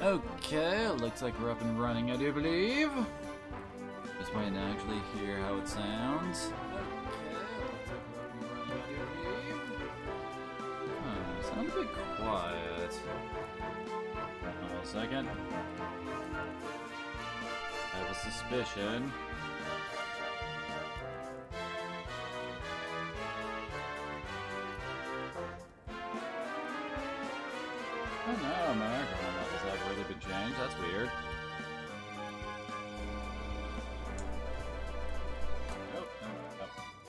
Okay, looks like we're up and running, I do believe. Just waiting to actually hear how it sounds. Sounds a bit quiet. Hold on a second. I have a suspicion. Oh no, my microphone levels have really been changed. That's weird.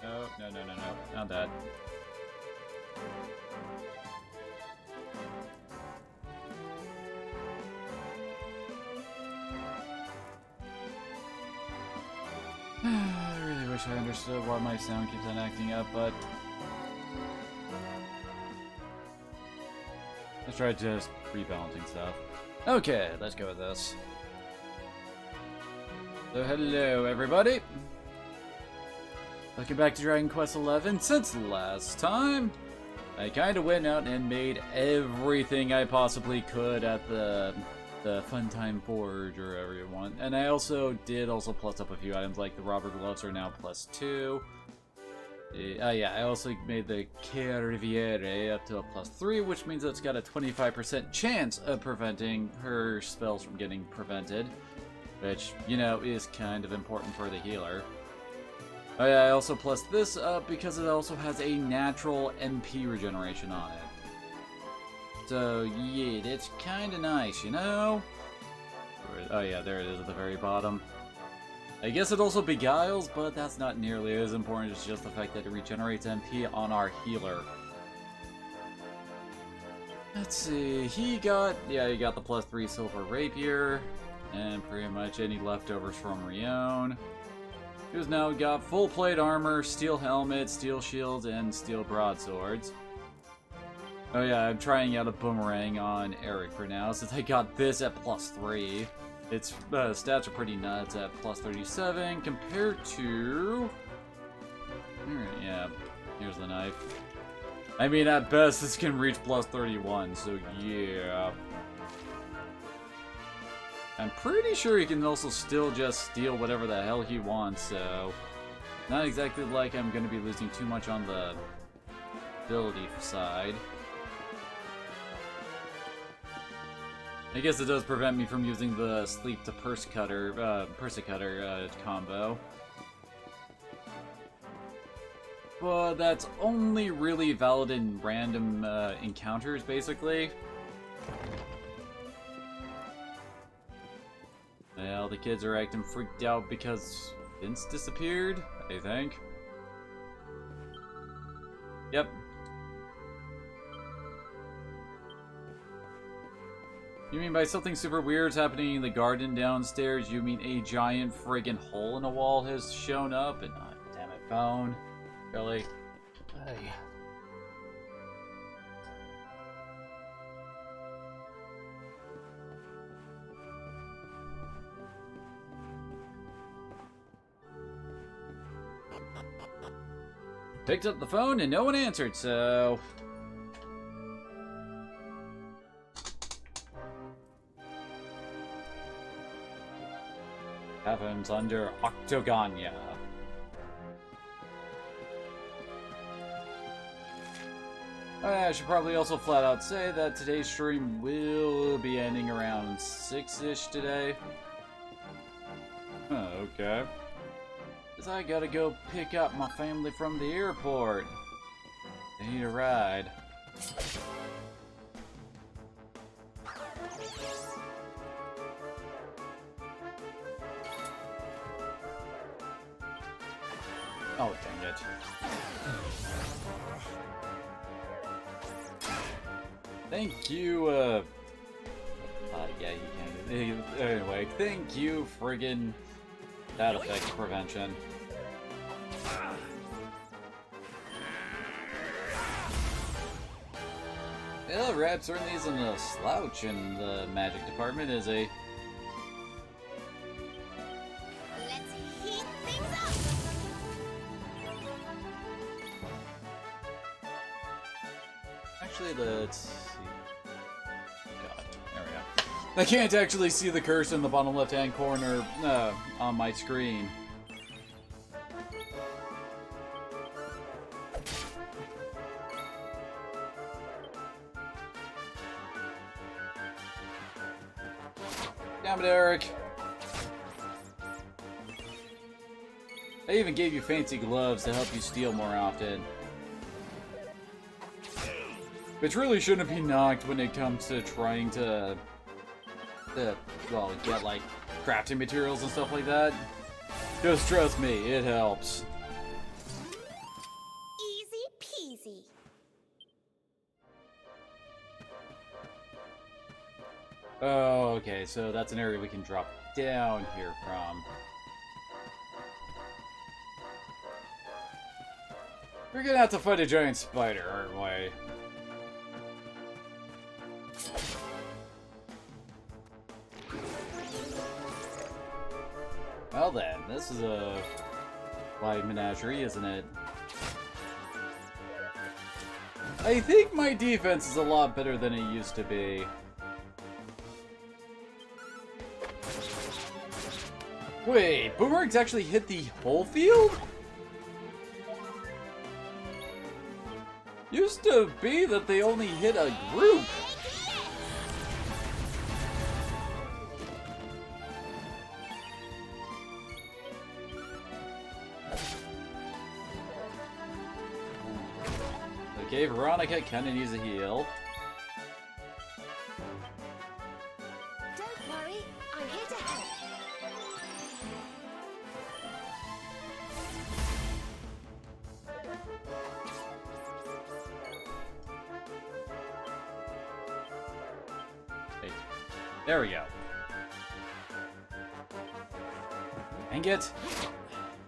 Nope, no, not that. I really wish I understood why my sound keeps on acting up, but let's try just rebalancing stuff. Okay, let's go with this. So hello everybody! Welcome back to Dragon Quest XI. Since last time, I kinda went out and made everything I possibly could at the Funtime Forge, or whatever you want. And I also did plus up a few items, like the robber gloves are now +2. Yeah, I also made the Kerviere up to a +3, which means it's got a 25% chance of preventing her spells from getting prevented. Which, you know, is kind of important for the healer. Oh yeah, I also plus this up because it also has a natural MP regeneration on it. So, yeah, that's kinda nice, you know? Oh yeah, there it is at the very bottom. I guess it also beguiles, but that's not nearly as important. It's just the fact that it regenerates MP on our healer. Let's see, he got the +3 silver rapier, and pretty much any leftovers from Rion. Who's now got full plate armor, steel helmet, steel shields, and steel broadswords. Oh yeah, I'm trying out a boomerang on Eric for now, since I got this at +3. Its stats are pretty nuts at +37 compared to... Yeah, here's the knife. I mean, at best, this can reach +31, so yeah. I'm pretty sure he can also still just steal whatever the hell he wants, so... Not exactly like I'm going to be losing too much on the ability side. I guess it does prevent me from using the sleep to persecutor combo. But that's only really valid in random encounters, basically. Well, the kids are acting freaked out because Vince disappeared, I think. Yep. You mean by something super weird's happening in the garden downstairs, you mean a giant friggin' hole in a wall has shown up? And damn it, phone. Really? Hey. Picked up the phone and no one answered, so... Happens under Octogania. I should probably also flat out say that today's stream will be ending around 6-ish today. Oh, okay. Because I gotta go pick up my family from the airport. They need a ride. Oh, dang it. Thank you, yeah, you can't. Anyway, thank you, friggin' that effects prevention. Well, Rap certainly isn't a slouch in the magic department, is he? Let's heat things up. Actually, let's see. God, there we go. I can't actually see the cursor in the bottom left-hand corner on my screen. Damn it, Eric. I even gave you fancy gloves to help you steal more often. Which really shouldn't be knocked when it comes to trying to well, get like crafting materials and stuff like that. Just trust me, it helps. Easy peasy. Oh, okay, so that's an area we can drop down here from. We're gonna have to fight a giant spider, aren't we? Well then, this is a live menagerie, isn't it? I think my defense is a lot better than it used to be. Wait, boomerangs actually hit the whole field? Used to be that they only hit a group. Okay, Veronica kinda needs a heal. Don't worry, I'm here to help. Hey, there we go. Dang it.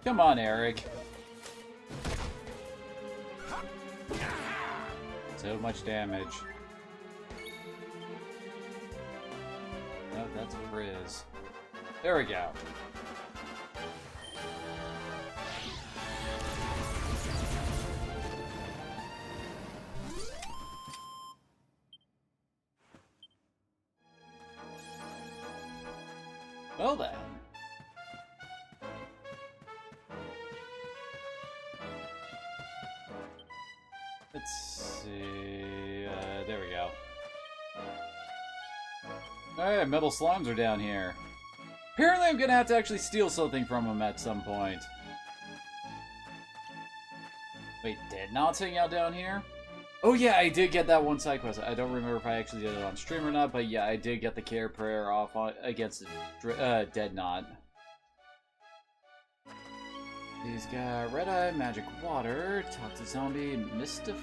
Come on, Eric. So much damage. No, that's Frizz. There we go. Well then. Let's see. There we go. Alright, metal slimes are down here. Apparently I'm gonna have to actually steal something from them at some point. Wait, did not hang out down here? Oh yeah, I did get that one side quest. I don't remember if I actually did it on stream or not, but yeah, I did get the care prayer off against Dead Knot. He's got Red Eye, Magic Water, Toxic Zombie, Mystif.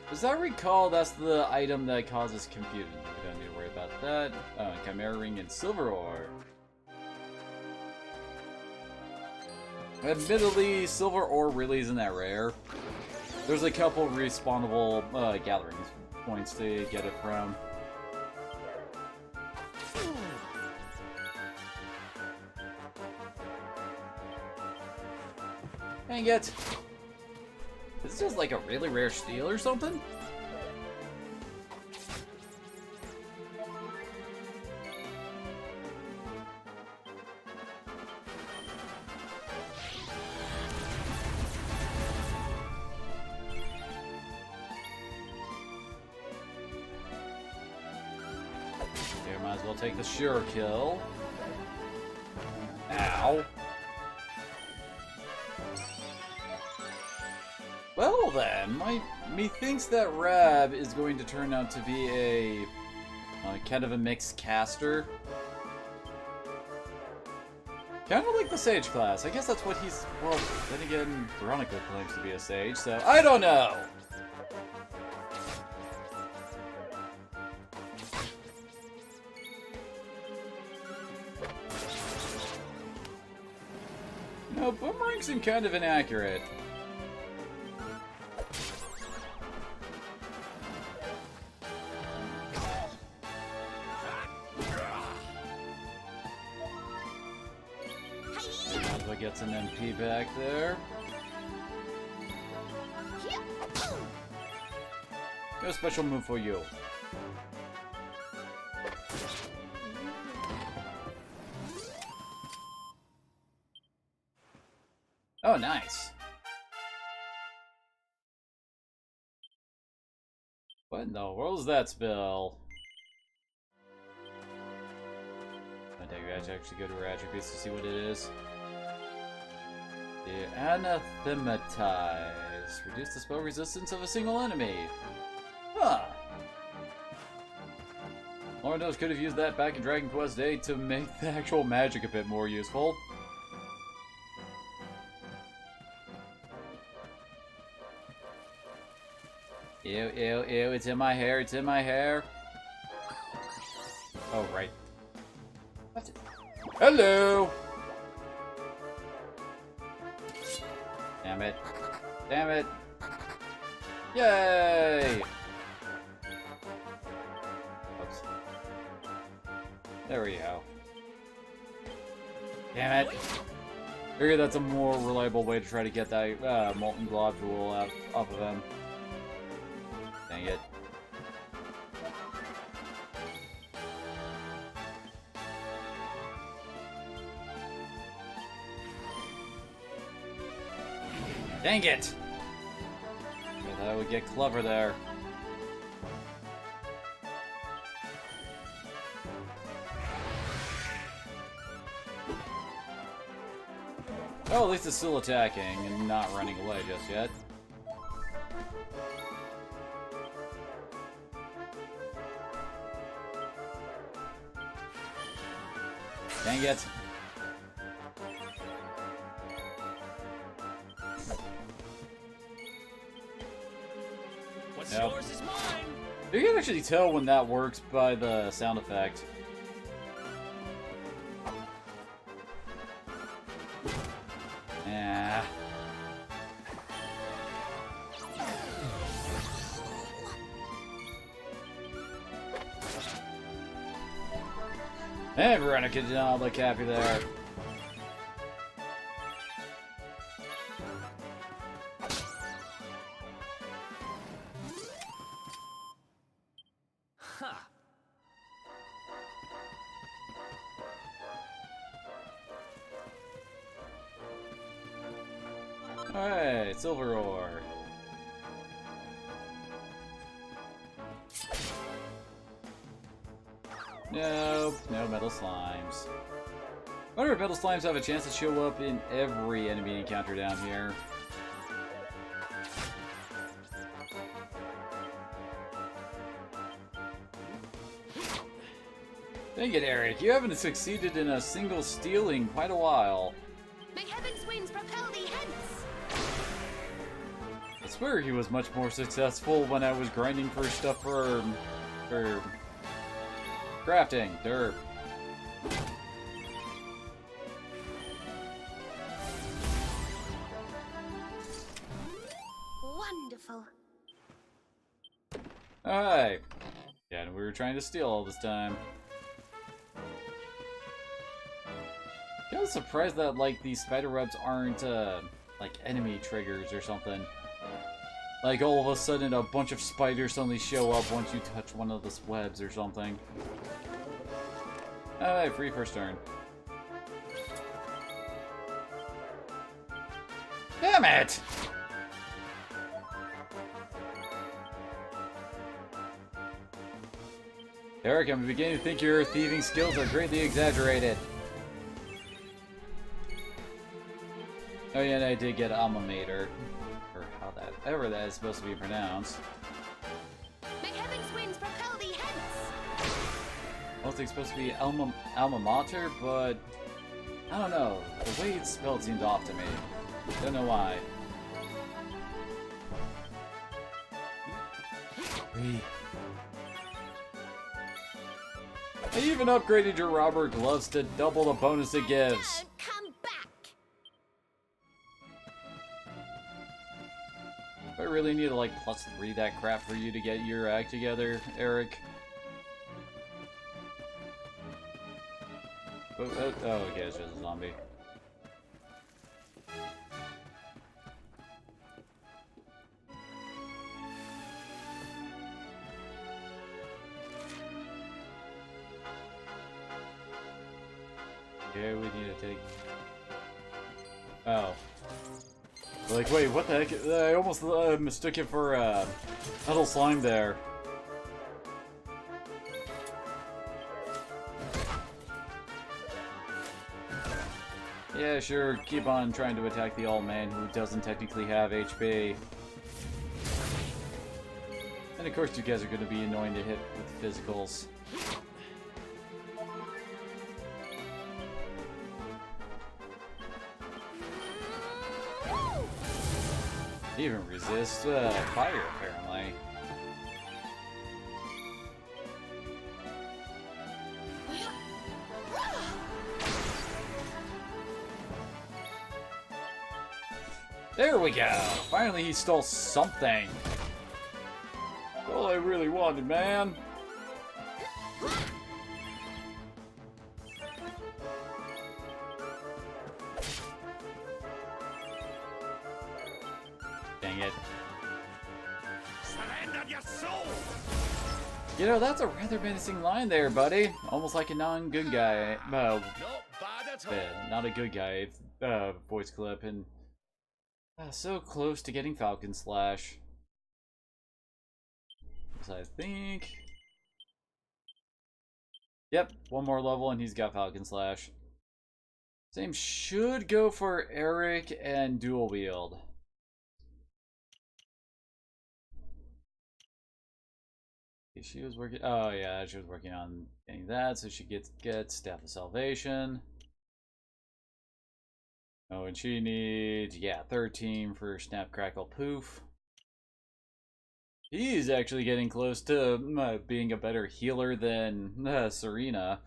Does I recall that's the item that causes confusion? We don't need to worry about that. Oh, and Chimera Ring and Silver Ore. Admittedly, Silver Ore really isn't that rare. There's a couple respawnable gathering points to get it from. Dang it! Is this just like a really rare steel or something? Okay, might as well take the sure kill. Ow. Well then, methinks that Rab is going to turn out to be a kind of a mixed caster. Kind of like the Sage class. I guess that's what he's... Well, then again, Veronica claims to be a Sage, so I don't know! No, boomerangs seem kind of inaccurate. Gets an MP back there. No special move for you. Oh, nice. What in the world is that spell? I think we have to actually go to our attributes to see what it is. The Anathematize. Reduce the spell resistance of a single enemy. Huh. Lord knows could have used that back in Dragon Quest VIII to make the actual magic a bit more useful. Ew, ew, ew, it's in my hair, it's in my hair. Oh, right. What? Hello! Damn it. Damn it. Yay! Oops. There we go. Damn it. Figure that's a more reliable way to try to get that molten globule out off of him. Dang it. Dang it! I thought I would get clever there. Oh, at least it's still attacking and not running away just yet. Dang it. What's yours is mine. You can actually tell when that works by the sound effect. Yeah. And Veronica did not look happy there. Huh. Alright, silver ore. Nope, no metal slimes. I wonder if metal slimes have a chance to show up in every enemy encounter down here. Dang it, Eric, you haven't succeeded in a single steal in quite a while. May heaven's winds propel thee hence. I swear he was much more successful when I was grinding for stuff for crafting. Derp. Wonderful. Alright. Yeah, and we were trying to steal all this time. I'm kind of surprised that, like, these spider webs aren't, like, enemy triggers or something. Like, all of a sudden, a bunch of spiders suddenly show up once you touch one of the webs or something. Alright, free first turn. Damn it! Eric, I'm beginning to think your thieving skills are greatly exaggerated. Oh yeah, and I did get alma mater. Or however that is supposed to be pronounced. May heaven's winds propel thee hence. I don't think it's supposed to be alma mater, but I don't know. The way it's spelled seemed off to me. Don't know why. I even upgraded your robber gloves to double the bonus it gives. Don't come back. I really need to like +3 that crap for you to get your act together, Eric. Oh, okay, it's just a zombie. Okay, we need to take... Oh. Like, wait, what the heck? I almost mistook it for metal slime there. Yeah, sure, keep on trying to attack the old man who doesn't technically have HP. And of course you guys are going to be annoying to hit with physicals. They even resist fire, apparently. There we go! Finally he stole something! All I really wanted, man! Dang it. Surrender your soul! You know, that's a rather menacing line there, buddy. Almost like a non-good guy. Not bad at all. Not a good guy voice clip, and so close to getting Falcon Slash. So I think... Yep, one more level and he's got Falcon Slash. Same should go for Eric and Dual Wield. She was working... Oh yeah, she was working on getting that, so she gets Staff of Salvation. Oh, and she needs, yeah, 13 for Snap, Crackle, Poof. He's actually getting close to being a better healer than Serena.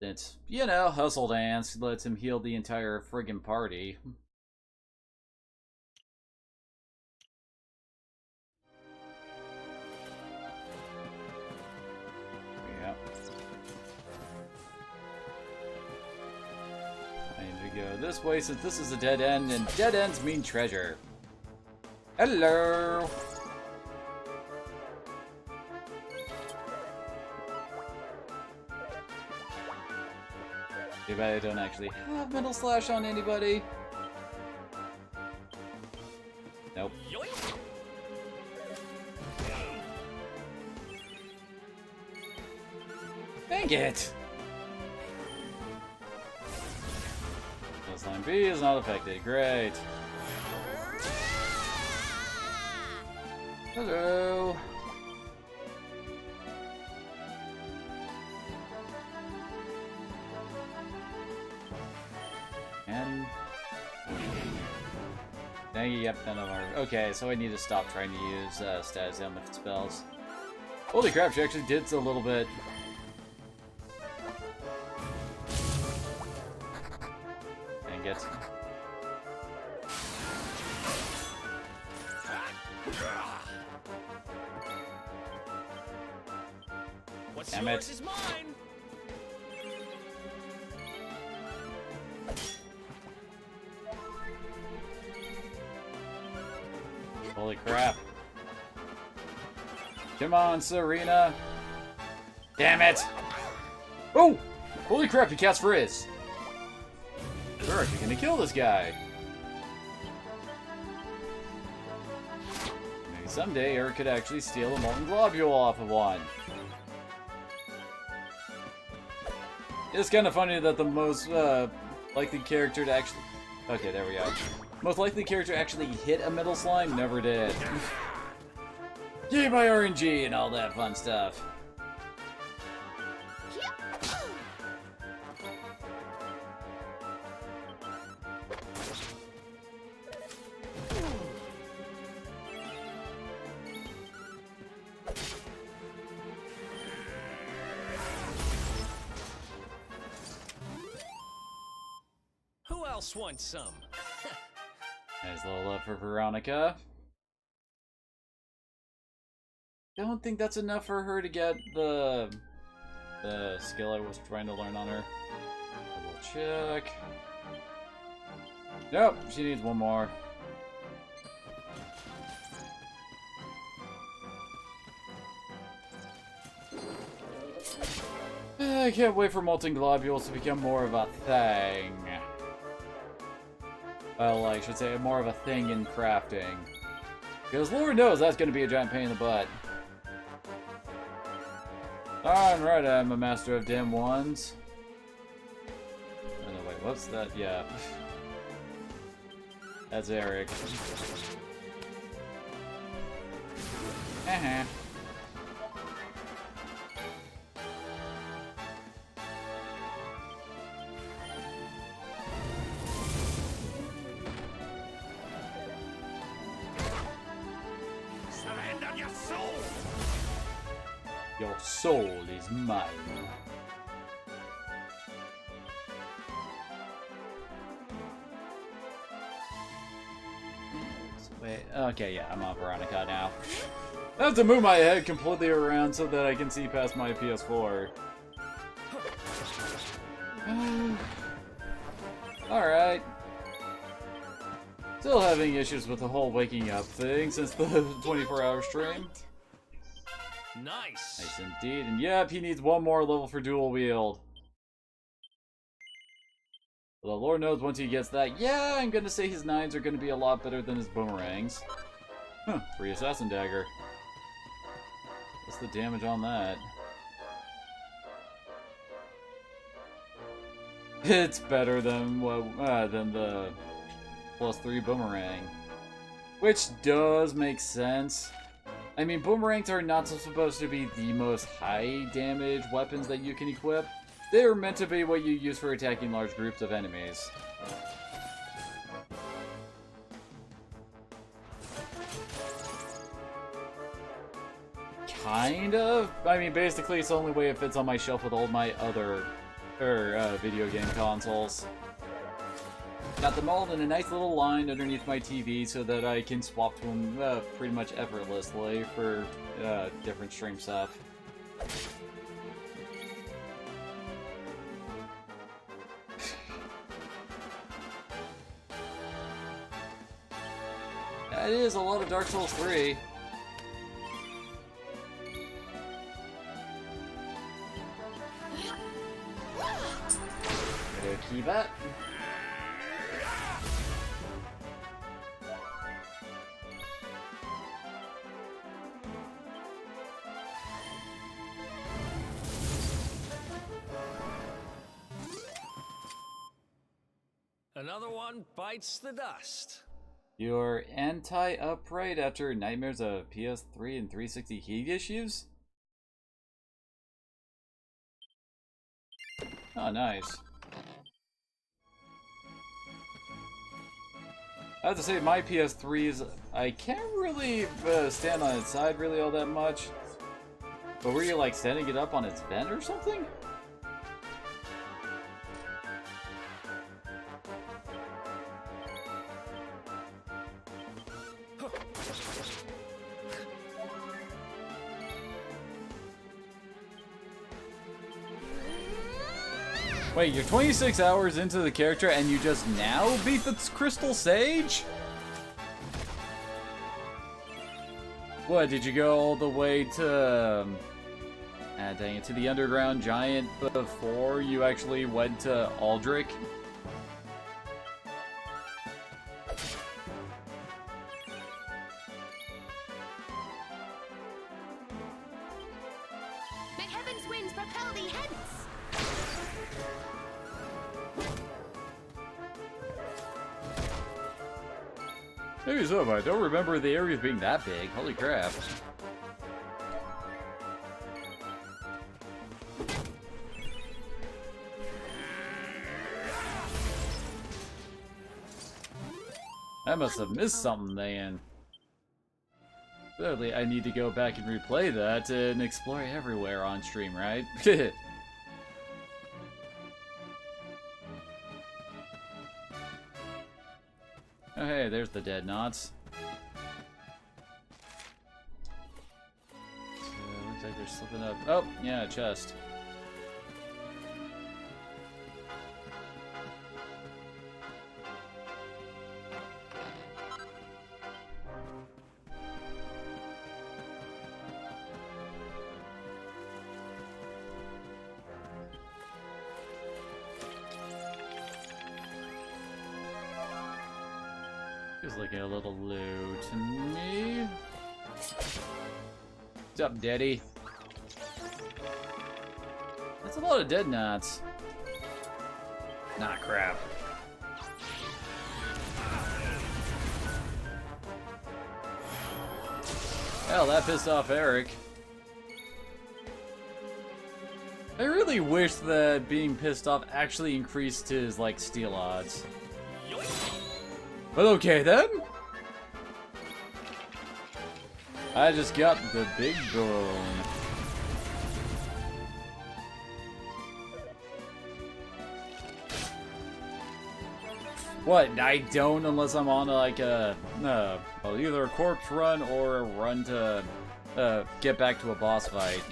Since, you know, Hustle Dance lets him heal the entire friggin' party. Yeah. I need to go this way since this is a dead end, and dead ends mean treasure. Hello! Too bad I don't actually have Metal Slash on anybody. Nope. Dang it! Line B is not affected. Great. Hello. And dang it, yep, none of them are. Okay, so I need to stop trying to use status ailment spells. Holy crap, she actually did a little bit. Dang it. What's Damn yours it. is mine. Holy crap. Come on, Serena. Damn it. Oh! Holy crap, he cast Frizz. We're actually gonna kill this guy. Maybe someday Eric could actually steal a Molten Globule off of one. It's kind of funny that the most likely character to actually... Okay, there we go. Most likely character to actually hit a Metal Slime never did. Yay, my RNG and all that fun stuff. Who else wants some? Nice little love for Veronica. Don't think that's enough for her to get the skill I was trying to learn on her. Double check. Nope, she needs one more. I can't wait for Molten Globules to become more of a thing. Well, I should say more of a thing in crafting. Because Lord knows that's going to be a giant pain in the butt. Alright, I'm a master of dim ones. Oh, no, wait, what's that? Yeah. That's Eric. Surrender your soul! Your soul is mine. Wait, okay, yeah, I'm on Veronica now. I have to move my head completely around so that I can see past my PS4. Alright. Still having issues with the whole waking up thing since the 24-hour stream. Nice! Nice indeed, and yep, he needs one more level for dual wield. Well, the Lord knows once he gets that, yeah, I'm gonna say his 9s are gonna be a lot better than his boomerangs. Huh, free assassin dagger. What's the damage on that? It's better than the +3 boomerang. Which does make sense. I mean, boomerangs are not supposed to be the most high damage weapons that you can equip. They are meant to be what you use for attacking large groups of enemies. Kind of. I mean, basically, it's the only way it fits on my shelf with all my other video game consoles. Got them all in a nice little line underneath my TV so that I can swap to them pretty much effortlessly for different stream stuff. That is a lot of Dark Souls 3. Keep it. Another one bites the dust. You're anti-upright after nightmares of PS3 and 360 heat issues? Oh, nice. I have to say, my PS3's, I can't really stand on its side really all that much. But were you like standing it up on its vent or something? Wait, you're 26 hours into the character and you just now beat the Crystal Sage? What, did you go all the way to... dang it, to the Underground Giant before you actually went to Aldrich? May heaven's winds propel thee hence! Maybe so, but I don't remember the areas being that big. Holy crap. I must have missed something then. Clearly, I need to go back and replay that and explore everywhere on stream, right? Oh hey, there's the dead knots. So, looks like there's something up. Oh, yeah, a chest. Feels like a little low to me. What's up, Daddy? That's a lot of dead knots. Nah, crap. Hell, that pissed off Eric. I really wish that being pissed off actually increased his, like, steal odds. But okay then. I just got the big bone. What? I don't unless I'm on like a well, either a corpse run or a run to get back to a boss fight.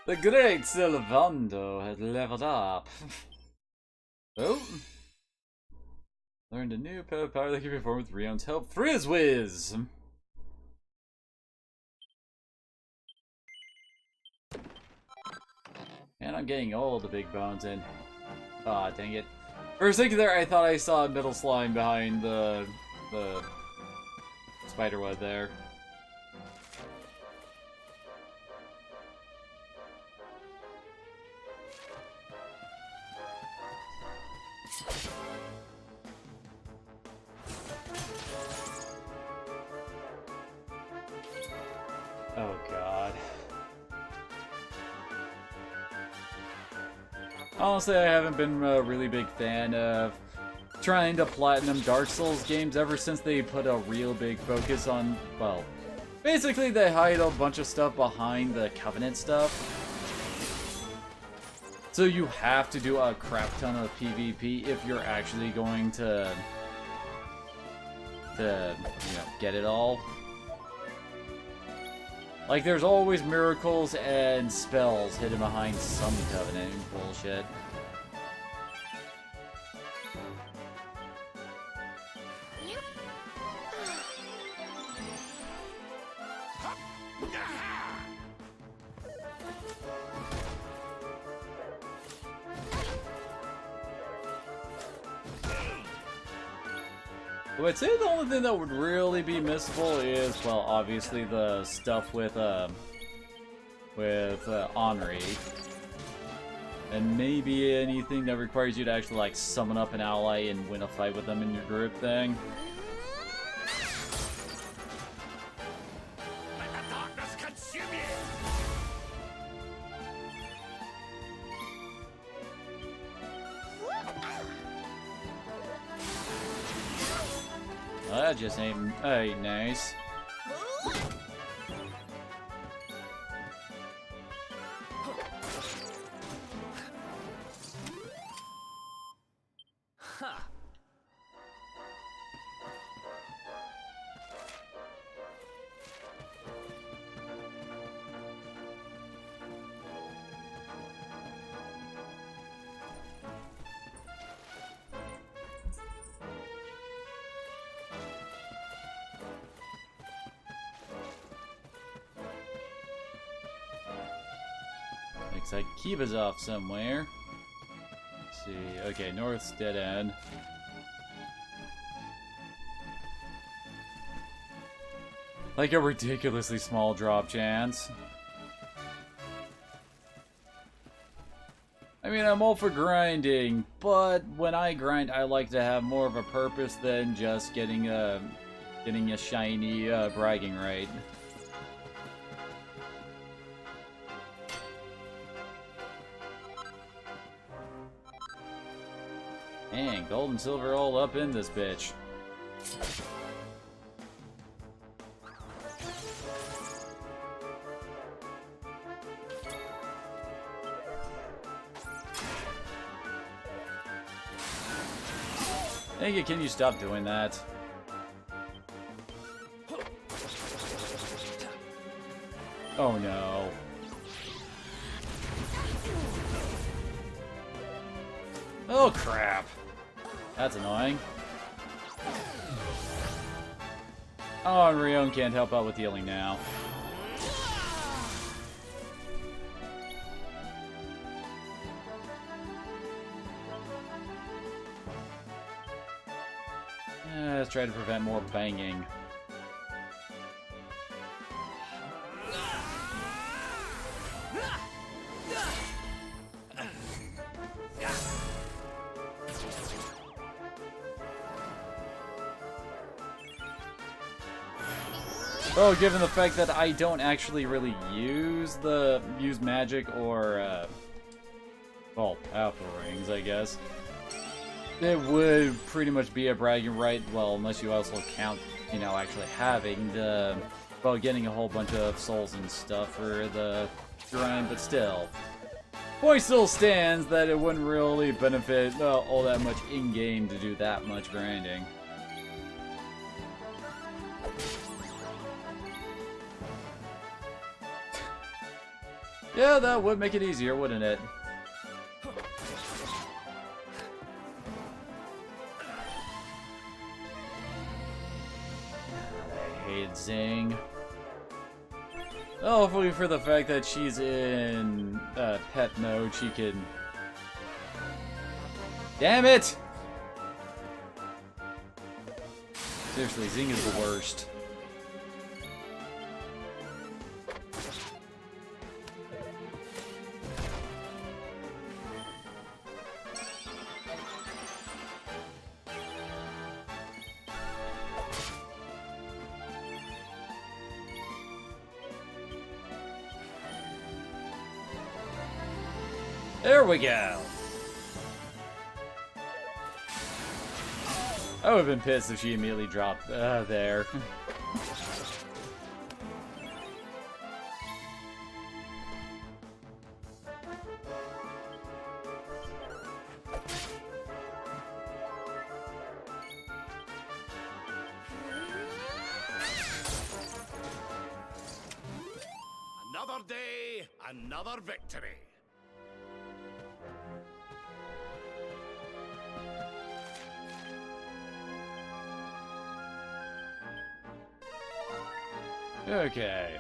The great Silvando has leveled up. Oh. Learned a new power that can perform with Rion's help. Frizzwiz! And I'm getting all the big bones in. Ah, dang it. For a second there, I thought I saw a middle slime behind the spider web there. Oh god. Honestly, I haven't been a really big fan of trying to platinum Dark Souls games ever since they put a real big focus on, well, basically they hide a bunch of stuff behind the Covenant stuff. So you have to do a crap ton of PvP if you're actually going to you know, get it all. Like, there's always miracles and spells hidden behind some Covenant bullshit. I would say the only thing that would really be missable is, well, obviously the stuff with Henri. And maybe anything that requires you to actually, like, summon up an ally and win a fight with them in your group thing. Let the darkness consume you! Well, that just ain't nice. Huh. Looks like Kiba's off somewhere. Let's see. Okay, North's dead end. Like a ridiculously small drop chance. I mean, I'm all for grinding, but when I grind, I like to have more of a purpose than just getting a shiny bragging right. And gold and silver all up in this bitch. Dang it, can you stop doing that? Oh no. Oh crap. That's annoying. Oh, and Rion can't help out with healing now. Let's try to prevent more banging. Oh, given the fact that I don't actually really use magic or well, alpha rings, I guess. It would pretty much be a bragging right, well, unless you also count, you know, actually having the, well, getting a whole bunch of souls and stuff for the grind, but still. Point still stands that it wouldn't really benefit all that much in-game to do that much grinding. Yeah, that would make it easier, wouldn't it? I hate Zing. Oh, hopefully for the fact that she's in pet mode, she can... Damn it! Seriously, Zing is the worst. There we go. I would have been pissed if she immediately dropped there. Another day, another victory. Okay.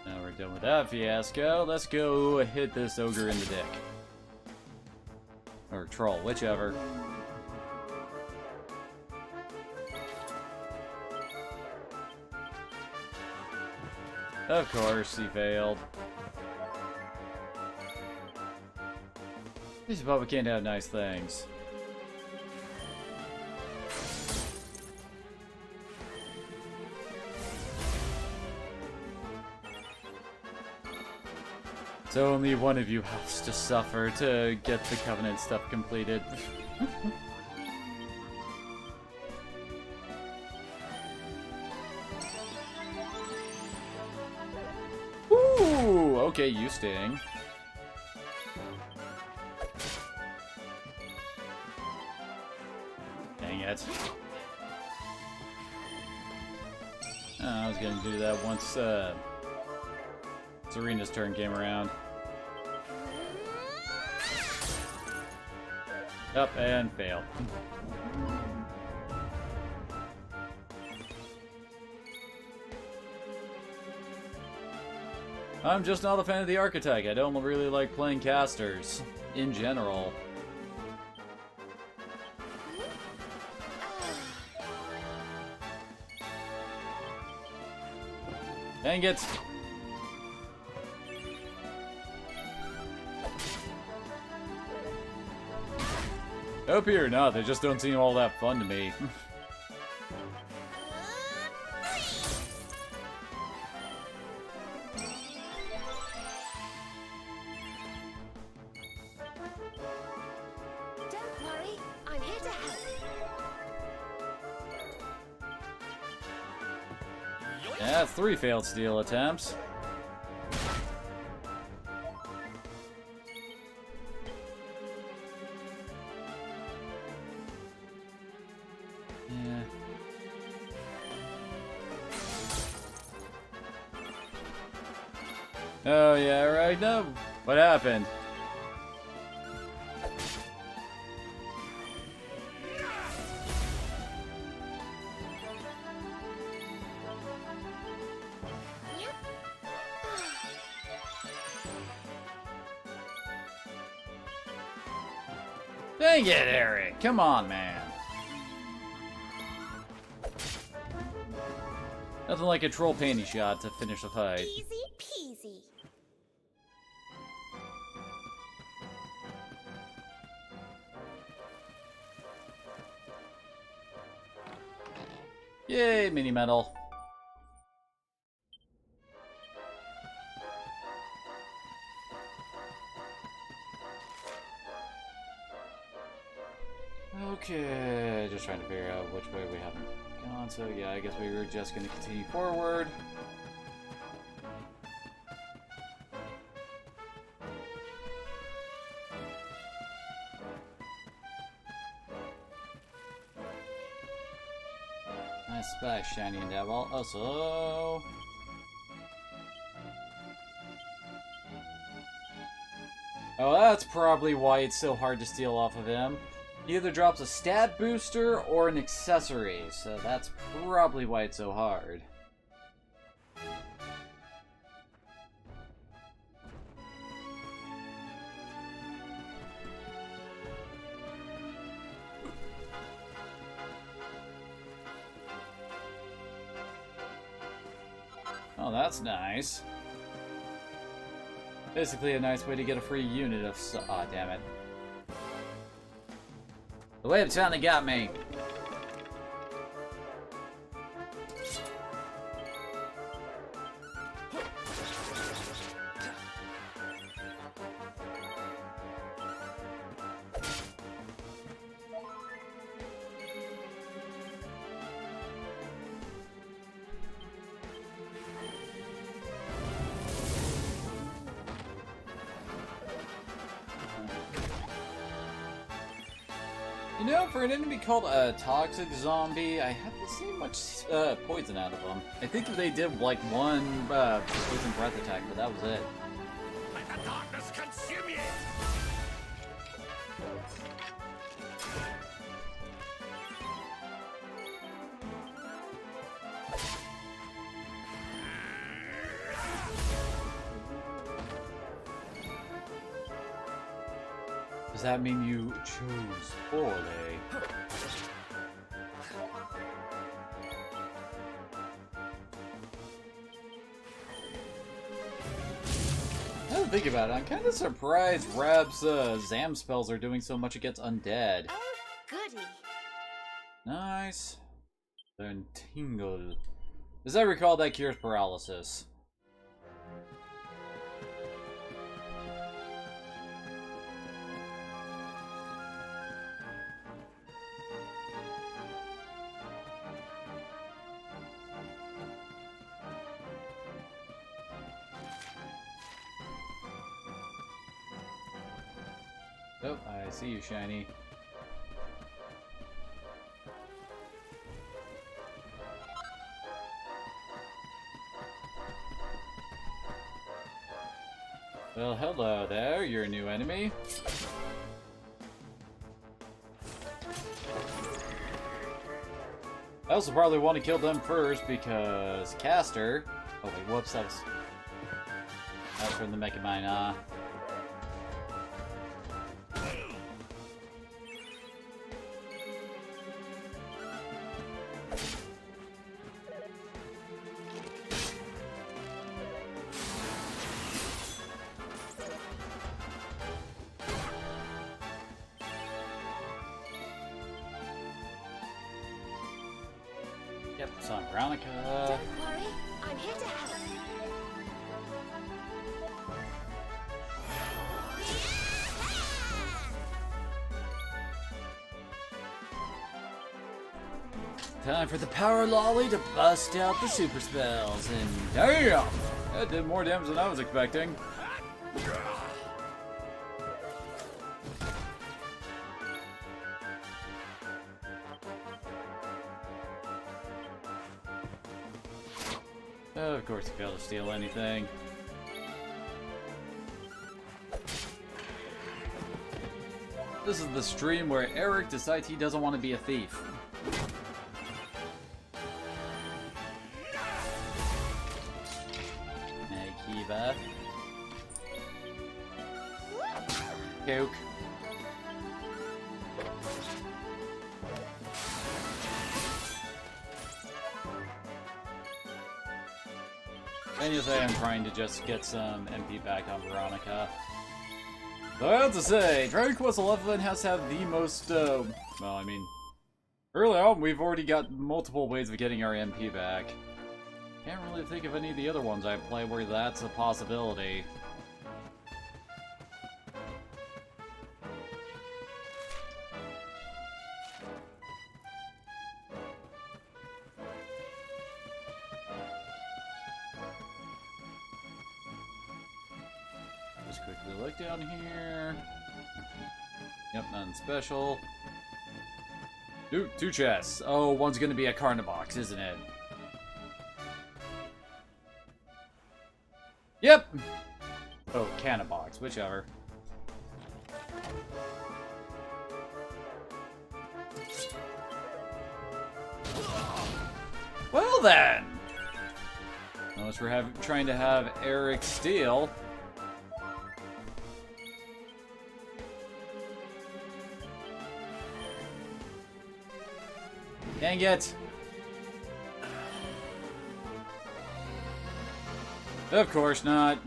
Now we're done with that fiasco. Let's go hit this ogre in the dick. Or troll, whichever. Of course, he failed. These probably can't have nice things. So only one of you has to suffer to get the Covenant stuff completed. Ooh, okay, you sting. Dang it. Oh, I was gonna do that once Serena's turn came around. Up and fail. I'm just not a fan of the archetype. I don't really like playing casters in general. Dang it! OP or not, they just don't seem all that fun to me. Don't worry, I'm here to help. Yeah, that's 3 failed steal attempts. Oh yeah, right. No, what happened? Dang it, Eric! Come on, man. Nothing like a troll panty shot to finish the fight. Easy peasy. Yay, mini medal. Okay, just trying to figure out which way we haven't gone. So yeah, I guess we were just going to continue forward. Nice splash, shiny and devil. Also, oh, that's probably why it's so hard to steal off of him. He either drops a stat booster or an accessory, so that's probably why it's so hard. Oh, that's nice. Basically a nice way to get a free unit of... Aw, damn it. The web's finally got me. You know, for an enemy called a toxic zombie, I haven't seen much poison out of them. I think they did like one poison breath attack, but that was it. Let the darkness consume you! Does that mean you choose poorly? Now that I think about it, I'm kind of surprised Rab's Zam spells are doing so much against undead. Oh, goody. Nice. Then tingle. As I recall, that cures paralysis. Oh, I see you, Shiny. Well, hello there, you're a new enemy. I also probably want to kill them first because Caster... Oh wait, whoops, that's from the Mecha Mine, Yep, Son Veronica. Don't worry, I'm here to help. Time for the power lolly to bust out the super spells, and damn! That did more damage than I was expecting. Of course, he failed to steal anything. This is the stream where Eric decides he doesn't want to be a thief. Hey, Kiva. Coke. And you say I'm trying to just get some MP back on Veronica. So I have to say, Dragon Quest XI has had the most, well, I mean, early on we've already got multiple ways of getting our MP back. Can't really think of any of the other ones I play where that's a possibility. Just quickly look down here. Yep, nothing special. Ooh, 2 chests. Oh, one's gonna be a Carnibox, isn't it? Yep! Oh, Canabox, whichever. Well then! Unless we're trying to have Eric steal. Dang it! Of course not.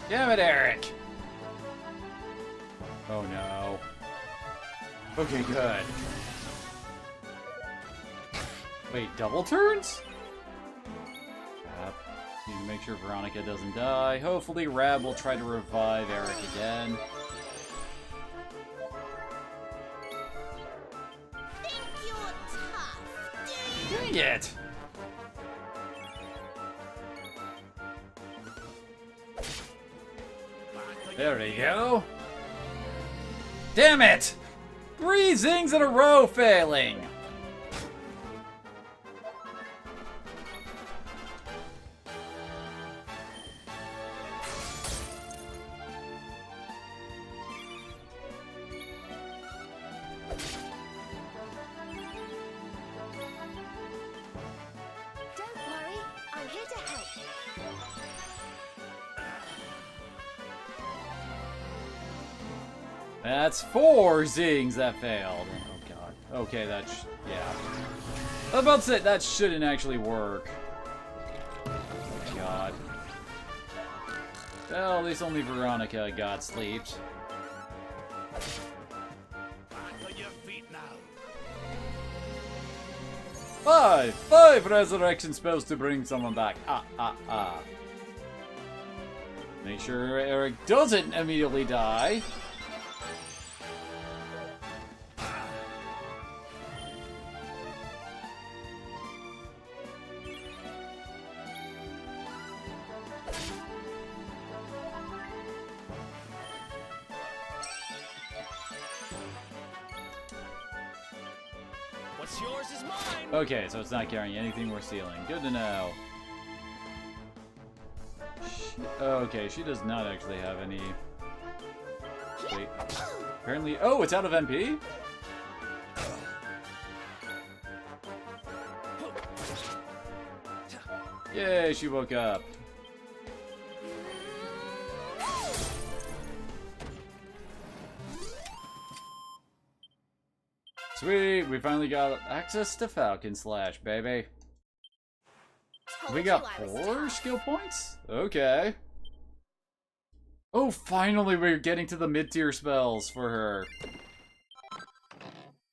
Damn it, Eric! Oh no. Okay, good. Wait, double turns? Need to make sure Veronica doesn't die. Hopefully Rab will try to revive Eric again. Think you're tough, Dang it! There we go. Damn it! 3 zings in a row failing! Don't worry, I'm here to help. That's 4 zings that failed. Oh god. Okay, that's... yeah. I was about to say, that shouldn't actually work. Oh god. Well, at least only Veronica got sleeps. Back on your feet now. 5 resurrection spells to bring someone back. Make sure Eric doesn't immediately die. What's yours is mine. Okay, so it's not carrying anything we're stealing. Good to know. Okay, she does not actually have any... Wait. Apparently... Oh, it's out of MP? Yay, she woke up. Sweet, we finally got access to Falcon Slash, baby. We got 4 skill points? Okay. Oh, finally we're getting to the mid-tier spells for her.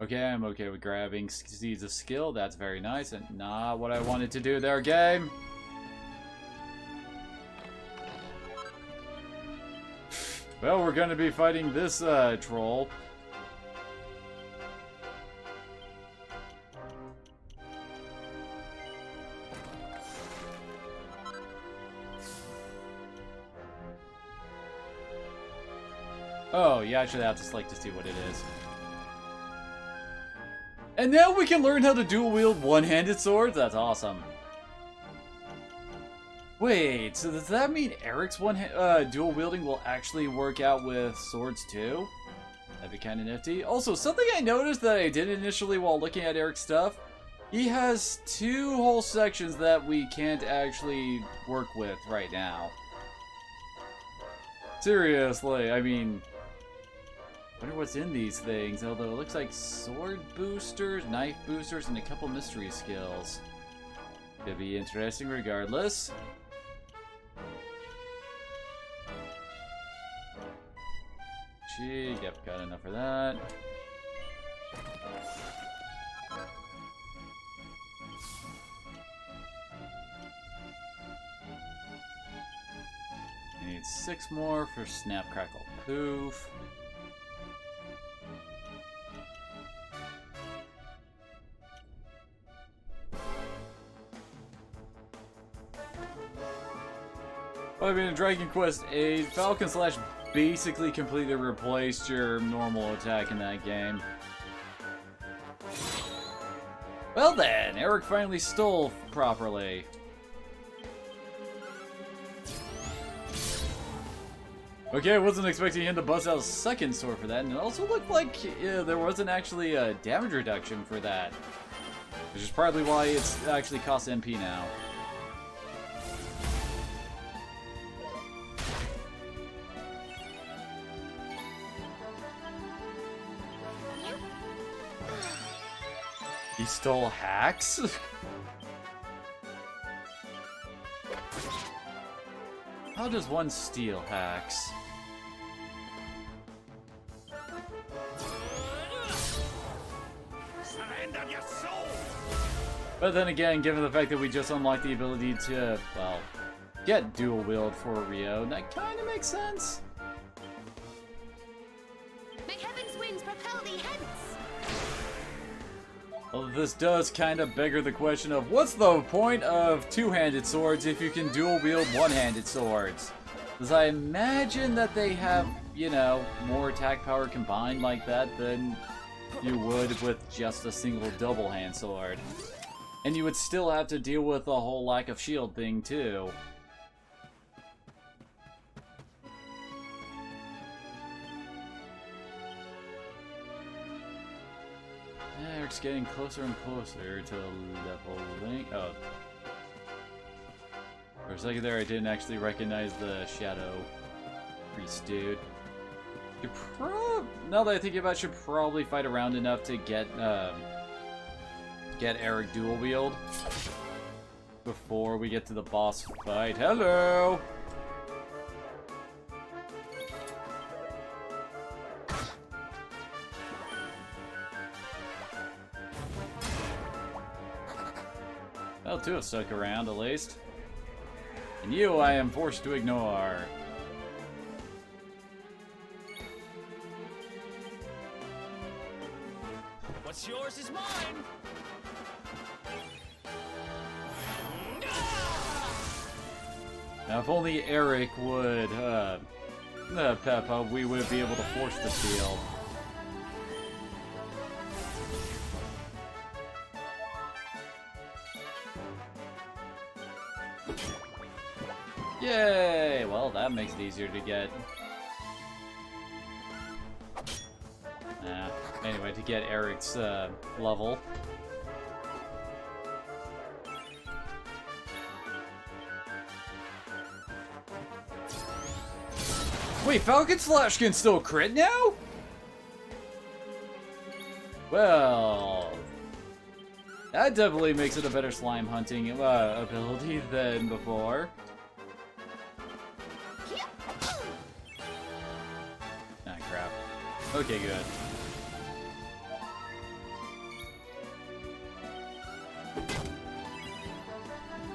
Okay, I'm okay with grabbing Seeds of Skill. That's very nice, and not what I wanted to do there, game. Well, we're gonna be fighting this, troll. Oh, you actually have to select to see what it is. And now we can learn how to dual wield one-handed swords? That's awesome. Wait, so does that mean Eric's dual wielding will actually work out with swords too? That'd be kind of nifty. Also, something I noticed that I did initially while looking at Eric's stuff, he has 2 whole sections that we can't actually work with right now. Seriously, I mean, I wonder what's in these things, although it looks like sword boosters, knife boosters, and a couple mystery skills. Could be interesting regardless. Gee, yep, got enough for that. I need 6 more for Snap, Crackle, Poof. Well, I mean, in Dragon Quest VIII, Falcon Slash basically completely replaced your normal attack in that game. Well then, Eric finally stole properly. Okay, I wasn't expecting him to bust out a second sword for that, and it also looked like there wasn't actually a damage reduction for that. Which is probably why it's actually costs MP now. He stole hacks? How does one steal hacks? Surrender your soul. But then again, given the fact that we just unlocked the ability to, well, get dual wield for Rio, that kind of makes sense. May heaven's winds propel thee hence! Well, this does kind of beggar the question of what's the point of two-handed swords if you can dual wield one-handed swords? Because I imagine that they have, you know, more attack power combined like that than you would with just a single double-hand sword. And you would still have to deal with the whole lack of shield thing, too. Eric's getting closer and closer to leveling. Oh. For a second there, I didn't actually recognize the Shadow Priest dude. Now that I think about it, should probably fight around enough to get Eric dual wield before we get to the boss fight. Hello! Well, two have stuck around, at least. And you, I am forced to ignore. What's yours is mine. Now, if only Eric would, pep up, we would be able to force the seal. Yay! Well, that makes it easier to get. Anyway, to get Eric's level. Wait, Falcon Slash can still crit now? Well, that definitely makes it a better slime hunting ability than before. Ah, crap. Okay, good.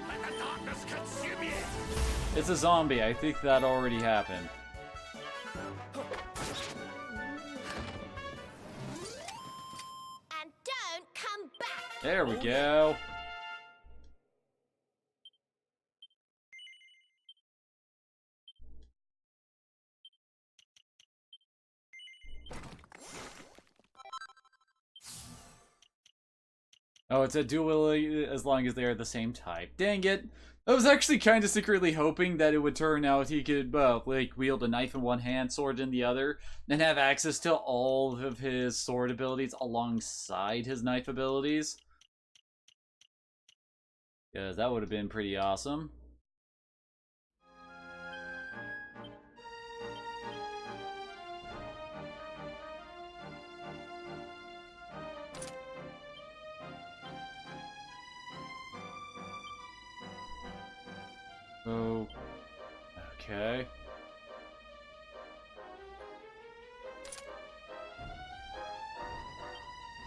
Let the darkness consume you. It's a zombie. I think that already happened. And don't come back! There we go. Oh, it's a dual as long as they are the same type. Dang it. I was actually kind of secretly hoping that it would turn out he could, like, wield a knife in one hand, sword in the other, and have access to all of his sword abilities alongside his knife abilities. Because that would have been pretty awesome. Oh, okay.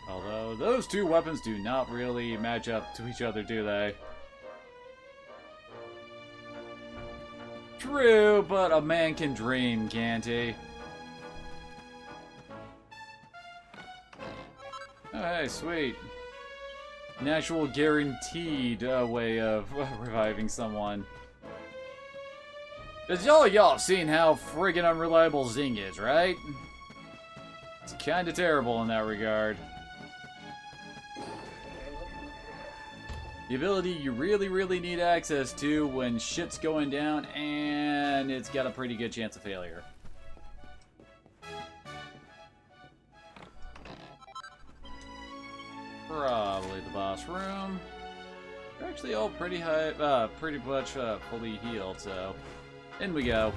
Although, those two weapons do not really match up to each other, do they? True, but a man can dream, can't he? Oh, hey, sweet. An actual guaranteed way of reviving someone. Cause y'all have seen how friggin' unreliable Zing is, right? It's kinda terrible in that regard. The ability you really need access to when shit's going down, and it's got a pretty good chance of failure. Probably the boss room. They're actually all pretty high, pretty much fully healed, so in we go.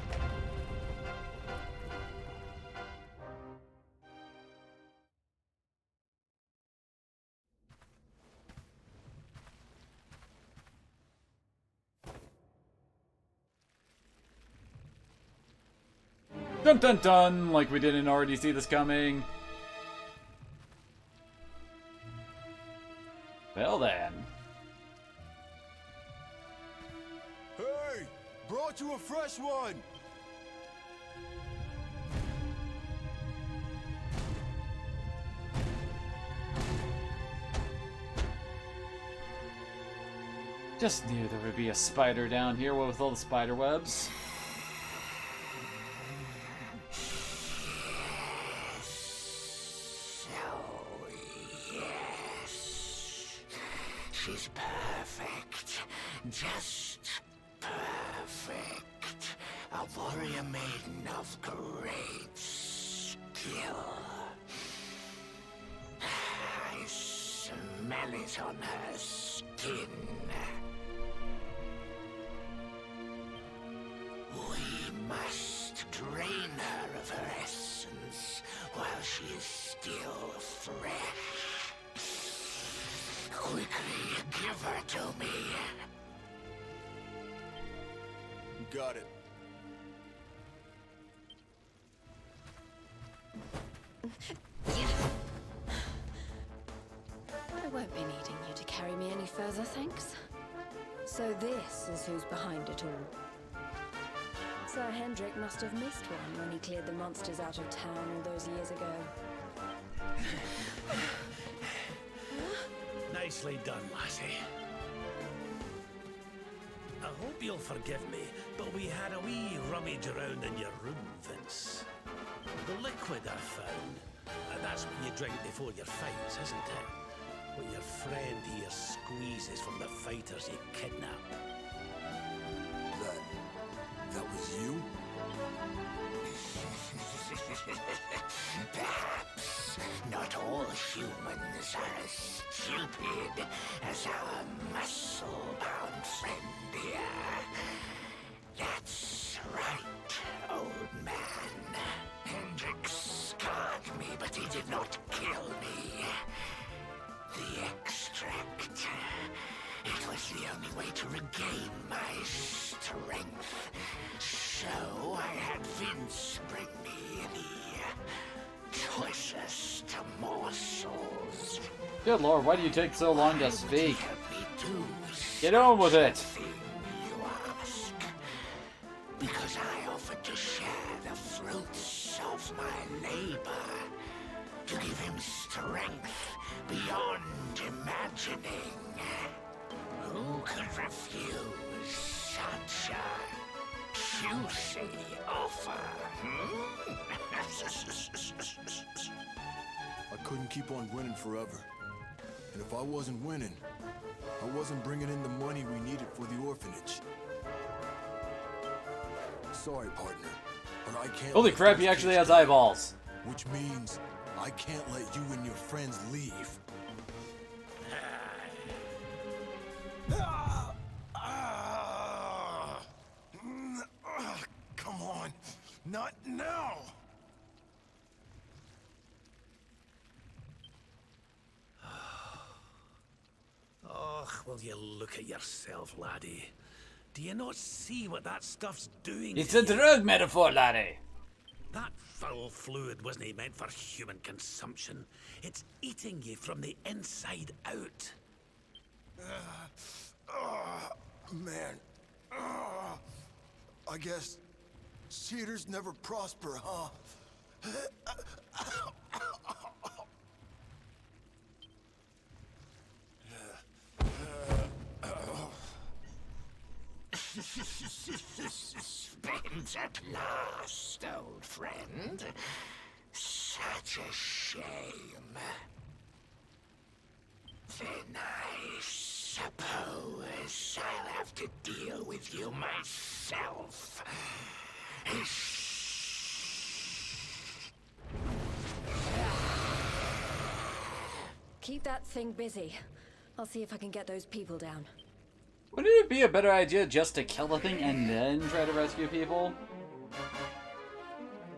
Dun dun dun! Like we didn't already see this coming. Well then. Hey! Brought you a fresh one! Just knew there would be a spider down here with all the spider webs. She's perfect. Just perfect. A warrior maiden of great skill. I smell it on her skin. We must drain her of her essence while she is still fresh. Quickly, give her to me. Got it. I won't be needing you to carry me any further, thanks. So this is who's behind it all. Sir Hendrik must have missed one when he cleared the monsters out of town all those years ago. Nicely done, lassie. I hope you'll forgive me, but we had a wee rummage around in your room, Vince. The liquid I found, that's what you drink before your fights, isn't it? What your friend here squeezes from the fighters you kidnap. That was you? Perhaps not all humans are as stupid as our muscle-bound friend here. That's right, old man. Hendrik scarred me, but he did not kill me. The extract. It was the only way to regain my strength. So I had Vince bring me the choicest morsels. Good lord, why do you take so long to speak? Get Get on with it. You ask. Because I offered to share the fruits of my labor. To give him strength beyond imagining. Who could refuse such a juicy offer? I couldn't keep on winning forever. And if I wasn't winning, I wasn't bringing in the money we needed for the orphanage. Sorry, partner, but I can't. Holy crap, he actually has eyeballs. Which means I can't let you and your friends leave. Come on, not now. Oh, will you look at yourself, laddie? Do you not see what that stuff's doing? It's to a you? drug metaphor, laddie. That foul fluid wasn't meant for human consumption. It's eating you from the inside out. Man. I guess cheaters never prosper, huh? Spent at last, old friend. Such a shame. Then I suppose I'll have to deal with you myself. Keep that thing busy. I'll see if I can get those people down. Wouldn't it be a better idea just to kill the thing and then try to rescue people?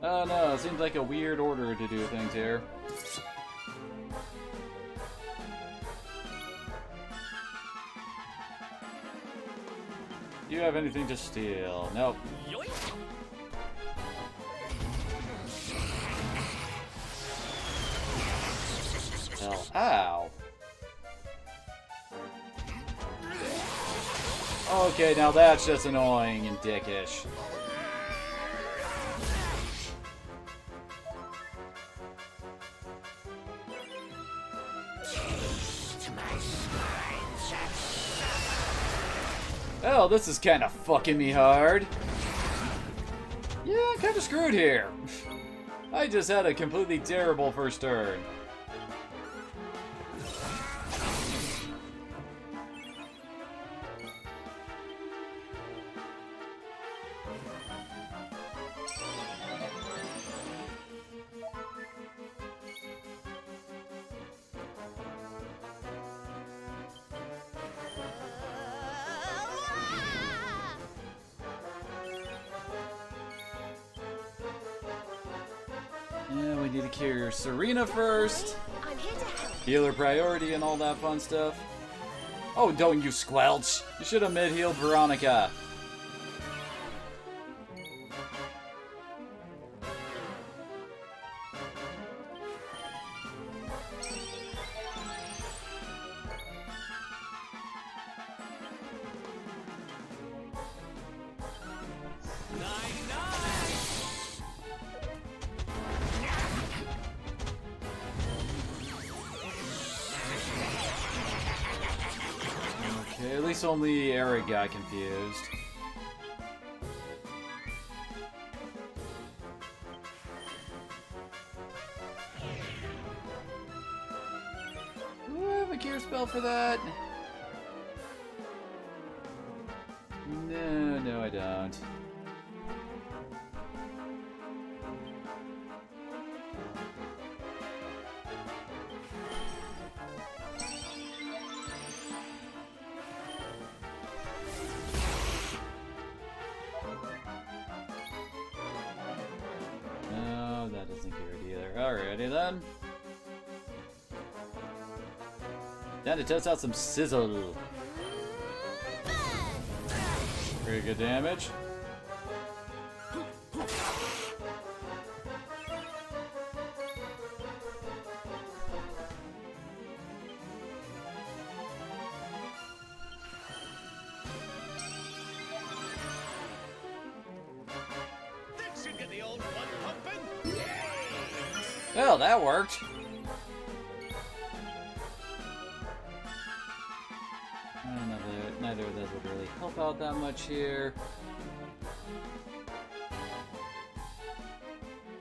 Oh no, it seems like a weird order to do things here. Do you have anything to steal? Nope. Hell, ow. Okay, now that's just annoying and dickish. Oh, this is kind of fucking me hard. Yeah, I'm kind of screwed here. I just had a completely terrible first turn. Yeah, we need to cure Serena first. I'm here to help. Healer priority and all that fun stuff. Oh, don't you squelch. You should have mid-healed Veronica. Okay, at least only Eric got confused. Do I have a cure spell for that? No, I don't. No, that doesn't cure it either. Alrighty then. Time to test out some sizzle. Pretty good damage. Get the old one pumping. Well, that worked. Neither of those would really help out that much here.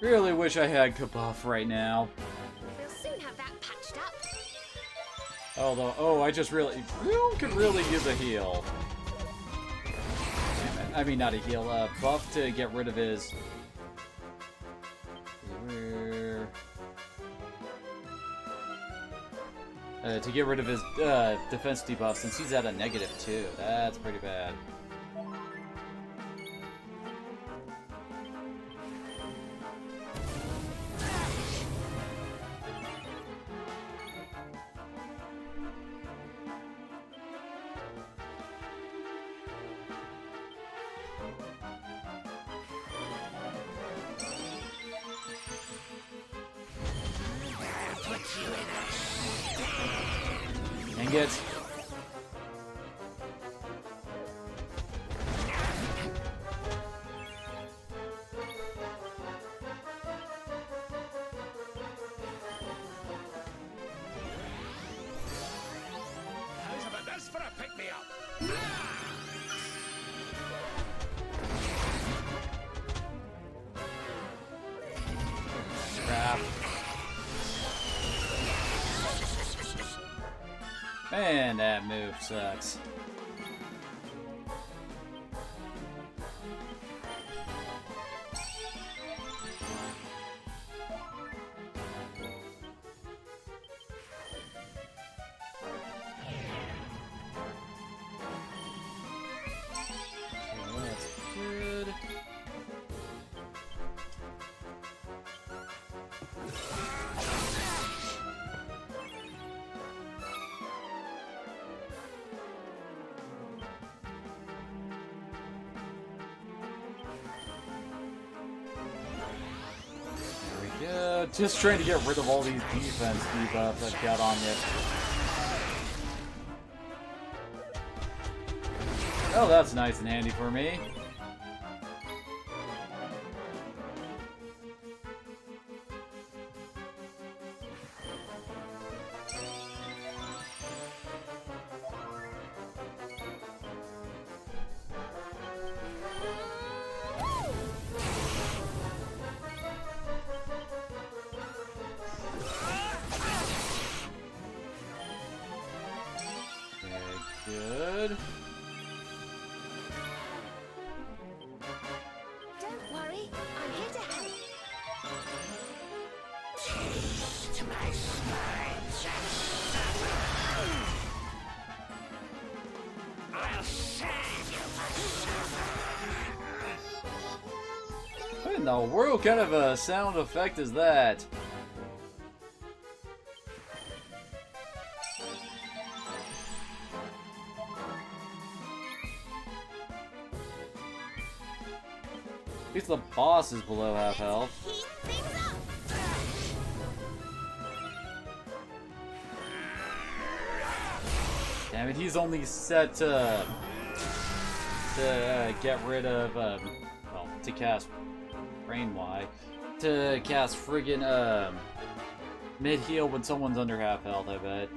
Really wish I had Kabuff right now. We'll soon have that patched up. Although, oh, I just really... You could really use a heal. Damn it. I mean, not a heal, buff to get rid of his... to get rid of his defense debuff, since he's at a -2. That's pretty bad. Dang it. How's about this for a pick-me-up? Crap. Man, that move sucks. Okay, that's good. Yeah, just trying to get rid of all these defense debuffs I've got on it. Oh, that's nice and handy for me. Good. Don't worry, I'm here to help. To my spines and suffer. I'll save you for supper. What in the world kind of a sound effect is that? At least the boss is below half health. Heat things up. Damn it, he's only set to get rid of, well, to cast Brain Y. To cast friggin' mid-heal when someone's under half health, I bet.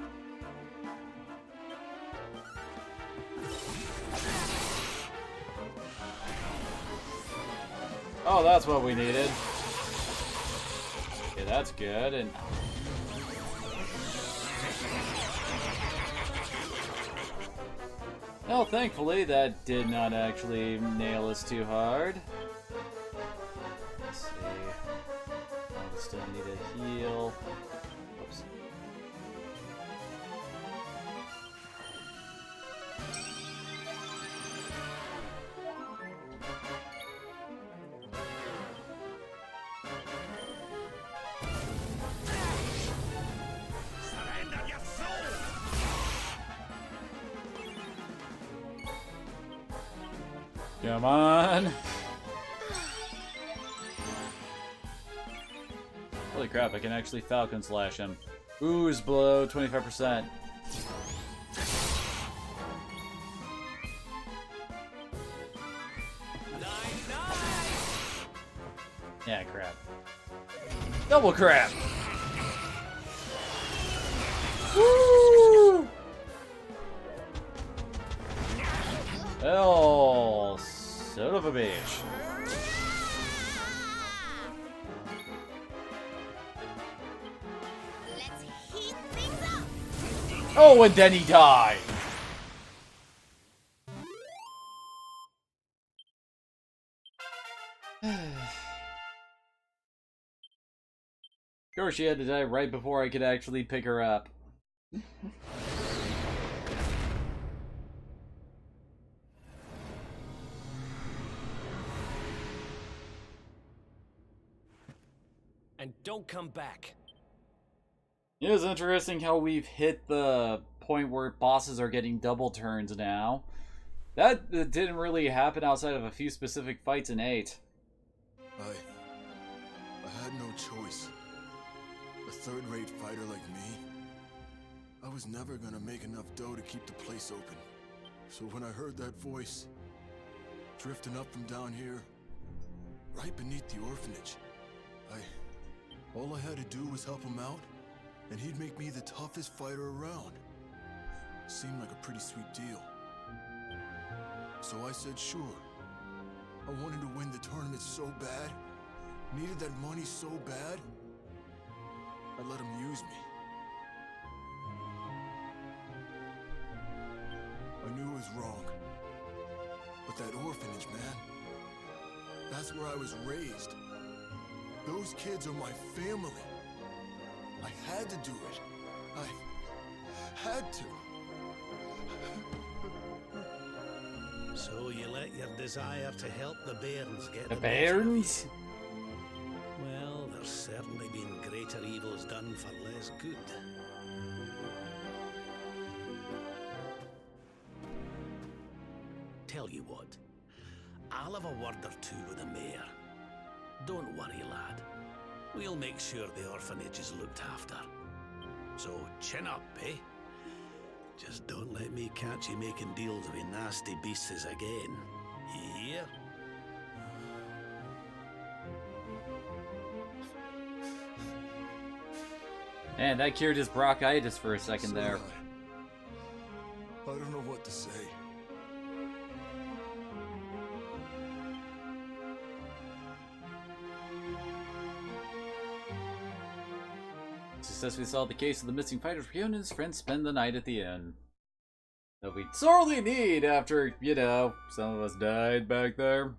Oh, that's what we needed. Okay, that's good, and... Well, thankfully, that did not actually nail us too hard. Let's see. Oh, we still need a heal. Oops. Surrender your soul! Come on! Holy crap, I can actually Falcon Slash him. Ooze blow, 25%. Yeah, crap. Double crap! Woo! Oh, son of a bitch. Let's heat things up. Oh, and then he died. Of course, she had to die right before I could actually pick her up. And don't come back. It is interesting how we've hit the point where bosses are getting double turns now. That didn't really happen outside of a few specific fights in 8. I had no choice. A third-rate fighter like me, I was never gonna make enough dough to keep the place open. So when I heard that voice, drifting up from down here, right beneath the orphanage, all I had to do was help him out, and he'd make me the toughest fighter around. Seemed like a pretty sweet deal. So I said sure. I wanted to win the tournament so bad, needed that money so bad, I let him use me. I knew it was wrong. But that orphanage, man, that's where I was raised. Those kids are my family. I had to do it. I had to. So you let your desire to help the bairns get The the best of you? Bairns? Well, there's certainly been greater evils done for less good. Tell you what, I'll have a word or two with the mayor. Don't worry, lad. We'll make sure the orphanage is looked after. So chin up, eh? Just don't let me catch you making deals with nasty beasts again. You hear? Man, that cured his bronchitis for a second So there. I don't know what to say. Successfully solved the case of the missing fighters. Ryo and his friends spend the night at the inn. That we sorely need after, you know, some of us died back there.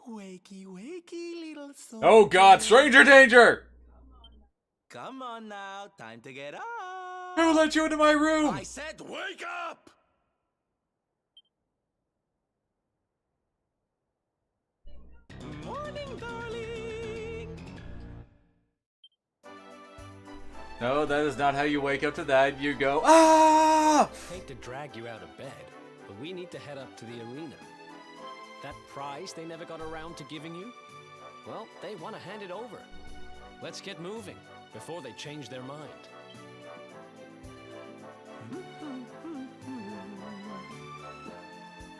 Wakey, wakey, little soul. Oh god, stranger danger! Come on now, time to get up. Who let you into my room? I said, Wake up! morning, darling. No, that is not how you wake up to that. You go, ah! Hate to drag you out of bed, but we need to head up to the arena. That prize they never got around to giving you? Well, they want to hand it over. Let's get moving before they change their mind.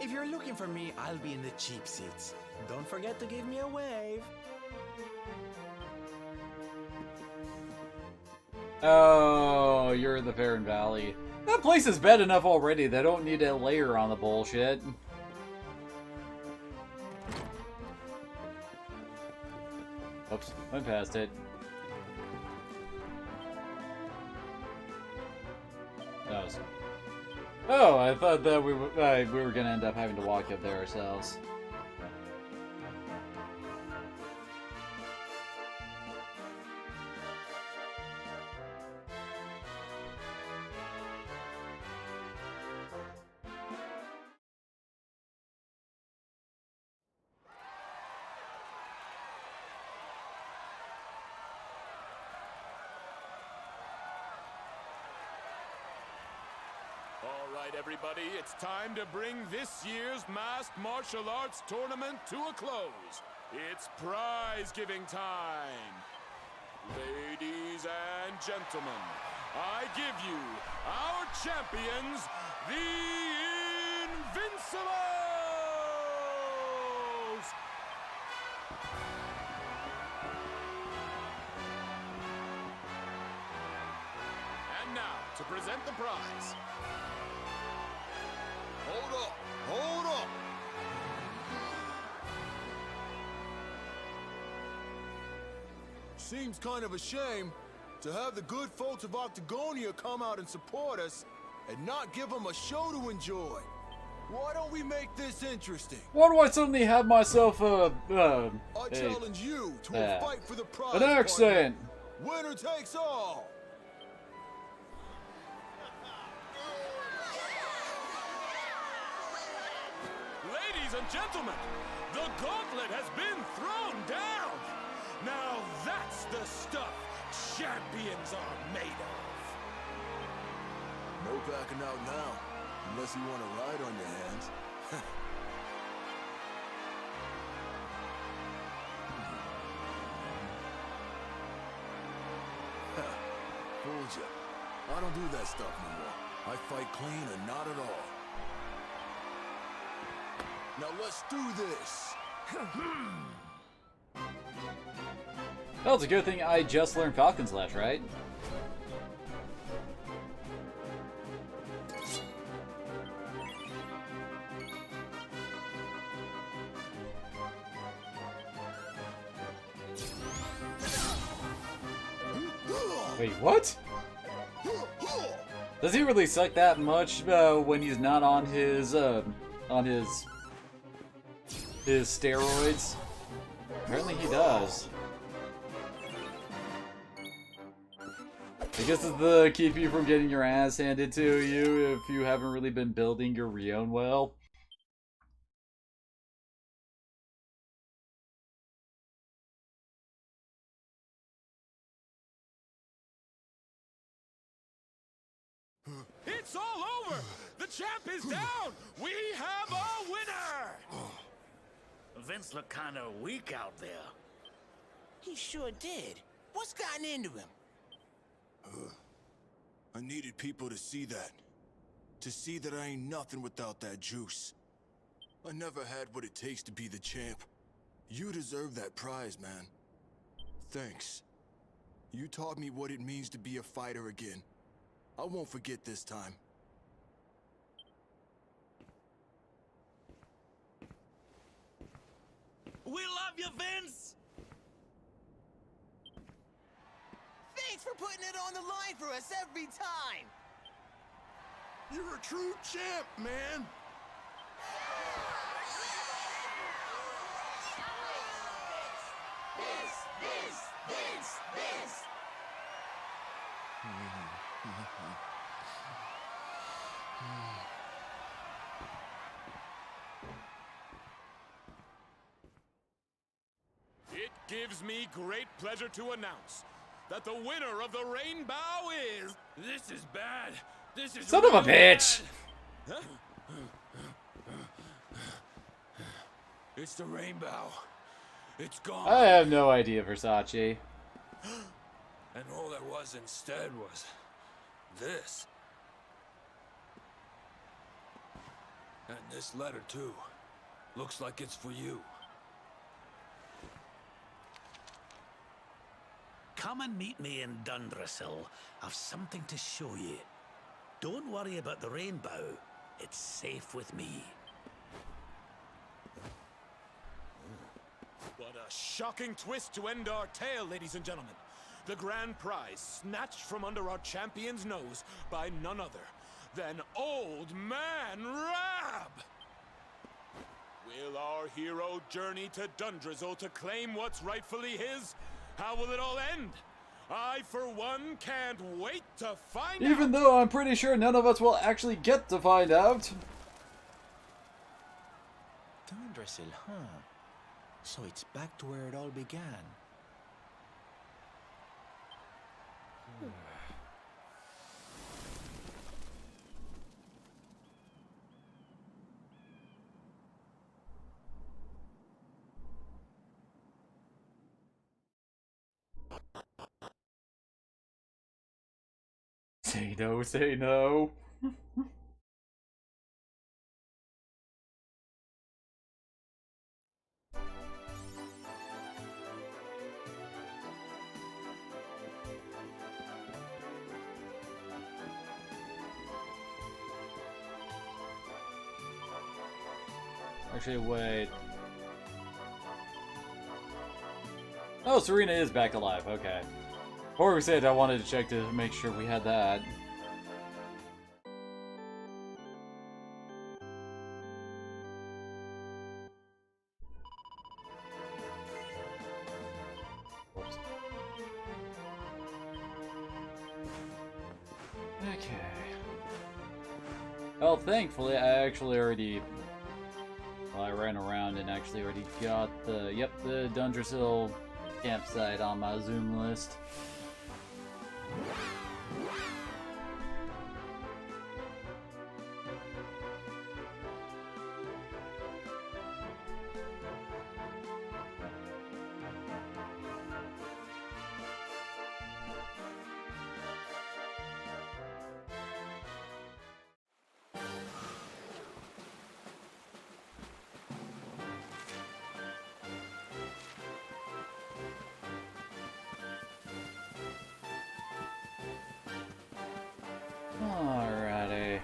If you're looking for me, I'll be in the cheap seats. Don't forget to give me a wave. Oh, you're in the Fair Valley. That place is bad enough already. They don't need a layer on the bullshit. Oops, went past it. That was... Oh, I thought that we were gonna end up having to walk up there ourselves. All right, everybody, it's time to bring this year's Masked Martial Arts Tournament to a close. It's prize-giving time. Ladies and gentlemen, I give you our champions, the Invincibles! to present the prize. Hold up! Hold up! Seems kind of a shame to have the good folks of Octagonia come out and support us and not give them a show to enjoy. Why don't we make this interesting? Why do I suddenly have myself I challenge you to a fight for the prize. an accent? Partner. Winner takes all. Ladies and gentlemen, the gauntlet has been thrown down. Now that's the stuff champions are made of. No backing out now, unless you want to ride on your hands. Fooled you. I don't do that stuff no more. I fight clean or not at all. Now let's do this. Well, it's a good thing I just learned Falcon Slash, right? Wait, what? Does he really suck that much when he's not on his steroids? Apparently he does. I guess it's to keep you from getting your ass handed to you if you haven't really been building your Rion well. It's all over! The champ is down! We have a winner! Vince looked kind of weak out there. He sure did. What's gotten into him? I needed people to see that. To see that I ain't nothing without that juice. I never had what it takes to be the champ. You deserve that prize, man. Thanks. You taught me what it means to be a fighter again. I won't forget this time. We love you, Vince! Thanks for putting it on the line for us every time! You're a true champ, man! This! It gives me great pleasure to announce that the winner of the Rainbow is... This is bad. This is Son of a bitch! Huh? It's the Rainbow. It's gone. I have no idea, Versace. And all there was instead was this. And this letter, too. Looks like it's for you. Come and meet me in Dundrasil. I've something to show you. Don't worry about the rainbow. It's safe with me. What a shocking twist to end our tale, ladies and gentlemen. The grand prize snatched from under our champion's nose by none other than Old Man Rab! Will our hero journey to Dundrasil to claim what's rightfully his? How will it all end? I, for one, can't wait to find out! Even though I'm pretty sure none of us will actually get to find out. Dundrasil, huh? So it's back to where it all began. Say no, say no. Actually, wait. Oh, Serena is back alive. Okay. Before we said, I wanted to check to make sure we had that. Whoops. Okay. Well, thankfully, I actually already... Well, I ran around and actually already got the... Yep, the Dundrasil campsite on my Zoom list. Alrighty.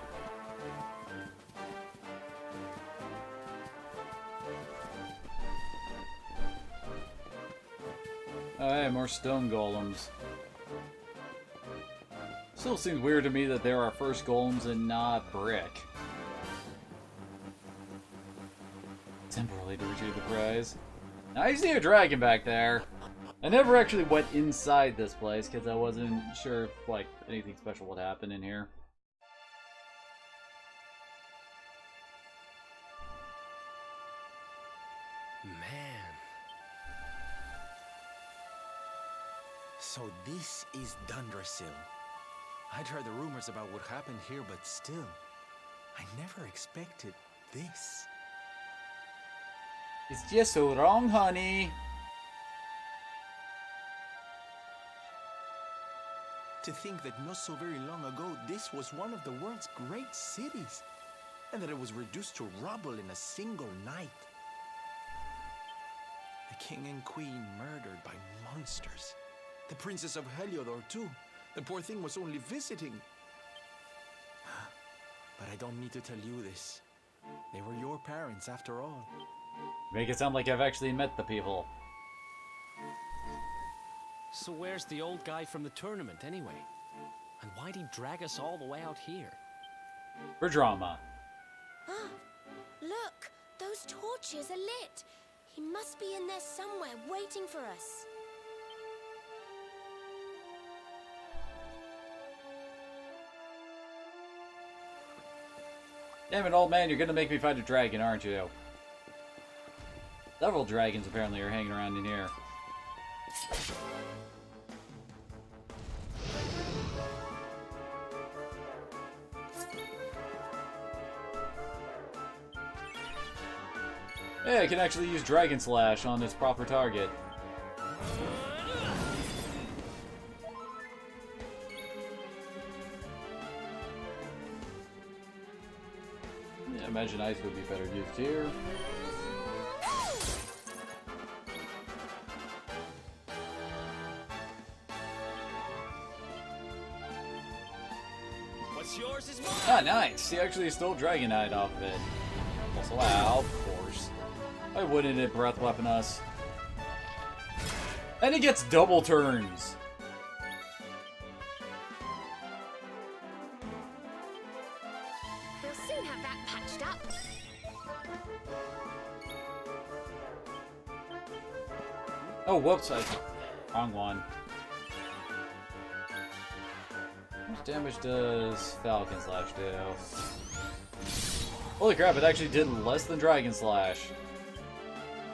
Oh, hey, more stone golems. Still seems weird to me that there are first golems and not brick. Temporarily to retrieve the prize. Now I see a dragon back there. I never actually went inside this place because I wasn't sure if, like, anything special would happen in here. Man. So this is Dundrasil. I'd heard the rumors about what happened here, but still, I never expected this. It's just so wrong, honey. To think that not so very long ago, this was one of the world's great cities, and that it was reduced to rubble in a single night. The king and queen murdered by monsters. The princess of Heliodor, too. The poor thing was only visiting. But I don't need to tell you this. They were your parents, after all. Make it sound like I've actually met the people. So where's the old guy from the tournament, anyway? And why'd he drag us all the way out here? For drama. Look, those torches are lit. He must be in there somewhere, waiting for us. Damn it, old man, you're gonna make me fight a dragon, aren't you? Several dragons apparently are hanging around in here. Hey, I can actually use Dragon Slash on its proper target. Yeah, I imagine ice would be better used here. What's yours is mine! Ah, nice! He actually stole Dragonite off of it. Also, wow, of course. Why wouldn't it breath weapon us? And he gets double turns! We'll soon have that patched up. Oh, whoops, wrong one. How much damage does Falcon Slash do? Holy crap, it actually did less than Dragon Slash.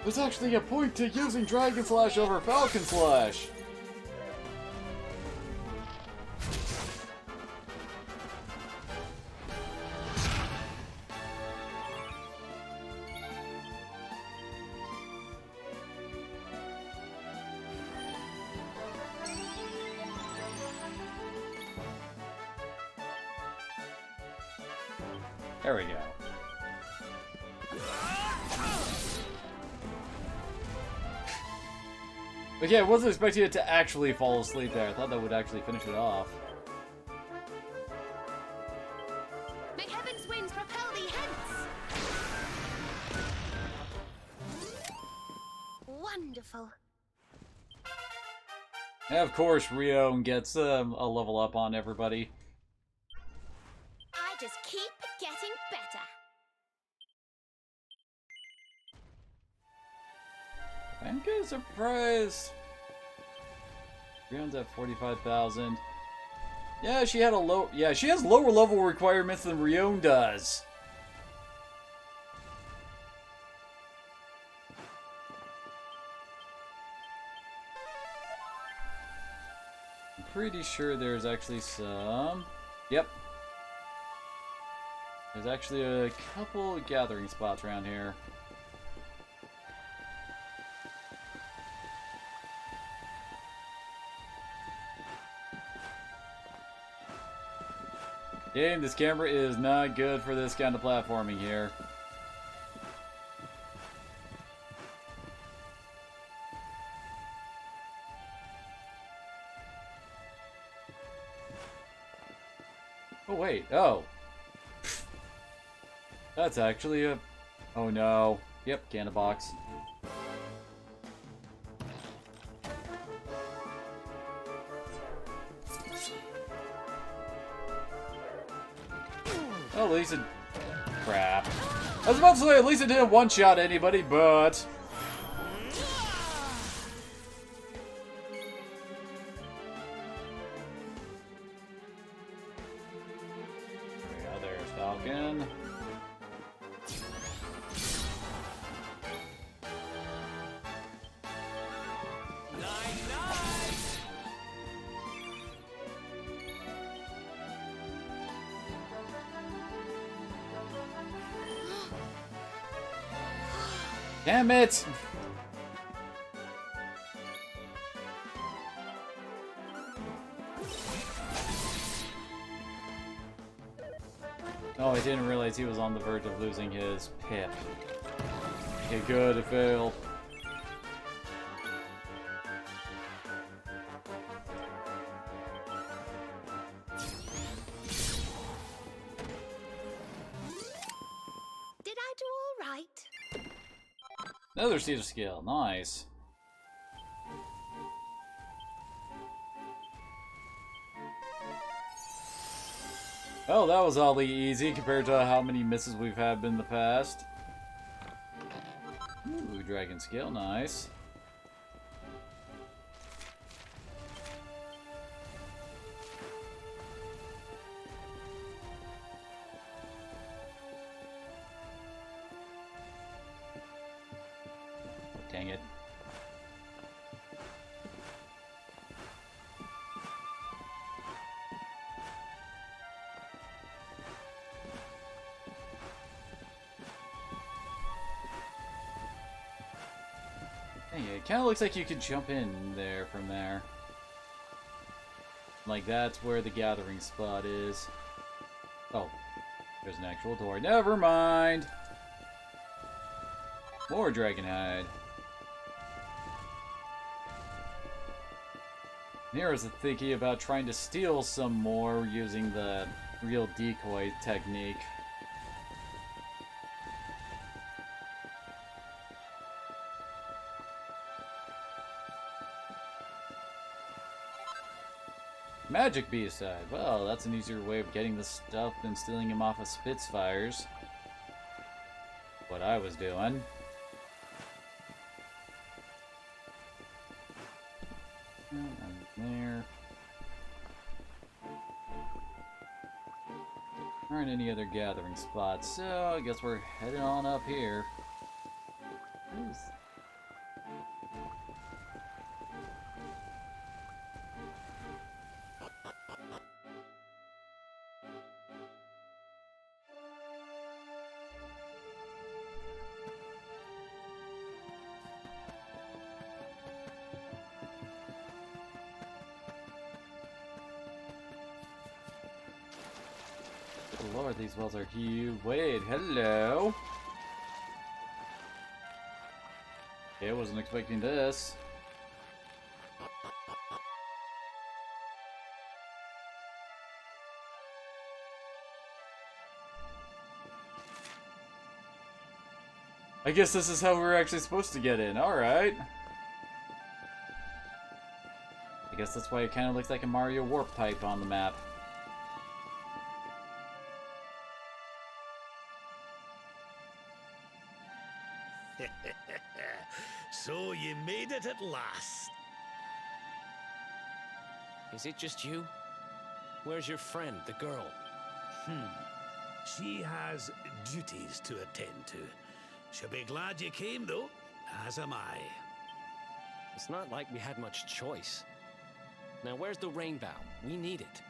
There's actually a point to using Dragon Slash over Falcon Slash! There we go. But yeah, I wasn't expecting it to actually fall asleep there. I thought that would actually finish it off. May heaven's winds propel thee hence! wonderful. And of course, Rio gets a level up on everybody. I just keep getting better. I'm kind of surprised. Rio's at 45,000. Yeah, she had a low. Yeah, she has lower level requirements than Rion does. I'm pretty sure there's actually some. Yep. There's actually a couple gathering spots around here. Game, this camera is not good for this kind of platforming here. Oh wait, oh. That's actually a... Oh no. Yep, cannon box. Oh, at least it... Crap. I was about to say, at least it didn't one-shot anybody, but... Yeah, there's Falcon. Damn it! Oh, I didn't realize he was on the verge of losing his pip. Okay, good, it failed. Did I do all right? Another seed of skill, nice. Oh, that was oddly easy compared to how many misses we've had in the past. Ooh, dragon skill, nice. Dang it. Dang it, kinda looks like you could jump in there from there. Like that's where the gathering spot is. Oh, there's an actual door. Never mind! More dragon hide. Nera's thinking about trying to steal some more using the real decoy technique. Magic B-side. Well, that's an easier way of getting the stuff than stealing him off of Spitfires. What I was doing. There. Aren't any other gathering spots, so I guess we're heading on up here. Ooh. Good lord, these wells are huge. Wait, hello. Okay, I wasn't expecting this. I guess this is how we're actually supposed to get in. Alright. guess that's why it kind of looks like a Mario warp pipe on the map. So you made it at last. Is it just you? Where's your friend, the girl? She has duties to attend to. She'll be glad you came, though, as am I. It's not like we had much choice. Now, where's the rainbow? We need it.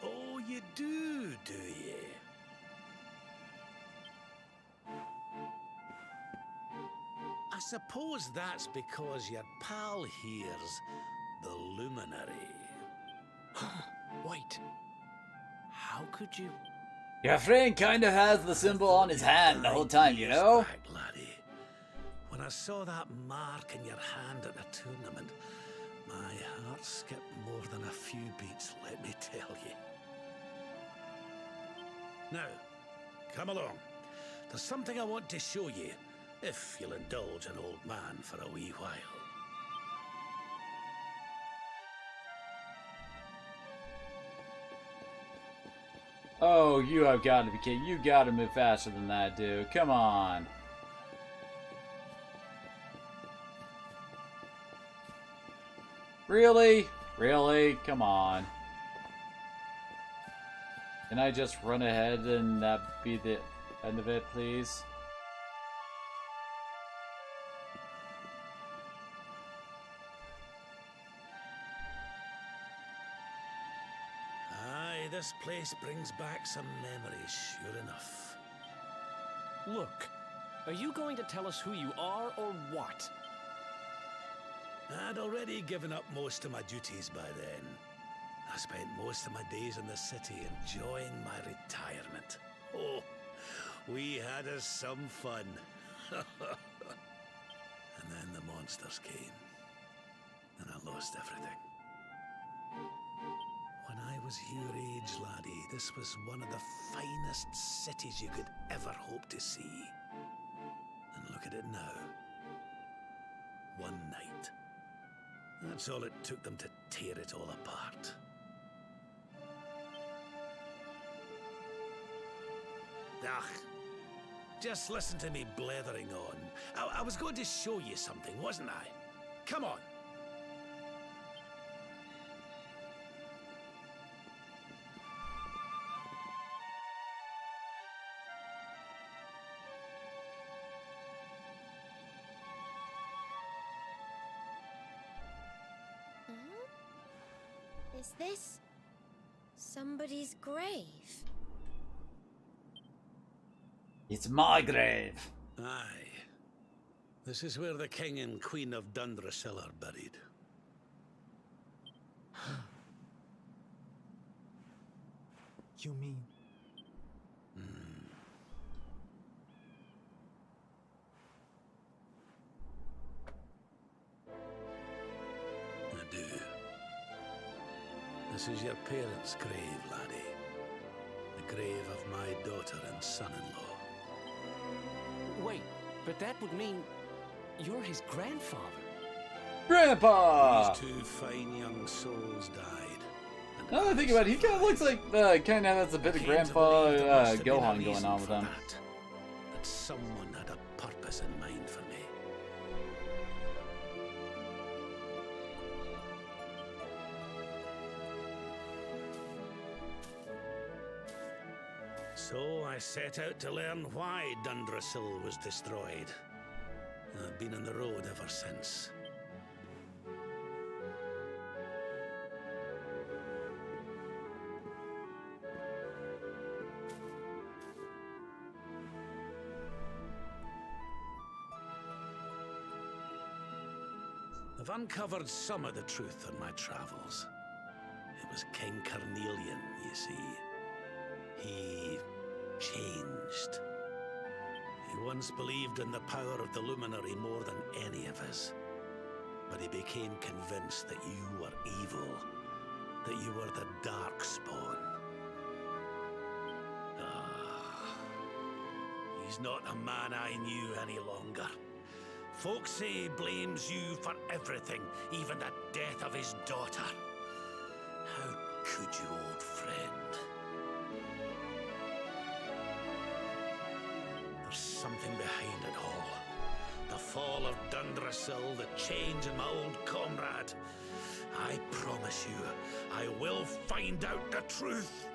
Oh, you do you? I suppose that's because your pal here's the luminary. Wait. How could you... Your friend kind of has the symbol on his hand the whole time, you know? Back, laddie. When I saw that mark in your hand at the tournament, my heart skipped more than a few beats, let me tell you. Now, come along. There's something I want to show you, if you'll indulge an old man for a wee while. Oh, you have got to be kidding. You got to move faster than that, dude. Come on. Really? Really? Come on. Can I just run ahead and that be the end of it, please? Aye, this place brings back some memories, sure enough. Look, are you going to tell us who you are or what? I'd already given up most of my duties by then. I spent most of my days in the city enjoying my retirement. Oh, we had us some fun. And then the monsters came, and I lost everything. When I was your age, laddie, this was one of the finest cities you could ever hope to see. And look at it now. One night. That's all it took them to tear it all apart. Ugh. Just listen to me blethering on. I was going to show you something, wasn't I? Come on. Is this somebody's grave? It's my grave. Aye. This is where the King and Queen of Dundrasil are buried. You mean... I do. This is your parents' grave, laddie. The grave of my daughter and son-in-law. Wait, but that would mean you're his grandfather. Grandpa! These two fine young souls died. Now that I think about it, he kind of looks like, kind of has a bit of Grandpa Gohan going on with him. That someone had a purpose in mind for me. So I set out to learn why Dundrasil was destroyed. And I've been on the road ever since. I've uncovered some of the truth on my travels. It was King Carnelian, you see. He changed. He once believed in the power of the luminary more than any of us. But he became convinced that you were evil, that you were the Darkspawn. He's not a man I knew any longer. Folks say he blames you for everything, even the death of his daughter. How could you, old friend? There's something behind it all. The fall of Dundrasil, the change in my old comrade. I promise you, I will find out the truth.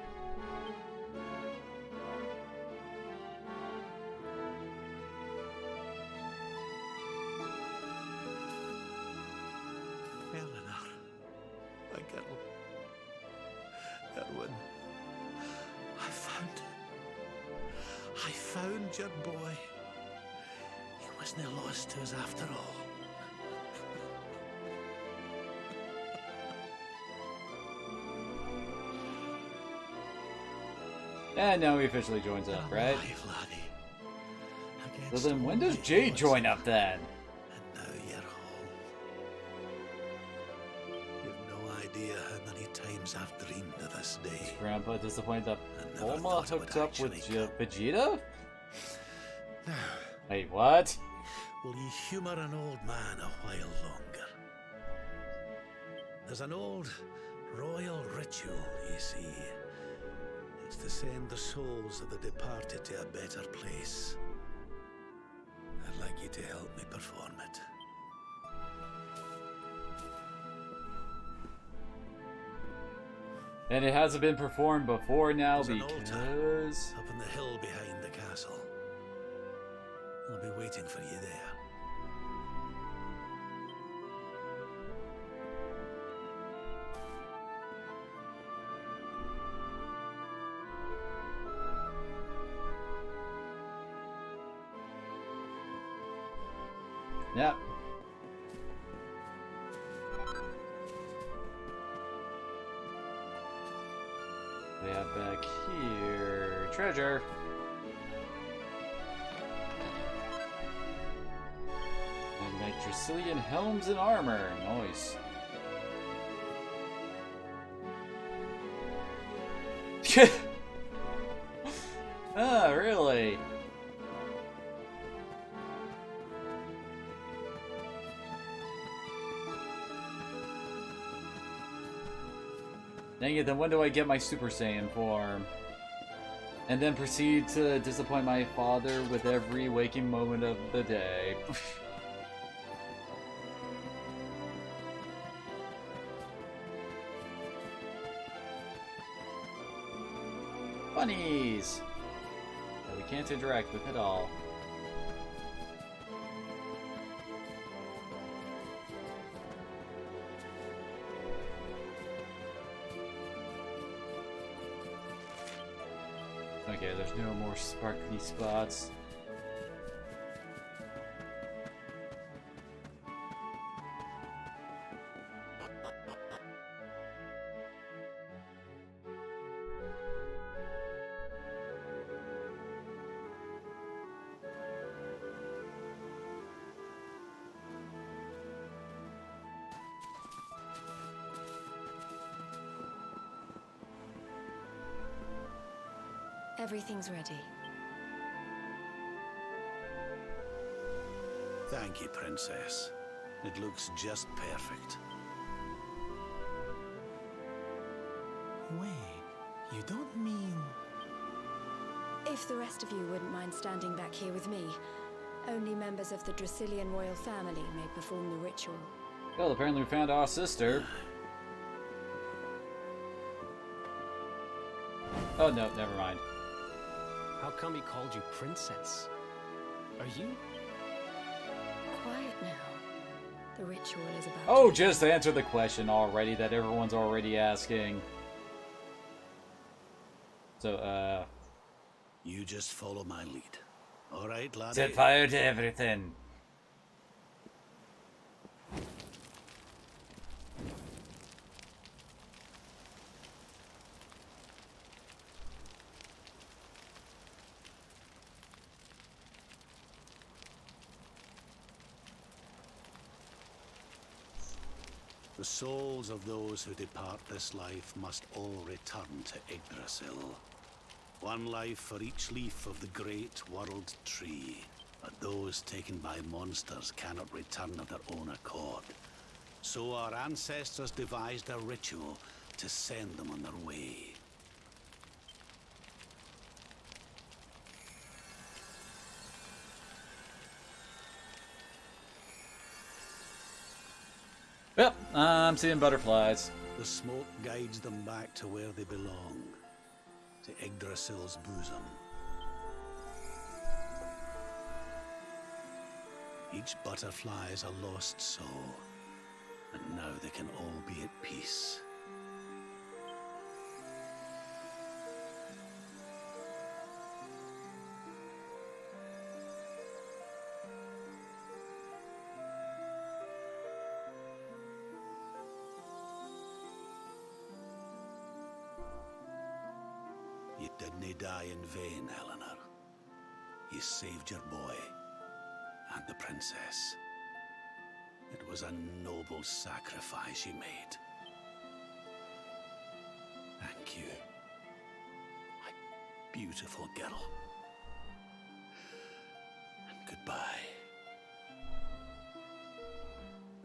Eleanor, my girl. Erwin, I found your boy. He wasn't lost to us after all. And now he officially joins up, right? Alive, laddie. So Against then when all does my Jade odds. join up then? And now you're home. You've no idea how many times I've dreamed of this day. Grandpa disappointed that I never Bulma thought it would hooked up with actually come. Vegeta? Now, Wait, what? Will you humour an old man a while longer? There's an old royal ritual, you see. It's to send the souls of the departed to a better place. I'd like you to help me perform it. And it hasn't been performed before now There's an altar because... up in the hill behind the castle. I'll be waiting for you there. Yep. We have back here... treasure. And Nitrocillion helms and armor. Nice. Ah, really? Dang it, then when do I get my Super Saiyan form? And then proceed to disappoint my father with every waking moment of the day. Bunnies! That we can't interact with at all. Okay, there's no more sparkly spots. Everything's ready. Thank you, Princess. It looks just perfect. Wait, you don't mean... If the rest of you wouldn't mind standing back here with me, only members of the Dracilian royal family may perform the ritual. Well, apparently we found our sister. Oh no, never mind. How come he called you princess? Are you? Quiet now. The ritual is about Oh, to just answer the question already that everyone's already asking. So, You just follow my lead. All right, laddie? set fire to everything. The souls of those who depart this life must all return to Yggdrasil. One life for each leaf of the great world tree. But those taken by monsters cannot return of their own accord. So our ancestors devised a ritual to send them on their way. Yep, I'm seeing butterflies. The smoke guides them back to where they belong, to Yggdrasil's bosom. Each butterfly is a lost soul, and now they can all be at peace. You didn't die in vain, Eleanor. You saved your boy and the princess. It was a noble sacrifice you made. Thank you, my beautiful girl. And goodbye.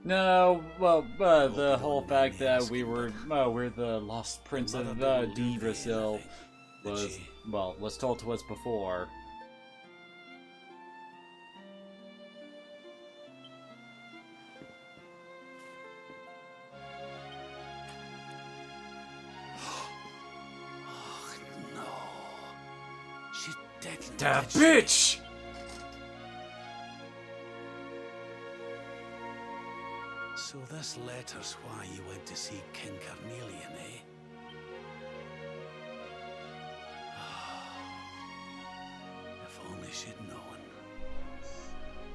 No, well, the whole fact that we're the lost prince of Yggdrasil was told to us before. Oh, no. She's dead. Da bitch! So this letter's why you went to see King Carnelian, eh? If only she'd known.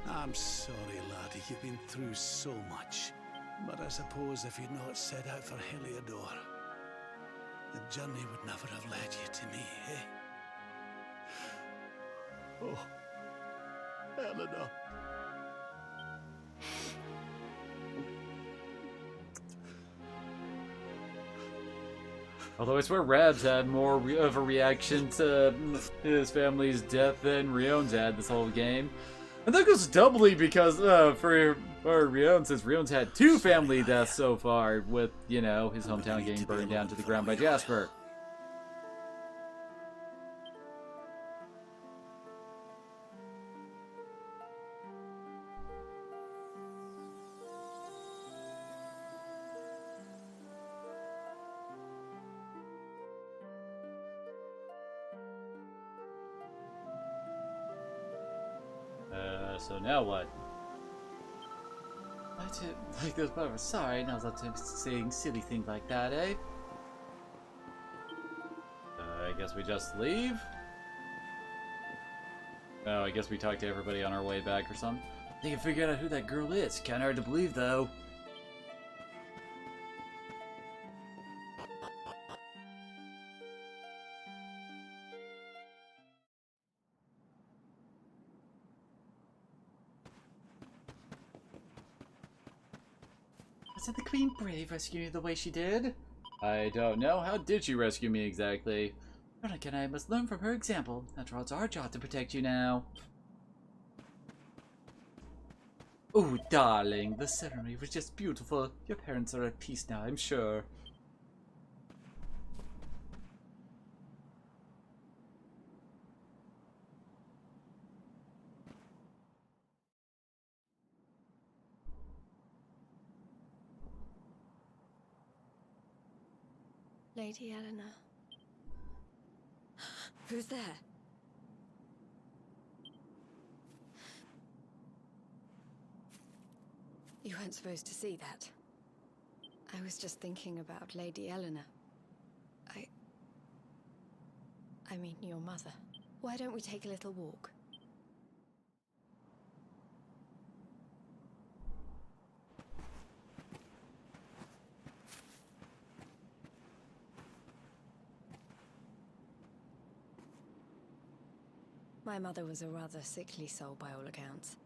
I'm sorry, laddie, you've been through so much. But I suppose if you'd not set out for Heliodor, the journey would never have led you to me, eh? Oh, Eleanor. Although I swear Rabs had more of a reaction to his family's death than Rion's had this whole game. And that goes doubly because for Rion, since Rion's had 2 family deaths so far, with, you know, his hometown getting burned down to the ground by Jasper. So now what? I didn't like this, but I'm sorry. Now that I'm saying silly things like that, eh? I guess we just leave? Oh, I guess we talk to everybody on our way back or something. They can figure out who that girl is. Kinda hard to believe, though. Wasn't the Queen brave rescuing you the way she did? I don't know. How did she rescue me exactly? But again, I must learn from her example. After all, it's our job to protect you now. Oh, darling, the ceremony was just beautiful. Your parents are at peace now, I'm sure. Lady Eleanor. Who's there? You weren't supposed to see that. I was just thinking about Lady Eleanor. I mean, your mother. Why don't we take a little walk? My mother was a rather sickly soul by all accounts.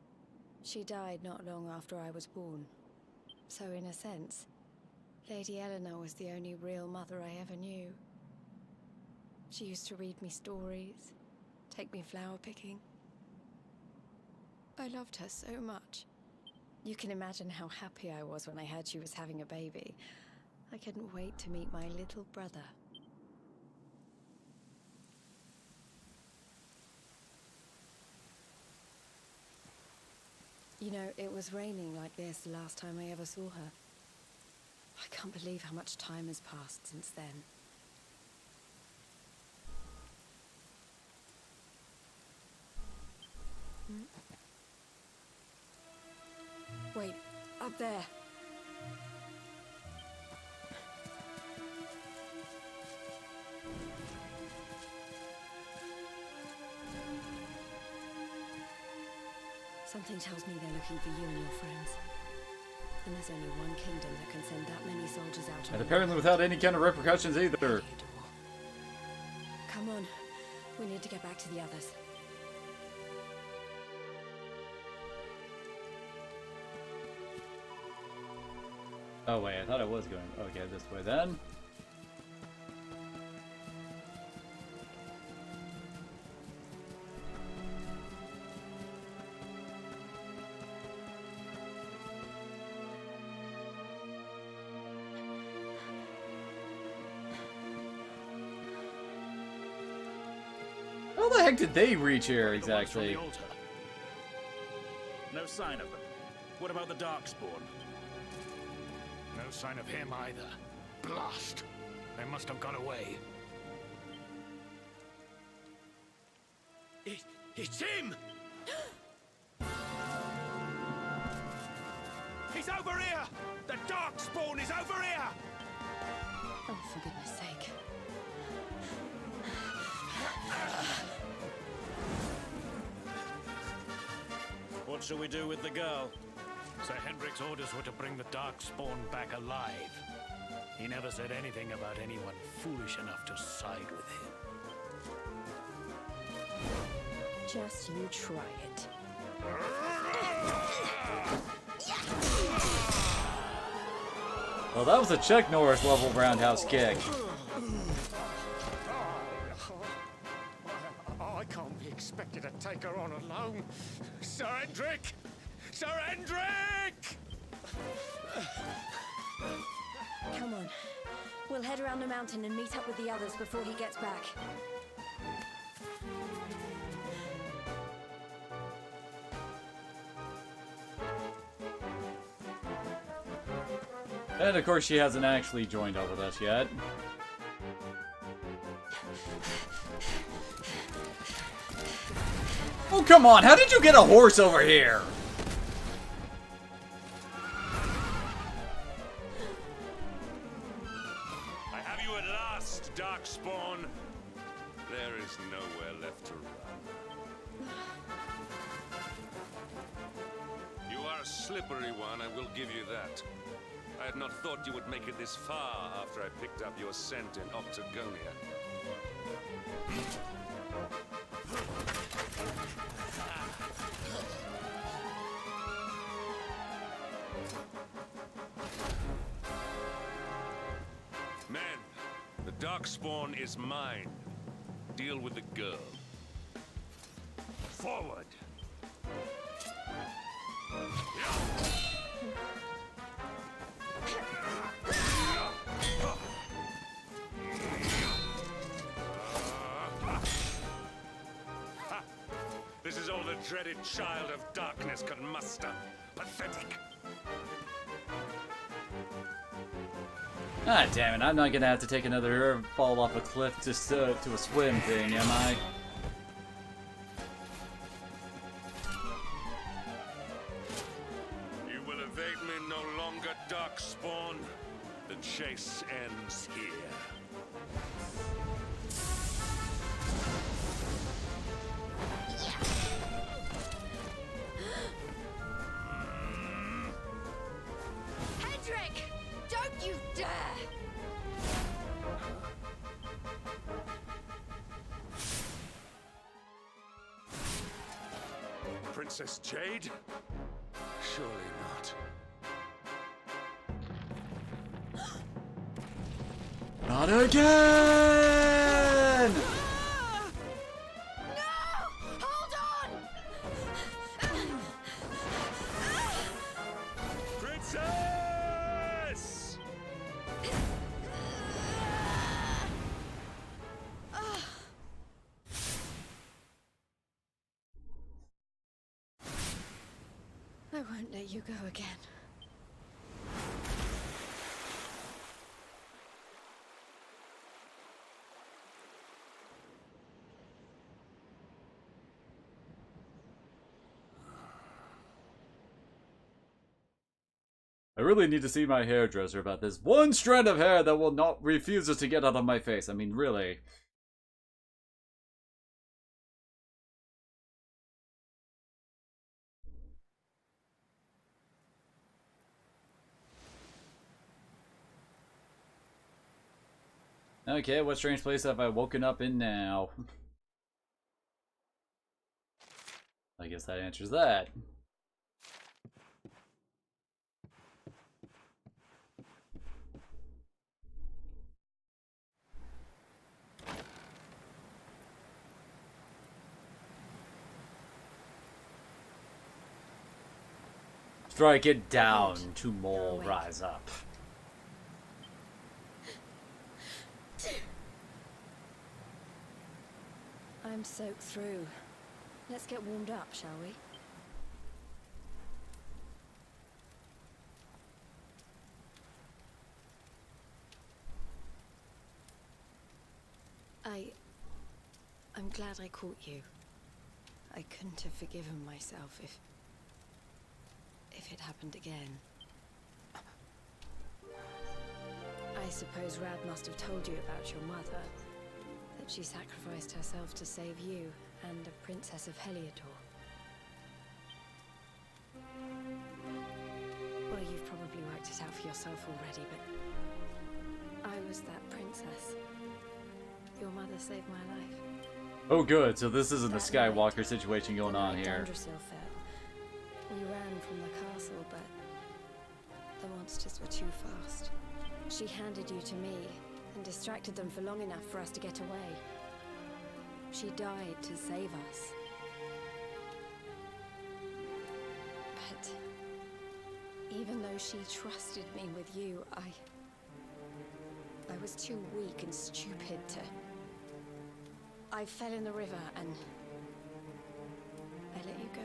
She died not long after I was born. So in a sense, Lady Eleanor was the only real mother I ever knew. She used to read me stories, take me flower picking. I remember her I loved her so much. You can imagine how happy I was when I heard she was having a baby. I couldn't wait to meet my little brother. You know, it was raining like this the last time I ever saw her. I can't believe how much time has passed since then. Wait, up there. Something tells me they're looking for you and your friends. And there's only one kingdom that can send that many soldiers out on And apparently without any kind of repercussions either. Come on, we need to get back to the others. Oh wait, I thought I was going. Okay, this way then. How the heck did they reach here exactly? No sign of them. What about the Darkspawn? No sign of him either. Blast! They must have got away. It's him! He's over here! The Darkspawn is over here! Oh, for goodness sake. What shall we do with the girl? Sir Hendrik's orders were to bring the Darkspawn back alive. He never said anything about anyone foolish enough to side with him. Just you try it. Well, that was a Chuck Norris level roundhouse kick. I can't be expected to take her on alone. Sir Hendrik! Sir Hendrik! Come on. We'll head around the mountain and meet up with the others before he gets back. And of course she hasn't actually joined up with us yet. Oh come on, how did you get a horse over here? I have you at last, Darkspawn. There is nowhere left to run. You are a slippery one, I will give you that. I had not thought you would make it this far after I picked up your scent in Octagonia. Men, the Darkspawn is mine. Deal with the girl. Forward! This is all the dreaded child of darkness could muster. Pathetic. Ah, damn it, I'm not gonna have to take another fall off a cliff just to a swim thing, am I? You will evade me no longer, Darkspawn. The chase ends here. Hendrik! Don't you dare! Princess Jade? Surely not. Not again! No! Hold on! Princess! I won't let you go again. I really need to see my hairdresser about this one strand of hair that will not refuses to get out of my face. I mean, really. Okay, what strange place have I woken up in now? I guess that answers that. Strike it down, to mole rise up. I'm soaked through. Let's get warmed up, shall we? I'm glad I caught you. I couldn't have forgiven myself if it happened again. I suppose Rab must have told you about your mother. That she sacrificed herself to save you and a princess of Heliodor. Well, you've probably worked it out for yourself already, but I was that princess. Your mother saved my life. Oh good, so this isn't the Skywalker situation going on here. We ran from the castle, but the monsters were too fast. She handed you to me and distracted them for long enough for us to get away. She died to save us. But even though she trusted me with you, I was too weak and stupid to... I fell in the river and I let you go.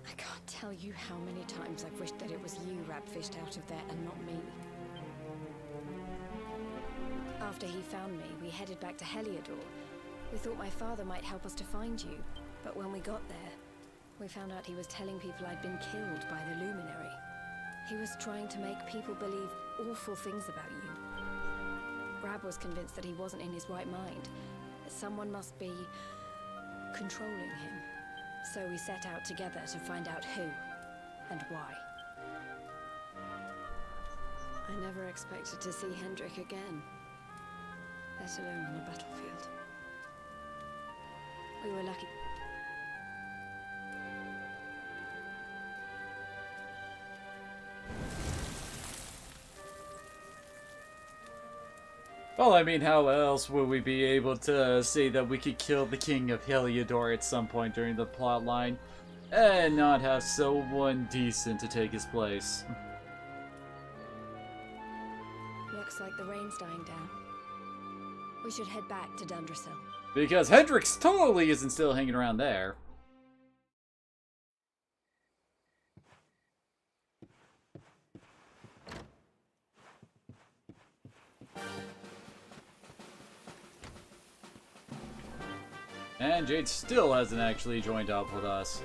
I can't tell you how many times I've wished that it was you Rab fished out of there and not me. After he found me, we headed back to Heliodor. We thought my father might help us to find you, but when we got there, we found out he was telling people I'd been killed by the Luminary. He was trying to make people believe awful things about you. Rab was convinced that he wasn't in his right mind, that someone must be controlling him. So we set out together to find out who and why. I never expected to see Hendrik again, let alone on a battlefield. We were lucky. Well, I mean, how else would we be able to say that we could kill the King of Heliodor at some point during the plotline and not have someone decent to take his place? Looks like the rain's dying down. We should head back to Dundrasil. Because Hendrix totally isn't still hanging around there. And Jade still hasn't actually joined up with us.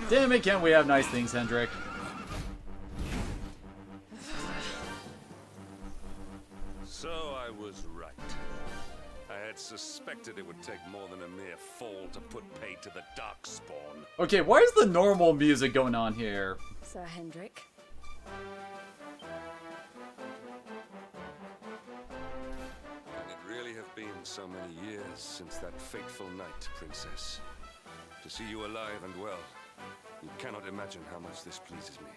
Damn it, can't we have nice things, Hendrik? So I was right. I had suspected it would take more than a mere fall to put pay to the Darkspawn. Okay, why is the normal music going on here? Sir Hendrik. Can it really have been been so many years since that fateful night, Princess. To see you alive and well, you cannot imagine how much this pleases me.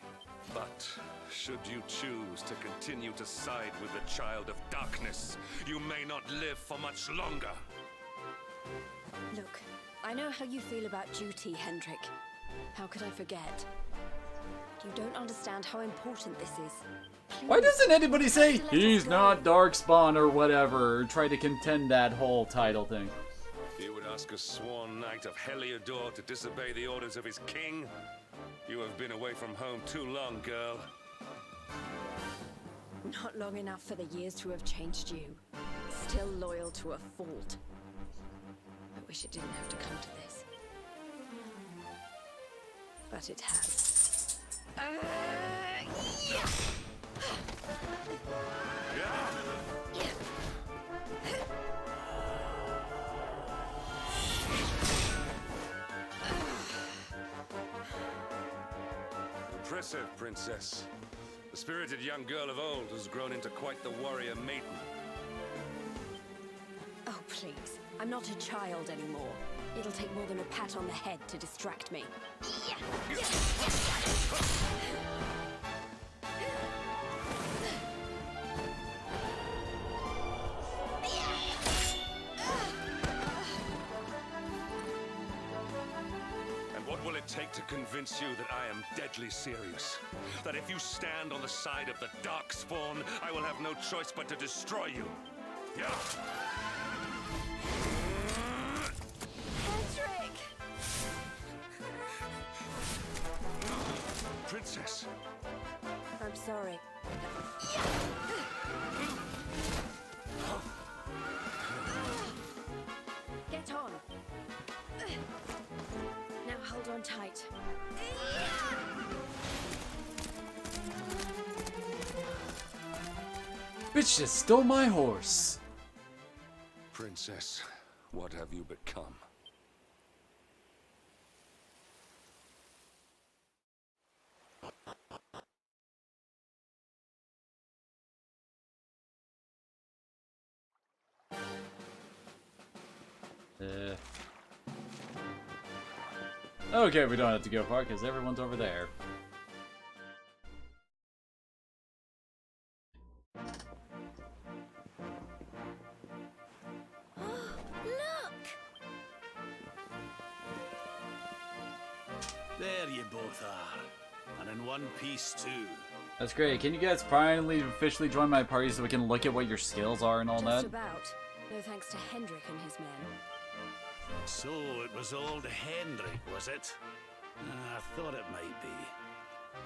But, should you choose to continue to side with the Child of Darkness, you may not live for much longer. Look, I know how you feel about duty, Hendrik. How could I forget? You don't understand how important this is. Please. Why doesn't anybody say, he's not Darkspawn or whatever, or try to contend that whole title thing? You would ask a sworn knight of Heliodor to disobey the orders of his king? You have been away from home too long, girl. Not long enough for the years to have changed you. Still loyal to a fault. I wish it didn't have to come to this. But it has. Impressive, Princess. The spirited young girl of old has grown into quite the warrior maiden. Oh, please. I'm not a child anymore. It'll take more than a pat on the head to distract me. What will it take to convince you that I am deadly serious? That if you stand on the side of the Darkspawn, I will have no choice but to destroy you? Yeah. Hendrik! Princess! I'm sorry. Get on! Now hold on tight. Bitch just stole my horse. Princess, what have you become? Okay, we don't have to go far because everyone's over there. There you both are. And in one piece, too. That's great. Can you guys finally officially join my party so we can look at what your skills are and all that? Just about. No thanks to Hendrik and his men. So it was old Hendrik, was it? I thought it might be.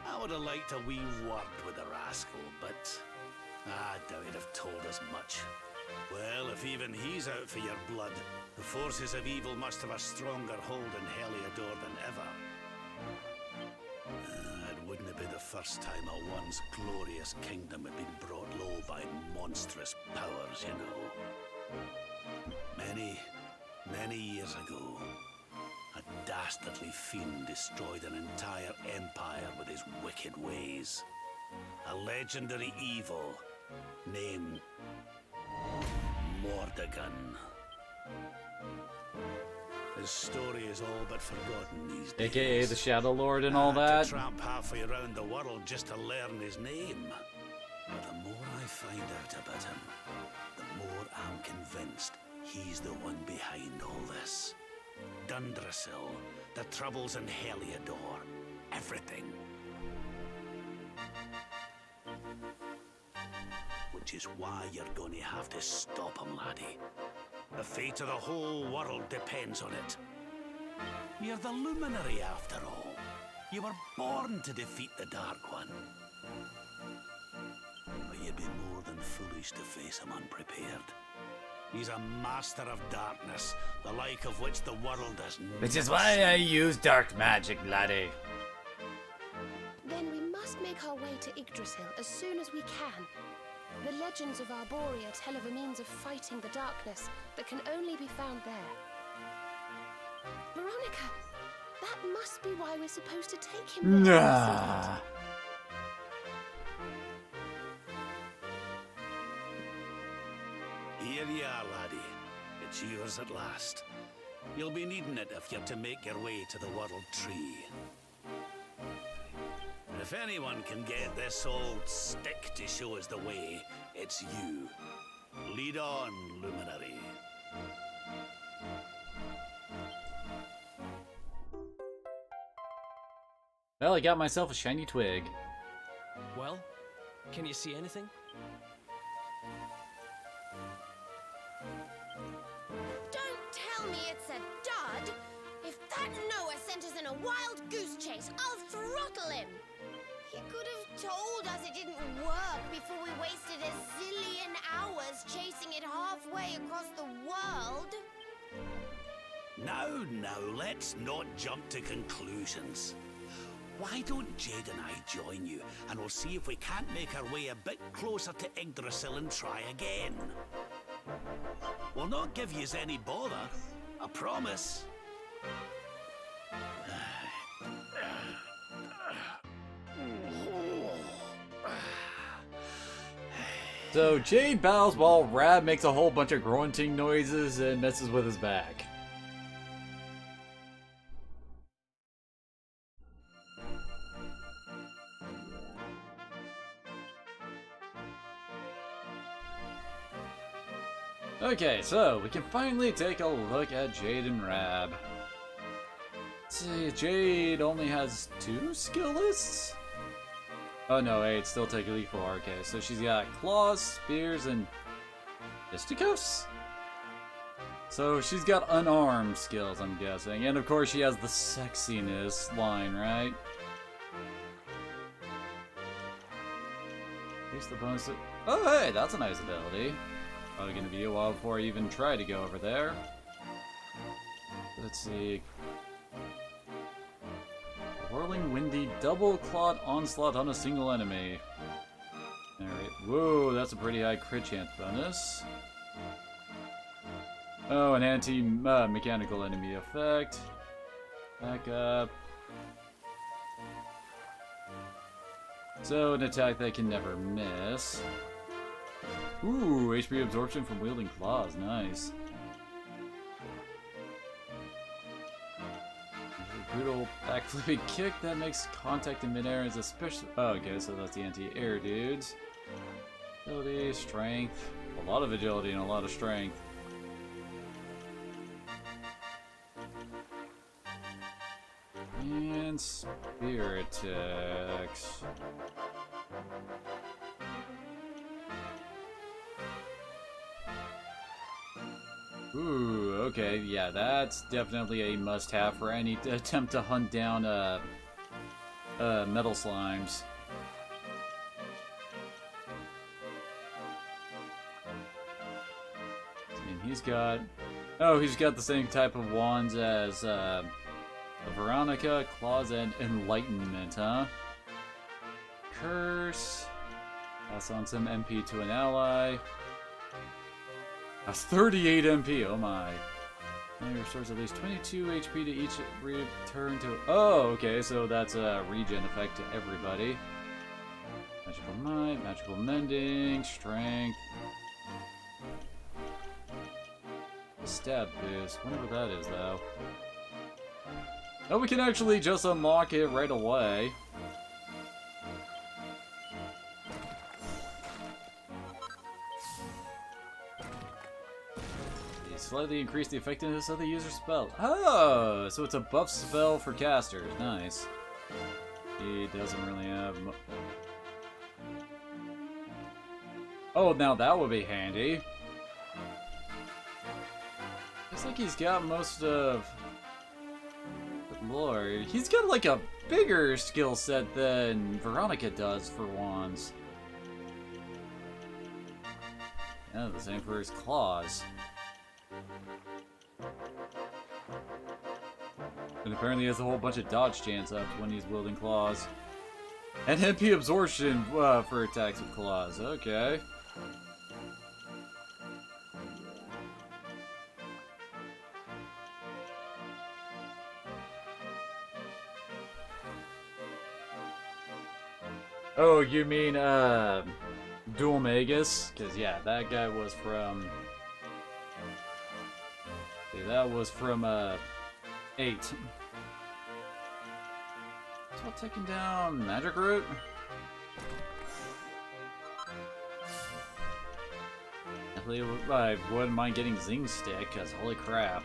I would have liked a wee word with the rascal, but I doubt he'd have told us much. Well, if even he's out for your blood, the forces of evil must have a stronger hold in Heliodor than ever. It wouldn't have been the first time a once glorious kingdom had been brought low by monstrous powers, you know. Many years ago, a dastardly fiend destroyed an entire empire with his wicked ways. A legendary evil named Mordegon. His story is all but forgotten these days. AKA the Shadow Lord and all I had that. to tramp halfway around the world just to learn his name. But the more I find out about him, the more I'm convinced he's the one behind all this. Dundrasil, the troubles in Heliodor, everything. Which is why you're going to have to stop him, laddie. The fate of the whole world depends on it. You're the luminary, after all. You were born to defeat the Dark One. But you'd be more than foolish to face him unprepared. He's a master of darkness, the like of which the world has never Which is why I use dark magic, laddie. Then we must make our way to Yggdrasil as soon as we can. The legends of Arborea tell of a means of fighting the darkness that can only be found there. Veronica, that must be why we're supposed to take him there. Nah. Here you are, laddie. It's yours at last. You'll be needing it if you're to make your way to the World Tree. If anyone can get this old stick to show us the way, it's you. Lead on, Luminary. Well, I got myself a shiny twig. Well, can you see anything? Don't tell me it's a dud! If that Noah sent us in a wild goose chase, I'll throttle him! He could have told us it didn't work before we wasted a zillion hours chasing it halfway across the world. Now, let's not jump to conclusions. Why don't Jade and I join you, and we'll see if we can't make our way a bit closer to Yggdrasil and try again. We'll not give yous any bother, I promise. So Jade bows while Rab makes a whole bunch of grunting noises and messes with his back. Okay, so we can finally take a look at Jade and Rab. Let's see, Jade only has 2 skill lists? Oh no, wait, it's still technically 4. Okay, so she's got claws, spears, and fisticuffs? So she's got unarmed skills, I'm guessing. And of course she has the sexiness line, right? Increase the bonus to... Oh hey, that's a nice ability. Probably gonna be a while before I even try to go over there. Let's see. Whirling windy double-clawed onslaught on a single enemy. Alright. Whoa, that's a pretty high crit chance bonus. Oh, an anti-mechanical enemy effect. Back up. So, an attack that can never miss. Ooh, HP absorption from wielding claws. Nice. Brutal backflipping kick that makes contact in midair is a special. Oh, okay, so that's the anti-air dudes. Agility, strength, a lot of agility and a lot of strength. And spirit attacks. Ooh, okay, yeah, that's definitely a must-have for any attempt to hunt down metal slimes. And he's got... Oh, he's got the same type of wands as Veronica, Claws, and Enlightenment, huh? Curse. Pass on some MP to an ally. That's 38 MP, oh my. Now restores at least 22 HP to each return to... Oh, okay, so that's a regen effect to everybody. Magical Might, Magical Mending, Strength. Stab boost, wonder what that is though. Oh, we can actually just unlock it right away. Slightly increase the effectiveness of the user's spell. Oh, so it's a buff spell for casters. Nice. He doesn't really have... Oh, now that would be handy. Looks like he's got most of... Good lord. He's got like a bigger skill set than Veronica does for wands. Yeah, the same for his claws. And apparently he has a whole bunch of dodge chance ups when he's wielding claws. And MP absorption for attacks with claws. Okay. Oh, you mean Dual Magus? Because yeah, that guy was from that was from 8. Still taking down Magic Root. I wouldn't mind getting Zing Stick, because holy crap.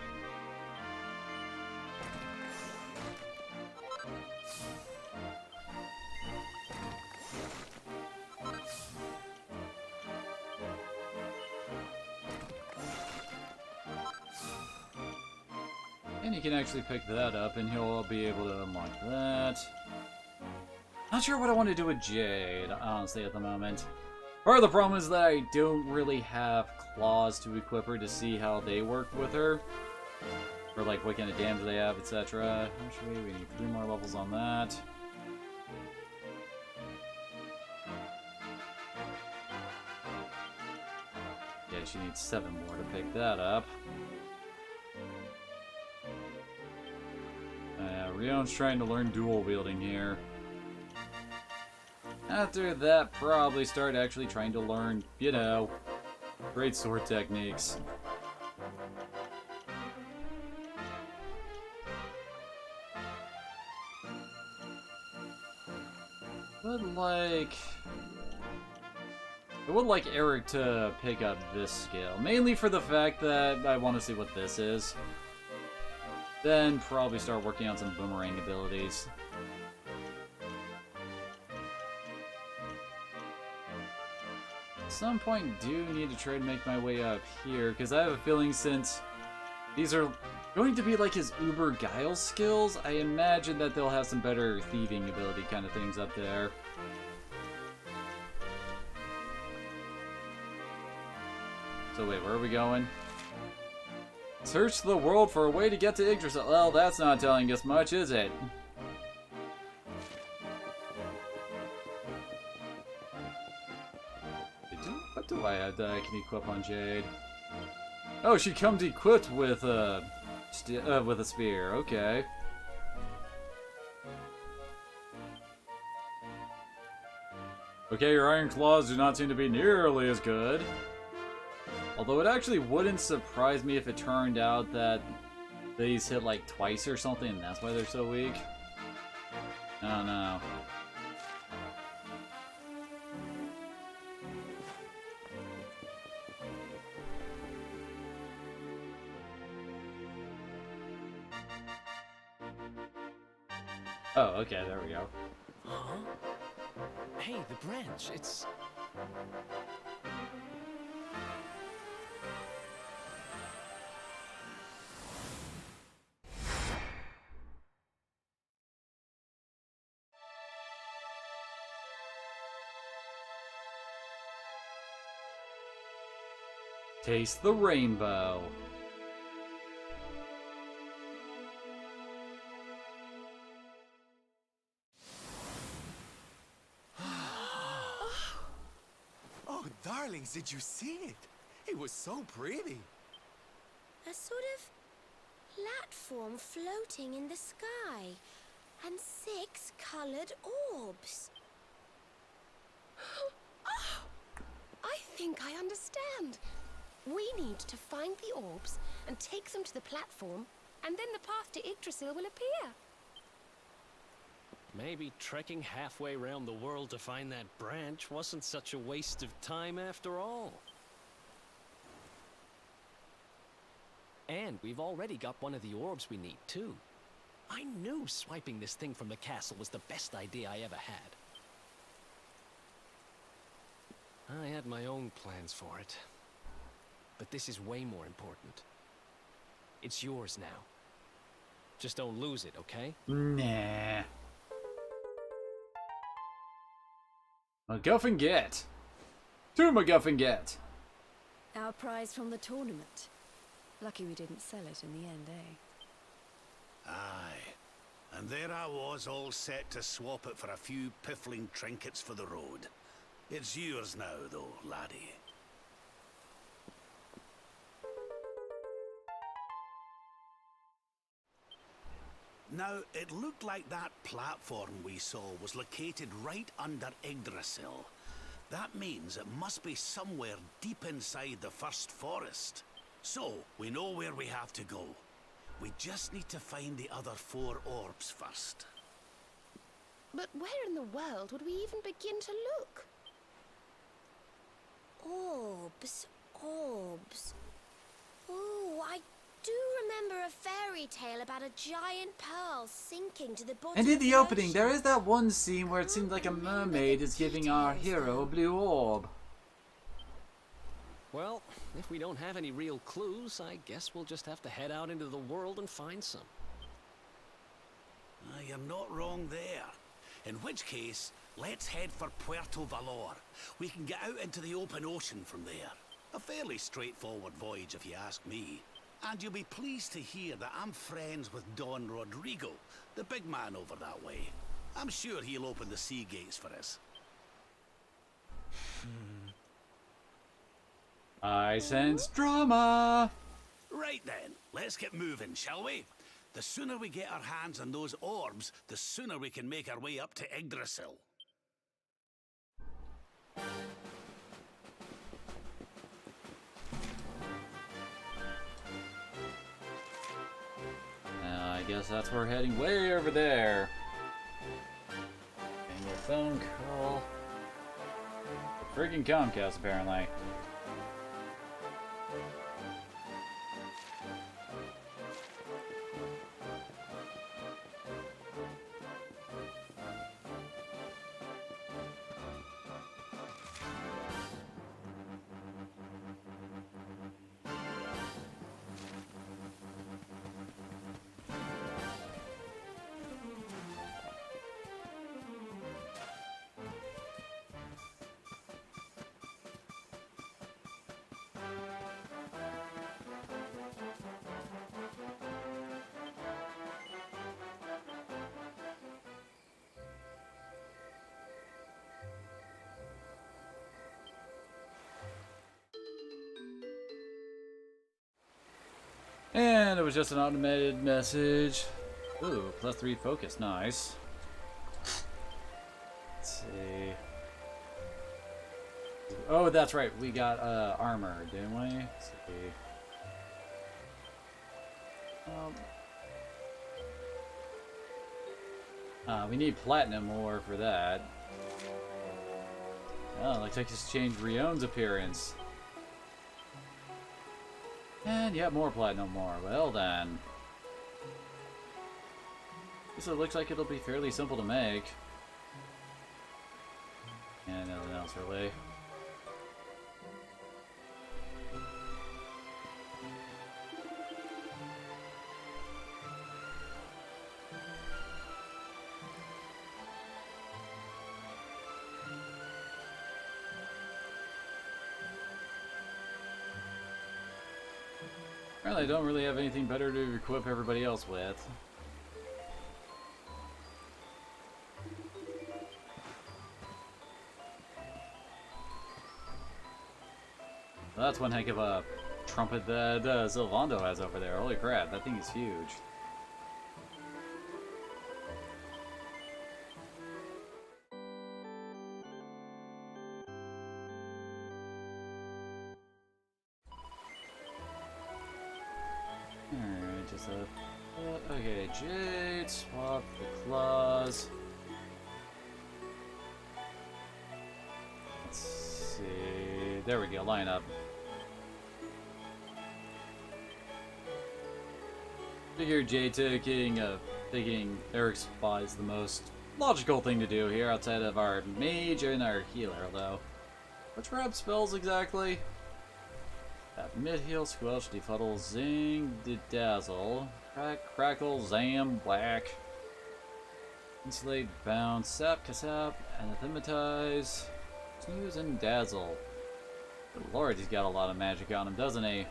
And you can actually pick that up, and he'll be able to unlock that. Not sure what I want to do with Jade, honestly, at the moment. Part of the problem is that I don't really have claws to equip her to see how they work with her. Or like what kind of damage they have, etc. Actually, we need 3 more levels on that. Yeah, she needs 7 more to pick that up. Rion's trying to learn dual wielding here. After that, probably start actually trying to learn, you know, great sword techniques. I would like Eric to pick up this skill, mainly for the fact that I want to see what this is. Then probably start working on some boomerang abilities. At some point, do need to try to make my way up here, because I have a feeling since these are going to be like his Uber Guile skills, I imagine that they'll have some better thieving ability kind of things up there. So wait, where are we going? Search the world for a way to get to Yggdrasil. Well, that's not telling us much, is it? What do I have that I can equip on Jade? Oh, she comes equipped with a spear. Okay. Okay, your iron claws do not seem to be nearly as good. Although it actually wouldn't surprise me if it turned out that these hit like twice or something, and that's why they're so weak. I don't know. Oh, okay, there we go. Huh? Hey, the branch, it's... Taste the rainbow. Oh, darlings, did you see it? It was so pretty. A sort of platform floating in the sky, and 6 colored orbs. Oh, I think I understand. We need to find the orbs and take them to the platform, and then the path to Yggdrasil will appear. Maybe trekking halfway around the world to find that branch wasn't such a waste of time after all. And we've already got one of the orbs we need, too. I knew swiping this thing from the castle was the best idea I ever had. I had my own plans for it. But this is way more important. It's yours now. Just don't lose it, okay? Nah. MacGuffin get. To MacGuffin get. Our prize from the tournament. Lucky we didn't sell it in the end, eh? Aye. And there I was, all set to swap it for a few piffling trinkets for the road. It's yours now, though, laddie. Now, it looked like that platform we saw was located right under Yggdrasil. That means it must be somewhere deep inside the first forest. So, we know where we have to go. We just need to find the other 4 orbs first. But where in the world would we even begin to look? Orbs, orbs. Oh, I do remember a fairy tale about a giant pearl sinking to the bottom And in of the the opening, ocean. there is that one scene where it seems like a mermaid is giving our hero a blue orb. Well, if we don't have any real clues, I guess we'll just have to head out into the world and find some. You're not wrong there. In which case, let's head for Puerto Valor. We can get out into the open ocean from there. A fairly straightforward voyage if you ask me. And you'll be pleased to hear that I'm friends with Don Rodrigo, the big man over that way. I'm sure he'll open the sea gates for us. I sense drama! Right then, let's get moving, shall we? The sooner we get our hands on those orbs, the sooner we can make our way up to Yggdrasil. I guess that's where we're heading, way over there. And your phone call. Freaking Comcast, apparently. And it was just an automated message. Ooh, +3 focus, nice. Let's see. Oh, that's right, we got armor, didn't we? Let's see. We need platinum ore for that. Oh, looks like it's changed Rion's appearance. And yeah, more platinum ore. Well then. Guess it looks like it'll be fairly simple to make. And nothing else really. Apparently I don't really have anything better to equip everybody else with. Well, that's one heck of a trumpet that Sylvando has over there. Holy crap, that thing is huge. Alright, just okay, Jade, swap the claws. Let's see. There we go, line up. Figure Jade taking Eric's spot is the most logical thing to do here outside of our mage and our healer, though. Which rep spells exactly? Mid-heal, squelch, defuddle, zing, dazzle, crack, crackle, zam, whack, insulate, bounce, sap, kasap, anathematize, snooze, and dazzle. Good lord, he's got a lot of magic on him, doesn't he?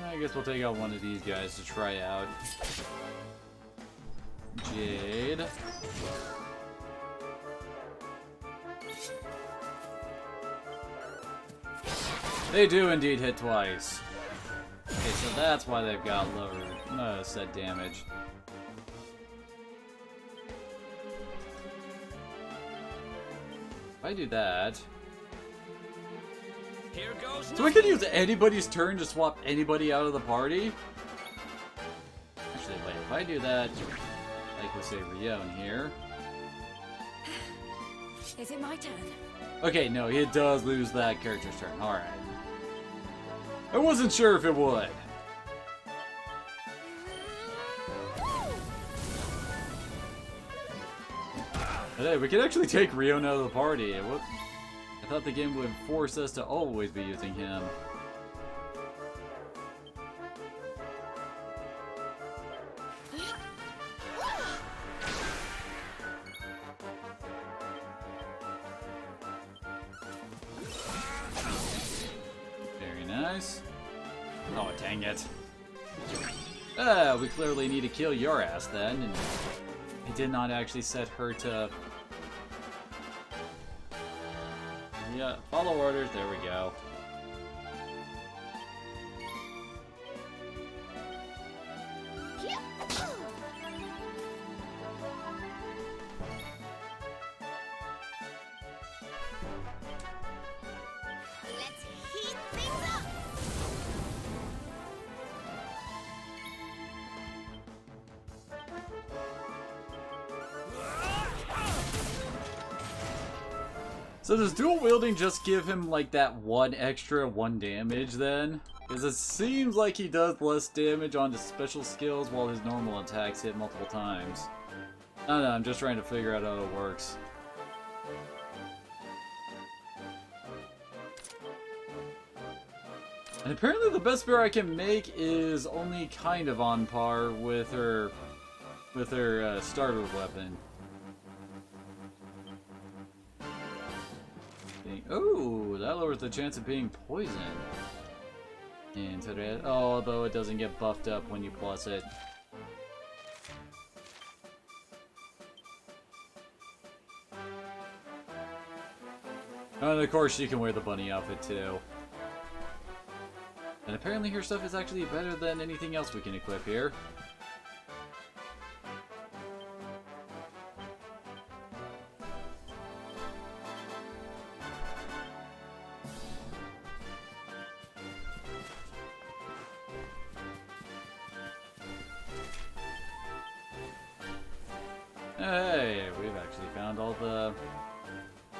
I guess we'll take out one of these guys to try out. Jade. They do indeed hit twice. Okay, so that's why they've got lower set damage. If I do that... Here goes So I can use anybody's turn to swap anybody out of the party? Actually, wait, if I do that, like we'll say Rion here. Is it my turn? Okay, no, he does lose that character's turn. Alright. I wasn't sure if it would. But hey, we could actually take Rion out of the party. I thought the game would force us to always be using him. Very nice. Oh, dang it. We clearly need to kill your ass then, and I did not actually set her to... Yeah, follow orders, there we go. Let's heat things up. So does dual wielding just give him like that one extra 1 damage then? Because it seems like he does less damage on his special skills while his normal attacks hit multiple times. I don't know, I'm just trying to figure out how it works. And apparently the best bear I can make is only kind of on par with her starter weapon. Oh, that lowers the chance of being poisoned. Into that. Oh, although it doesn't get buffed up when you plus it. And of course, you can wear the bunny outfit too. And apparently, her stuff is actually better than anything else we can equip here. Hey, we've actually found all the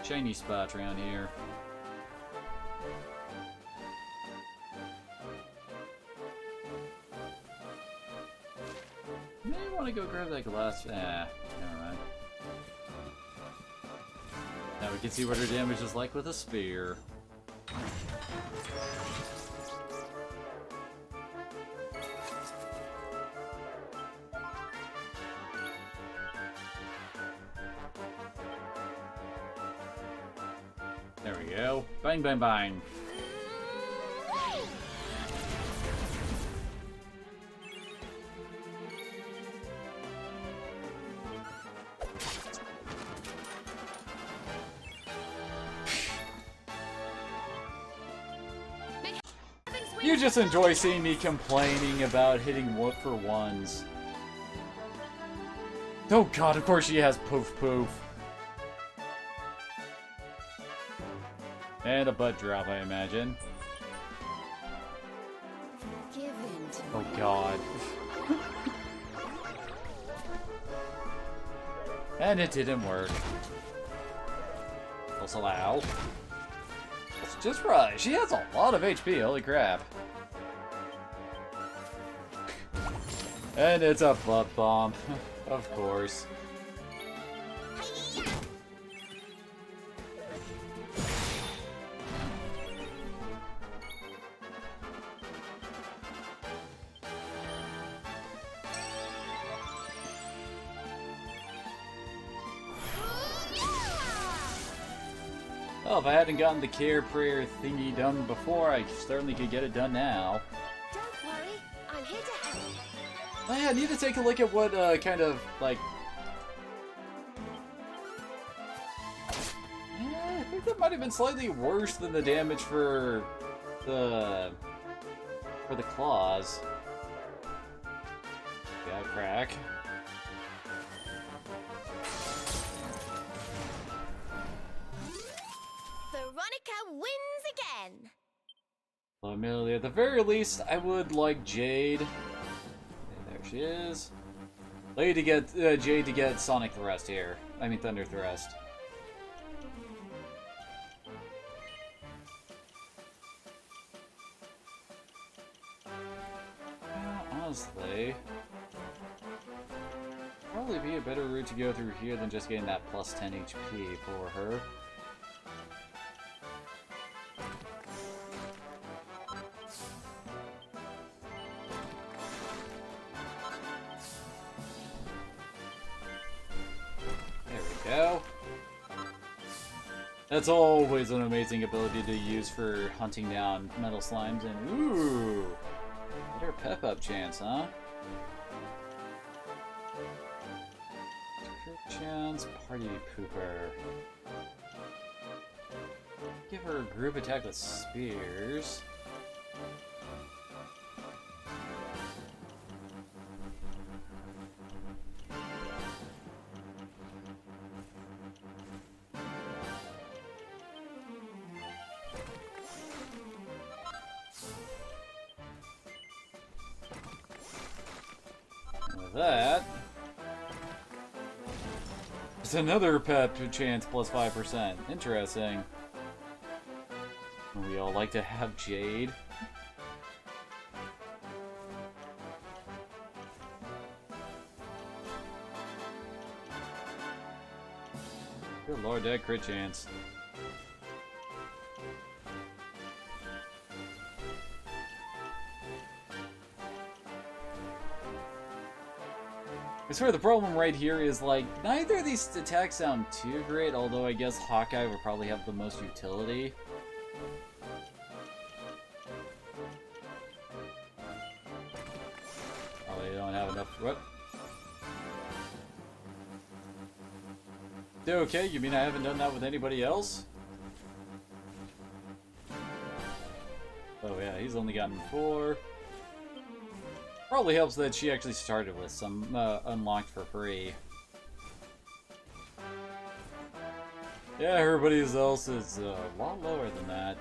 shiny spots around here. May want to go grab that glass. Never mind. Now we can see what her damage is like with a spear. There we go. Bang, bang, bang. You just enjoy seeing me complaining about hitting whoop for ones. Oh god, of course she has poof poof. And a butt drop, I imagine. Give in to Oh god. And it didn't work. Also, ow. It's just right. She has a lot of HP, holy crap. And it's a butt bomb. Of course. Well, if I hadn't gotten the care prayer thingy done before, I certainly could get it done now. Don't worry, I'm here to help. Oh yeah, I need to take a look at what kind of, like... Yeah, I think that might have been slightly worse than the damage for the claws. Got a crack. Veronica wins again. Well, admittedly, at the very least, I would like Jade. Okay, there she is. Like to get Jade to get Sonic Thrust here. I mean Thunder Thrust. Honestly, probably be a better route to go through here than just getting that plus 10 HP for her. There we go. That's always an amazing ability to use for hunting down metal slimes, and ooh, better pep up chance, huh? Crit chance, party pooper. Give her a group attack with spears. That. It's another pep chance plus 5%. Interesting. We all like to have Jade. Good lord, that crit chance. I swear the problem right here is, like, neither of these attacks sound too great, although I guess Hawkeye would probably have the most utility. Probably don't have enough. What? Okay, you mean I haven't done that with anybody else? Oh yeah, he's only gotten 4. Probably helps that she actually started with some unlocked for free. Yeah, everybody else is a lot lower than that.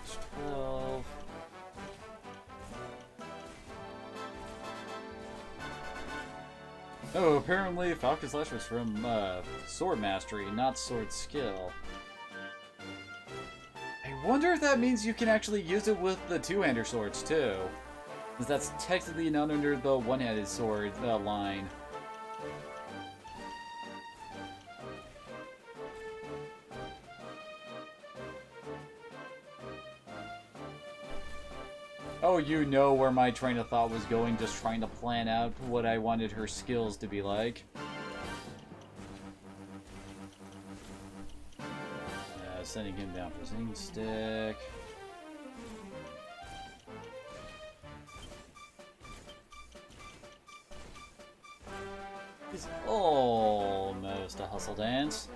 It's 12. Oh, apparently Falcon Slash was from Sword Mastery, not Sword Skill. I wonder if that means you can actually use it with the two-hander swords too, because that's technically not under the one-handed sword line. Oh, you know where my train of thought was going, just trying to plan out what I wanted her skills to be like. Sending him down for Zing Stick. He's almost a hustle dance.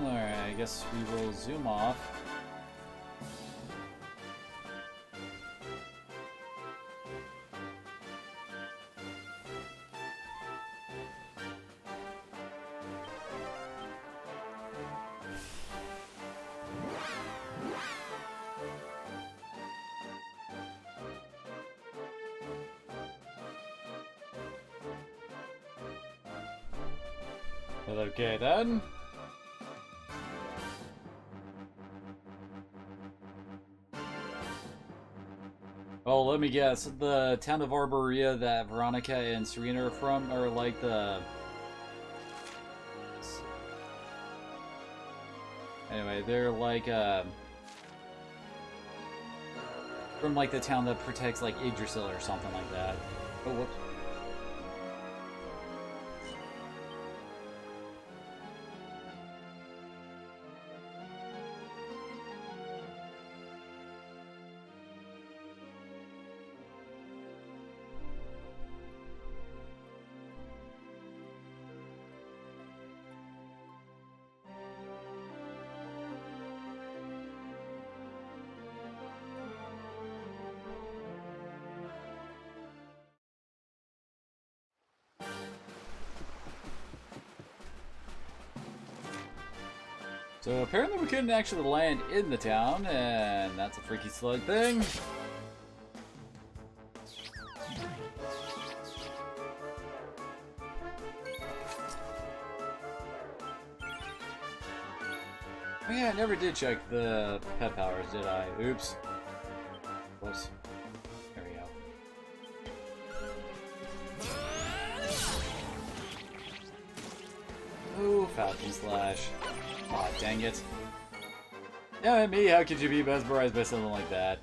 Alright, I guess we will zoom off. Okay then. Well, let me guess. The town of Arborea that Veronica and Serena are from are like the... Anyway, they're like, from like the town that protects like Yggdrasil or something like that. Oh, whoops. So apparently we couldn't actually land in the town, and that's a freaky slug thing. Oh yeah, I never did check the pet powers, did I? Oops. Whoops. There we go. Ooh, Falcon Slash. Aw, dang it. Yeah, me, how could you be mesmerized by something like that?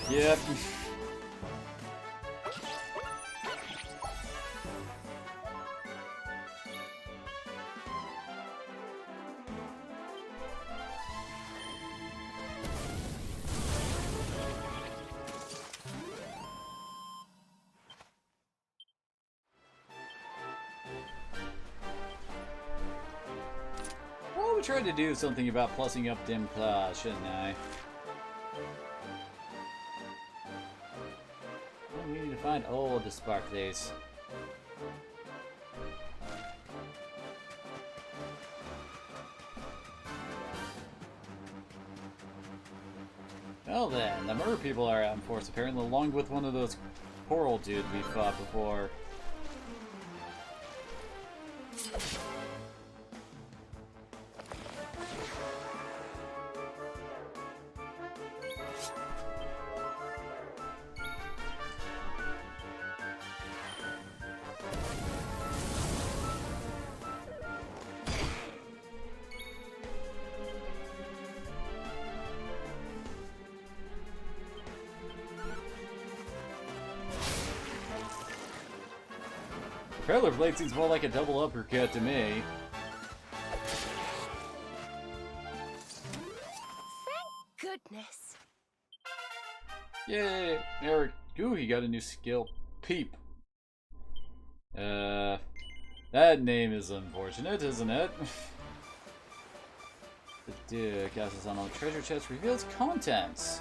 Yep. Well, we tried to do something about plussing up dim class, shouldn't I? Well, we need to find the spark these. Well then, the murder people are out in force apparently, along with one of those coral dudes we fought before. Trailer Blade seems more like a double uppercut to me. Thank goodness. Yay! Eric. Ooh, he got a new skill. Peep. That name is unfortunate, isn't it? The dude casts on a treasure chest, reveals contents.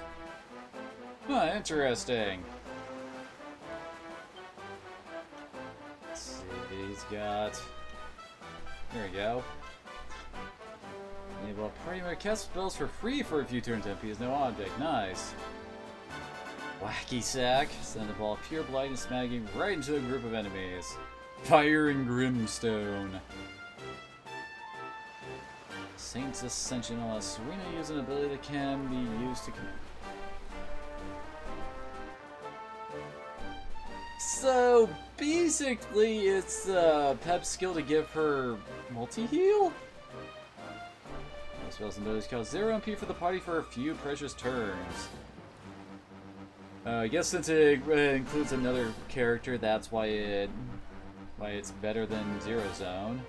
Huh, interesting. Let's see what he's got. There we go. Enable party mode, cast spells for free for a few turns. MP is no object. Nice. Wacky Sack. Send a ball of pure blight and smacking right into a group of enemies. Fire and Grimstone. Saint's Ascension allows Serena to use an ability that can be used to... So, basically, it's Pep's skill to give her multi-heal? Spells and abilities cost 0 MP for the party for a few precious turns. I guess since it includes another character, that's why it's better than Zero Zone.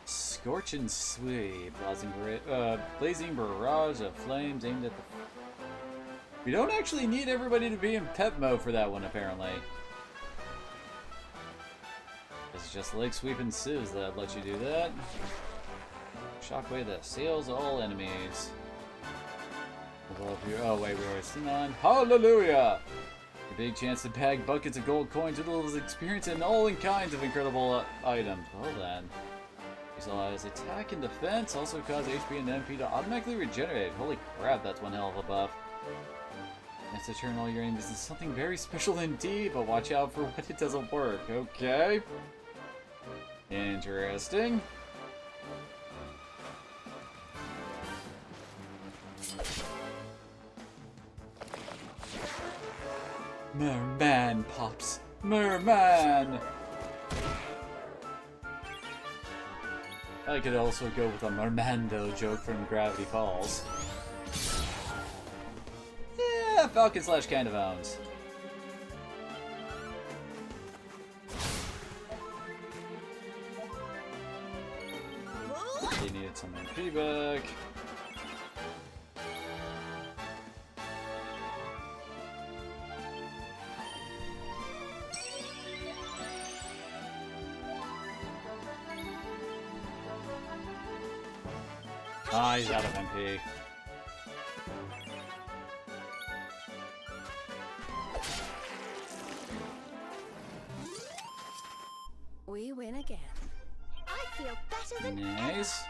Scorch and Sweep, blazing barrage of flames aimed at the... We don't actually need everybody to be in pep mode for that one, apparently. It's just leg sweep and sieves that let you do that. Shockwave that sails all enemies. Oh wait, we already seen on. Hallelujah! A big chance to bag buckets of gold coins, doodles, experience, and all kinds of incredible items. Well then. These allows attack and defense, also cause HP and MP to automatically regenerate. Holy crap, that's one hell of a buff. That's to turn all your enemies into something very special indeed, but watch out for when it doesn't work, okay? Interesting. Merman pops. Merman! I could also go with a Mermando joke from Gravity Falls. Yeah, Falcon slash kind of owns. They needed some MP back. Ah, he's out of MP. We win again. I feel better than Nice.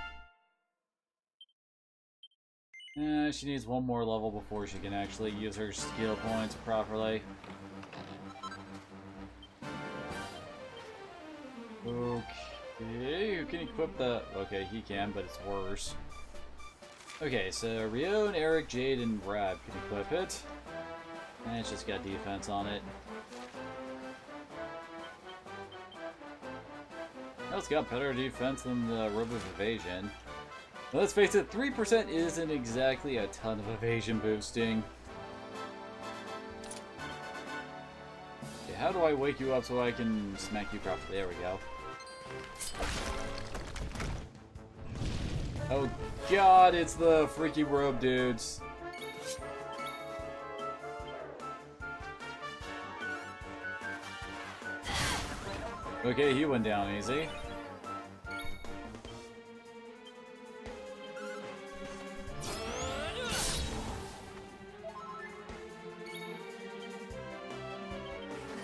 She needs one more level before she can actually use her skill points properly. Okay, who can equip the... Okay, he can, but it's worse. Okay, so Rion, Eric, Jade, and Brad can equip it. And it's just got defense on it. Oh, it's got better defense than the Robe of Evasion. But let's face it, 3% isn't exactly a ton of evasion boosting. Okay, how do I wake you up so I can smack you properly? There we go. Oh god, it's the freaky robe dudes. Okay, he went down easy.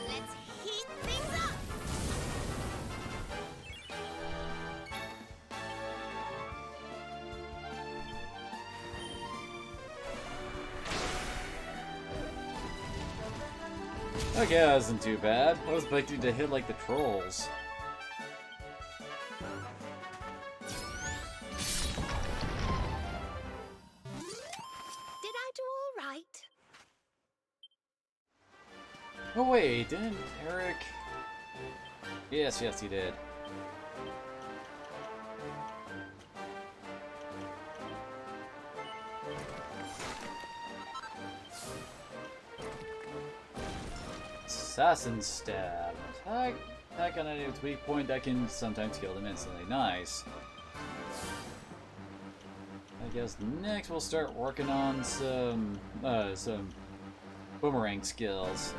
Let's heat things up. Okay, that wasn't too bad. I was expecting to hit like the trolls. Did I do all right? Oh wait, didn't Eric... Yes, he did. Assassin Stab. Attack on its weak point that can sometimes kill them instantly. Nice. I guess next we'll start working on some boomerang skills.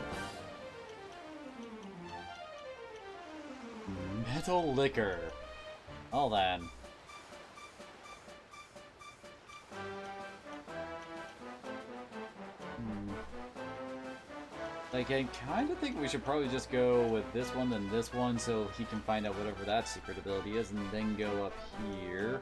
Metal Liquor. All then. Like, I kind of think we should probably just go with this one and this one so he can find out whatever that secret ability is and then go up here.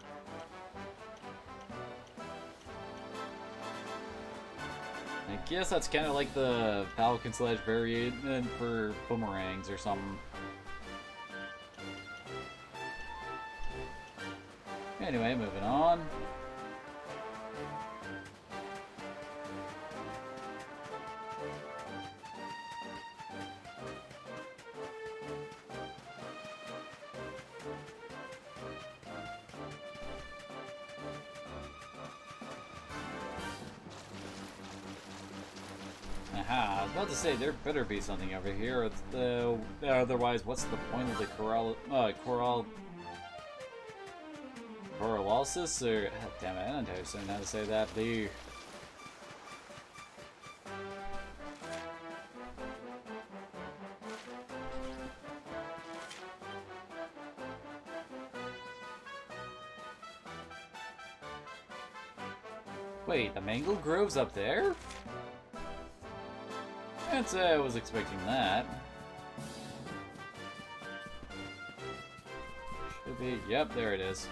I guess that's kind of like the Falcon Sledge variant for boomerangs or something. Anyway, moving on. Aha, I was about to say, there better be something over here. Otherwise, what's the point of the Corallysis? Or, damn it, I don't know how to say that. Wait, the Mangle Grove's up there? I'd say I was expecting that. Should be. Yep, there it is.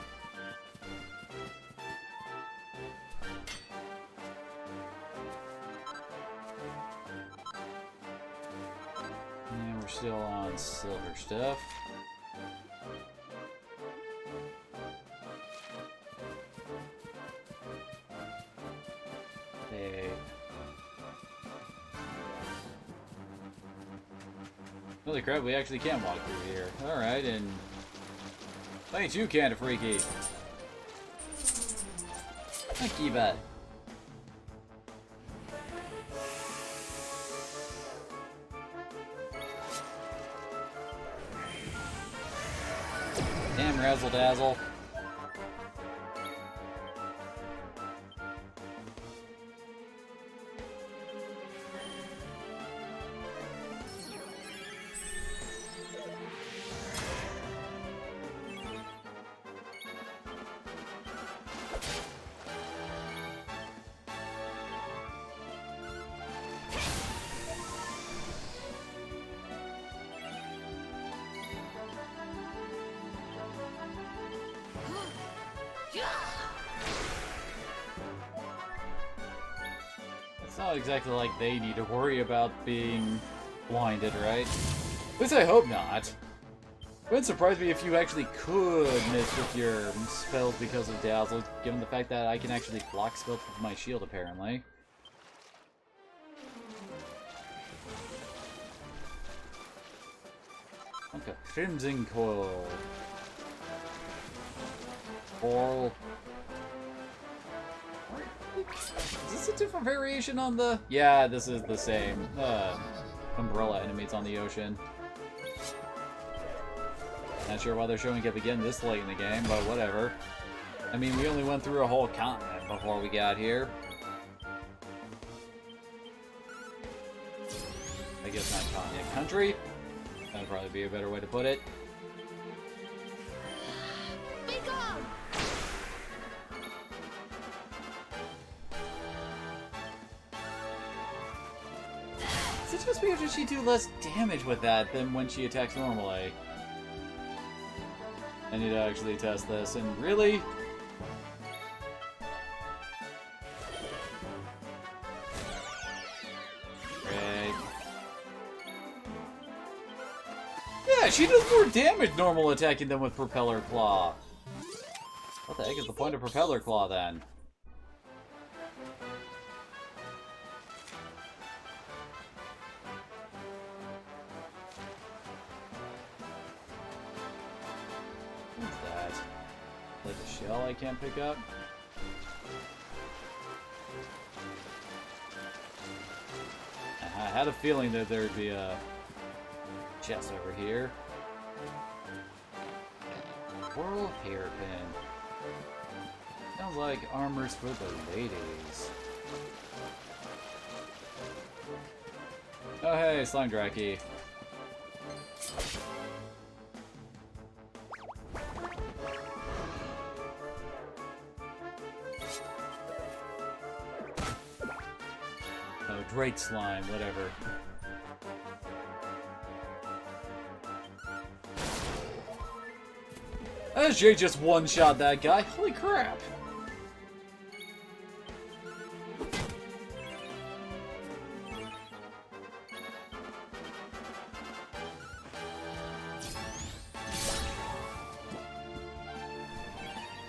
And we're still on silver stuff. Hey. Holy crap, we actually can walk through here. Alright, and... Thanks, you can, freaky! Thank you, bud. Damn razzle dazzle. It's not exactly like they need to worry about being blinded, right? At least I hope not. It wouldn't surprise me if you actually could miss with your spells because of Dazzle, given the fact that I can actually block spells with my shield, apparently. Okay, Crimson Coil. Coral. Is this a different variation on the... Yeah, this is the same. Umbrella enemies on the ocean. Not sure why they're showing up again this late in the game, but whatever. I mean, we only went through a whole continent before we got here. I guess not continent, country. That would probably be a better way to put it. Be gone! Is it just because she do less damage with that than when she attacks normally? I need to actually test this, and really? Great. Yeah, she does more damage normal attacking than with Propeller Claw. What the heck is the point of Propeller Claw, then? What's that? Like a shell I can't pick up? I had a feeling that there'd be a chest over here. Coral hairpin. Sounds like armors for the ladies. Oh hey, Slime Draki. Oh, Drake Slime, whatever. SJ just one-shot that guy. Holy crap.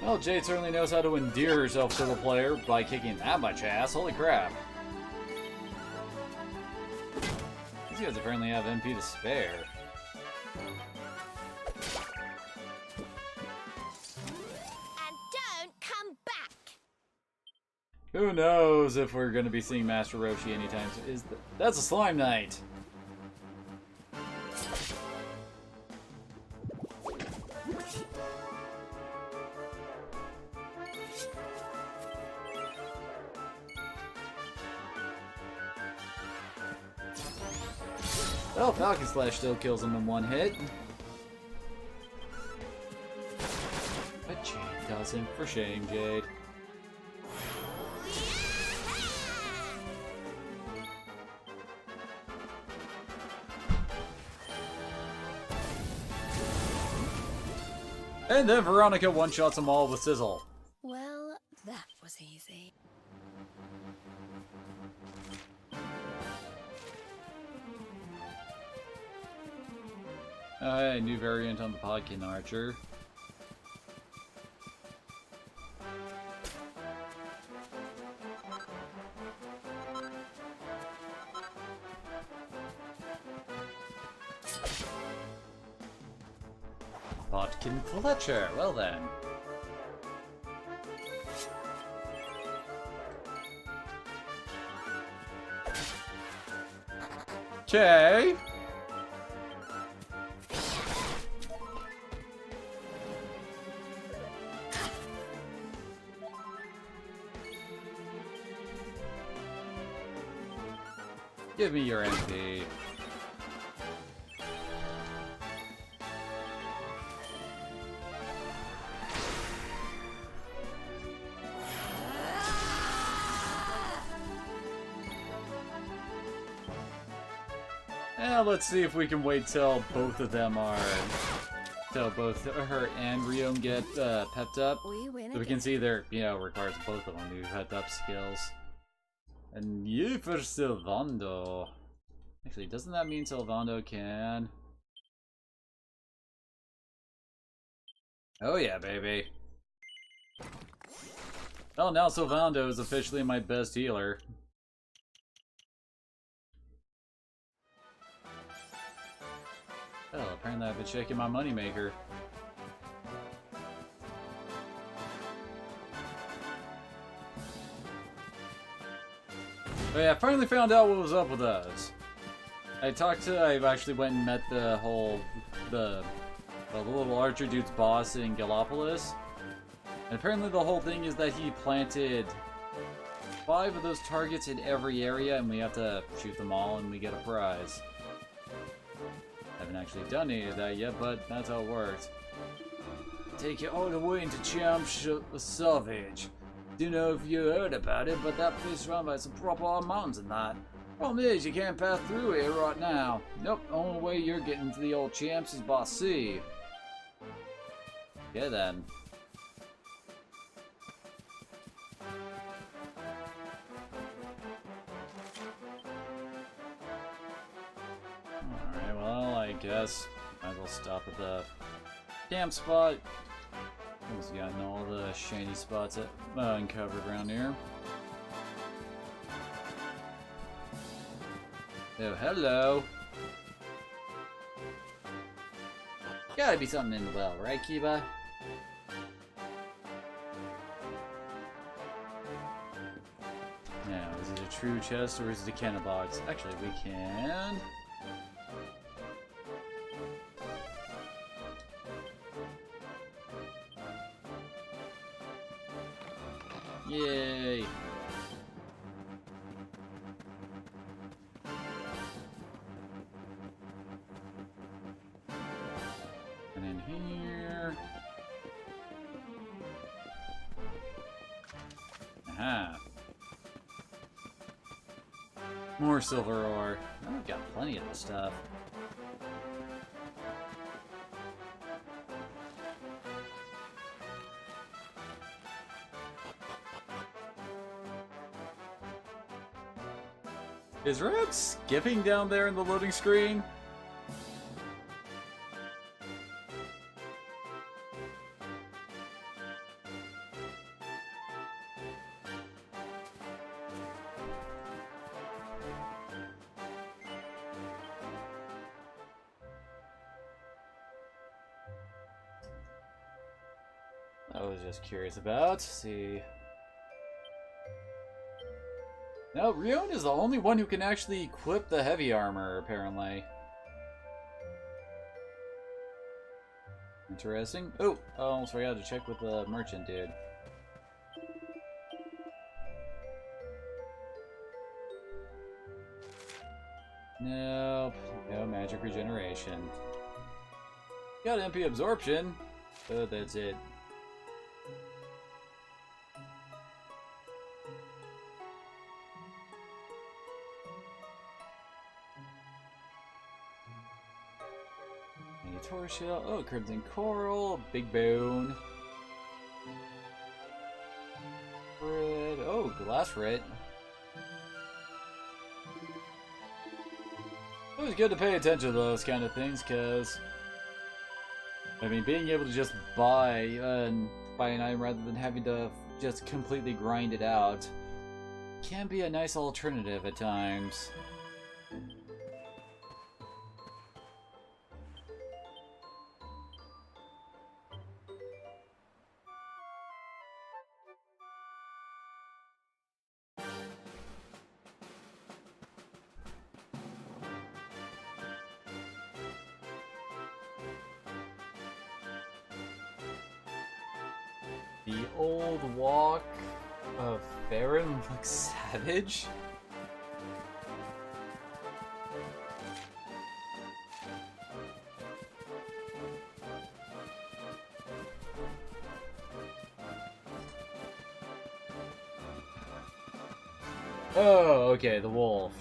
Well, Jade certainly knows how to endear herself to the player by kicking that much ass. Holy crap. These guys apparently have MP to spare. Who knows if we're going to be seeing Master Roshi anytime soon. That's a Slime Knight! Well, Falcon Slash still kills him in one hit. But Jade doesn't. For shame, Jade. And then Veronica one-shots them all with Sizzle. Well, that was easy. Oh, hey, new variant on the Podkin Archer. Podkin Fletcher, well then. Okay. Give me your MP. Let's see if we can wait till both of them are... till both her and Rion get pepped up. So we can see their, requires both of them to pepped up skills. And you for Silvando. Actually, doesn't that mean Silvando can? Oh yeah, baby. Oh, now Silvando is officially my best healer. Oh, apparently I've been checking my moneymaker. Oh yeah, I finally found out what was up with us. I actually went and met the little archer dude's boss in Gallopolis. And apparently the whole thing is that he planted 5 of those targets in every area, and we have to shoot them all and we get a prize. Haven't actually done any of that yet, but that's how it works. Take it all the way into Champ Savage. Don't know if you heard about it, but that place is run by some proper mountains and that. Problem is, you can't pass through here right now. Nope, only way you're getting to the old Champs is by sea. Okay then. Alright, well, I guess might as well stop at the camp spot. Almost gotten all the shiny spots uncovered around here. Oh, hello. Gotta be something in the well, right, Kiba? Now, is it a true chest or is it a cannon box? Actually, we can. Yay! And in here. Aha. More silver ore. Oh, we've got plenty of this stuff. Is Red skipping down there in the loading screen? I was just curious about. See. No, Rion is the only one who can actually equip the heavy armor, apparently. Interesting. Oh, I almost forgot to check with the merchant dude. Nope, no magic regeneration. Got MP absorption, but that's it. Torshell, oh, Crimson Coral, Big Bone. Red, oh, Glass Red. Always good to pay attention to those kind of things, because I mean, being able to just buy an item rather than having to just completely grind it out can be a nice alternative at times. The old walk of Farron looks savage. Oh, okay, the wolf.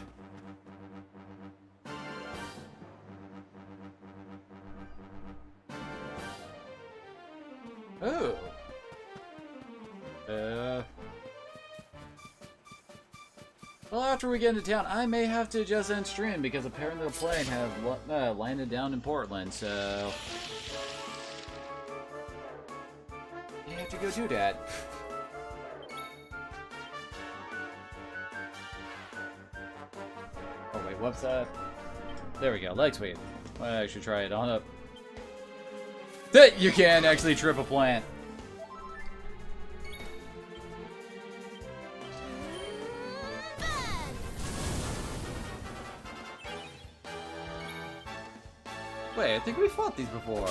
Oh. Well, after we get into town, I may have to just end stream because apparently the plane has landed down in Portland, so... I have to go do that. Oh wait, what's that? There we go, leg sweep. I should try it on up. You can actually trip a plant. Wait, I think we fought these before.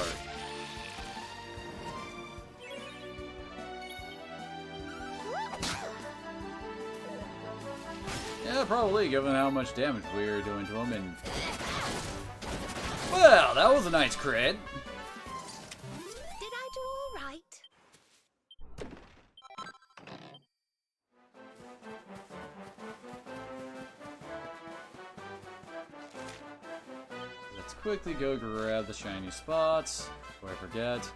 Yeah, probably, given how much damage we were doing to them, and... Well, that was a nice crit. Did I do all right? Let's quickly go grab the shiny spots before I forget.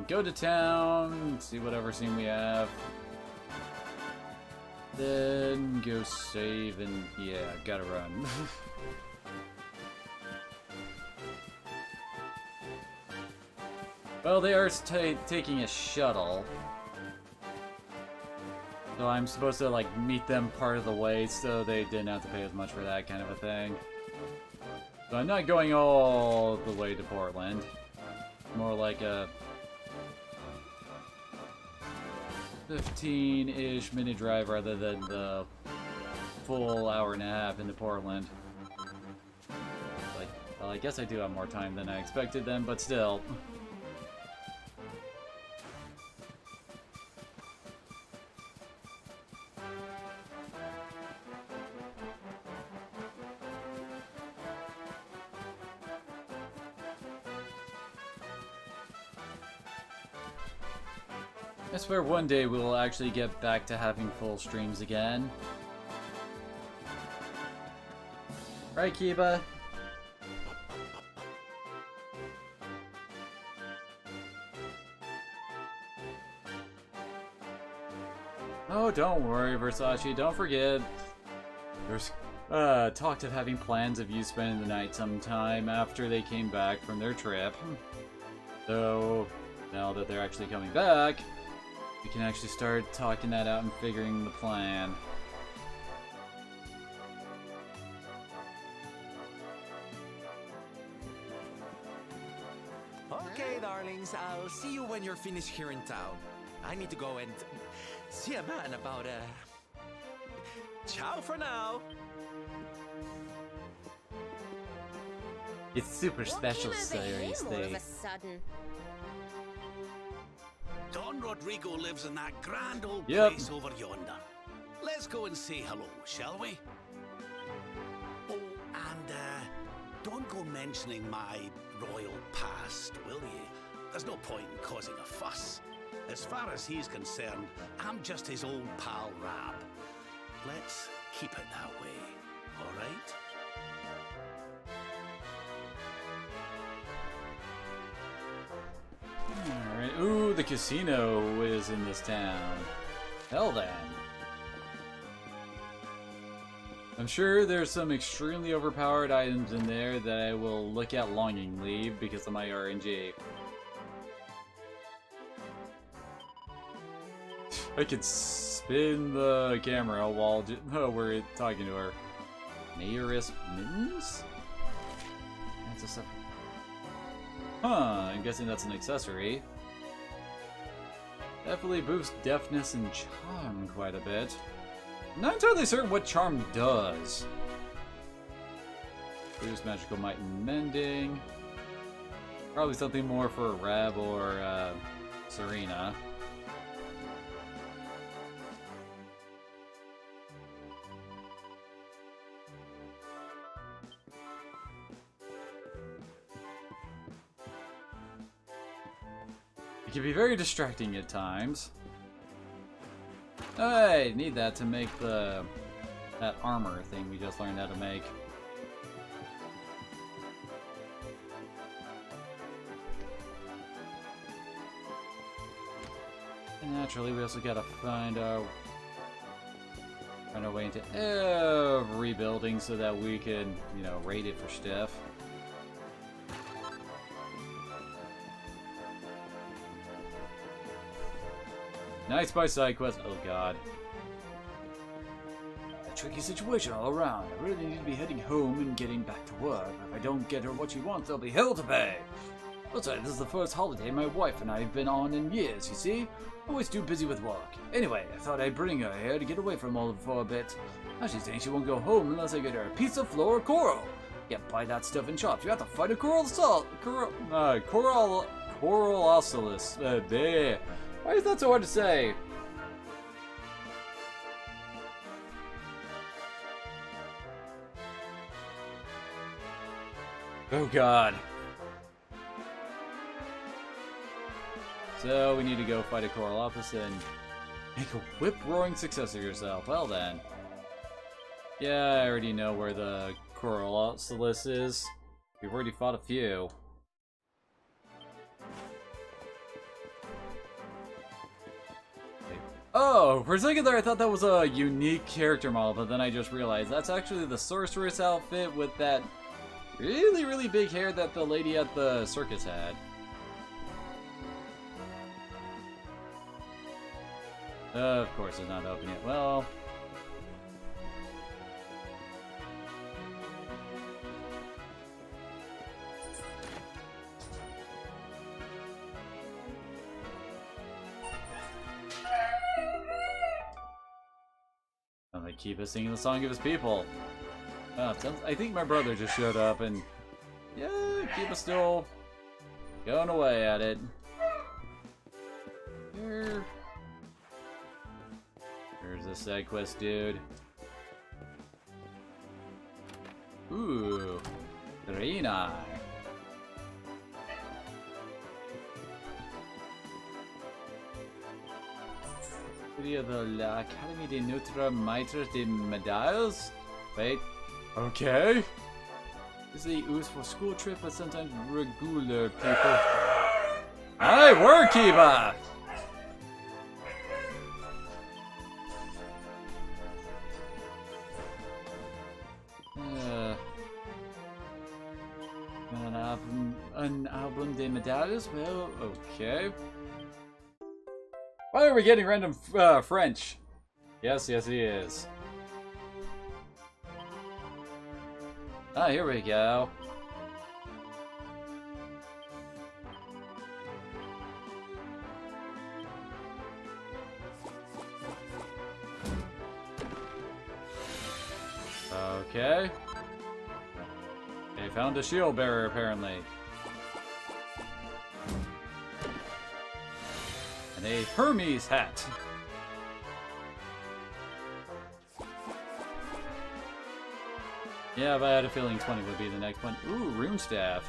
Go to town, see whatever scene we have. Then go save and yeah, gotta run. Well, they are taking a shuttle. So I'm supposed to like meet them part of the way so they didn't have to pay as much for that kind of a thing. So I'm not going all the way to Portland. More like a 15-ish minute drive rather than the full hour and a half into Portland. Like, well, I guess I do have more time than I expected then, but still. I swear one day we will actually get back to having full streams again. Right, Kiba? Oh, don't worry, Versace. Don't forget. There's talked of having plans of you spending the night sometime after they came back from their trip. So, now that they're actually coming back, we can actually start talking that out and figuring the plan. Okay, darlings, I'll see you when you're finished here in town. I need to go and see a man about ciao for now. It's super special What came over series him all of thing. a sudden? Don Rodrigo lives in that grand old Yep. place over yonder. Let's go and say hello, shall we? Oh, and don't go mentioning my royal past, will you? There's no point in causing a fuss. As far as he's concerned, I'm just his old pal Rab. Let's keep it that way, all right? Alright. Ooh, the casino is in this town. Hell then. I'm sure there's some extremely overpowered items in there that I will look at longingly because of my RNG. I could spin the camera while we're talking to her. Mayoress Mittens? That's a separate... Huh, I'm guessing that's an accessory. Definitely boosts deafness and charm quite a bit. I'm not entirely certain what charm does. Boost magical might and mending. Probably something more for Rab or Serena. It can be very distracting at times. I need that to make that armor thing we just learned how to make. And naturally, we also gotta find our way into every building so that we can, you know, raid it for stuff. Nice by side quest. Oh god. A tricky situation all around. I really need to be heading home and getting back to work. If I don't get her what she wants, there'll be hell to pay. Also, this is the first holiday my wife and I have been on in years, you see? Always too busy with work. Anyway, I thought I'd bring her here to get away from all of it for a bit. Now she's saying she won't go home unless I get her a piece of floor coral. You can't buy that stuff in shops. You have to fight a coral oscillus. There. Why is that so hard to say? Oh god. So we need to go fight a Coralopus and make a whip-roaring success of yourself. Well then. Yeah, I already know where the Coralopus is. We've already fought a few. Oh, for a second there I thought that was a unique character model, but then I just realized that's actually the sorceress outfit with that really, really big hair that the lady at the circus had. Of course it's not open yet. Well... and they keep us singing the song of his people. I think my brother just showed up and... yeah, keep us still going away at it. Here... There's a side quest dude. Ooh, Reina. Studio de la Académie de Notre Maître de Médailles? Wait, okay. This is used for school trip, but sometimes regular people. Hey, word keeper! An album de medalles? Well, okay. Why are we getting random French? Yes, yes, he is. Ah, here we go. Okay. They found a shield bearer, apparently. And a Hermes hat. Yeah, but I had a feeling 20 would be the next one. Ooh, rune staff.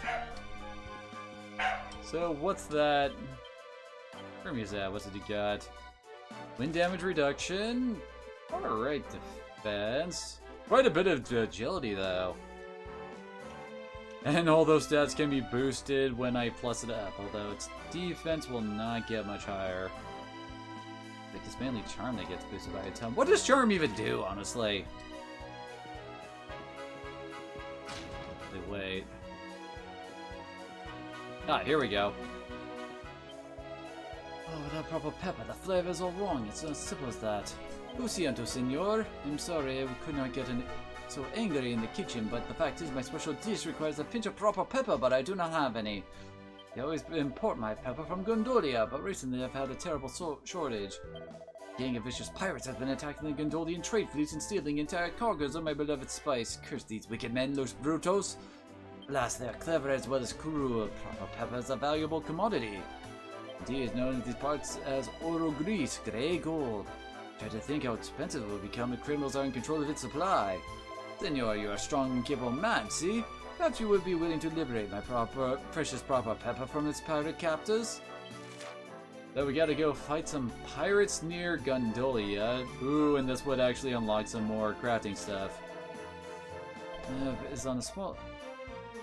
So what's that? Hermes hat, what's it he got? Wind damage reduction. Alright, defense. Quite a bit of agility, though. And all those stats can be boosted when I plus it up, although its defense will not get much higher. I think it's mainly Charm that gets boosted by a ton. What does Charm even do, honestly? Wait. Ah, here we go. Oh, without proper pepper, the flavor's all wrong. It's as simple as that. Lo siento, senor. I'm sorry I could not get so angry in the kitchen, but the fact is my special dish requires a pinch of proper pepper, but I do not have any. I always import my pepper from Gondolia, but recently I've had a terrible shortage. A gang of vicious pirates have been attacking the Gondolian trade fleets and stealing entire cargoes of my beloved spice. Curse these wicked men, Los Brutos. Alas, they are clever as well as cruel. Proper pepper is a valuable commodity. Indeed, is known in these parts as oro gris, grey gold. Try to think how expensive it will become if criminals are in control of its supply. Senor, you are a strong and capable man, see? Perhaps you would be willing to liberate my precious proper pepper from its pirate captors? So we gotta go fight some pirates near Gondolia. Ooh, and this would actually unlock some more crafting stuff. It's on a small...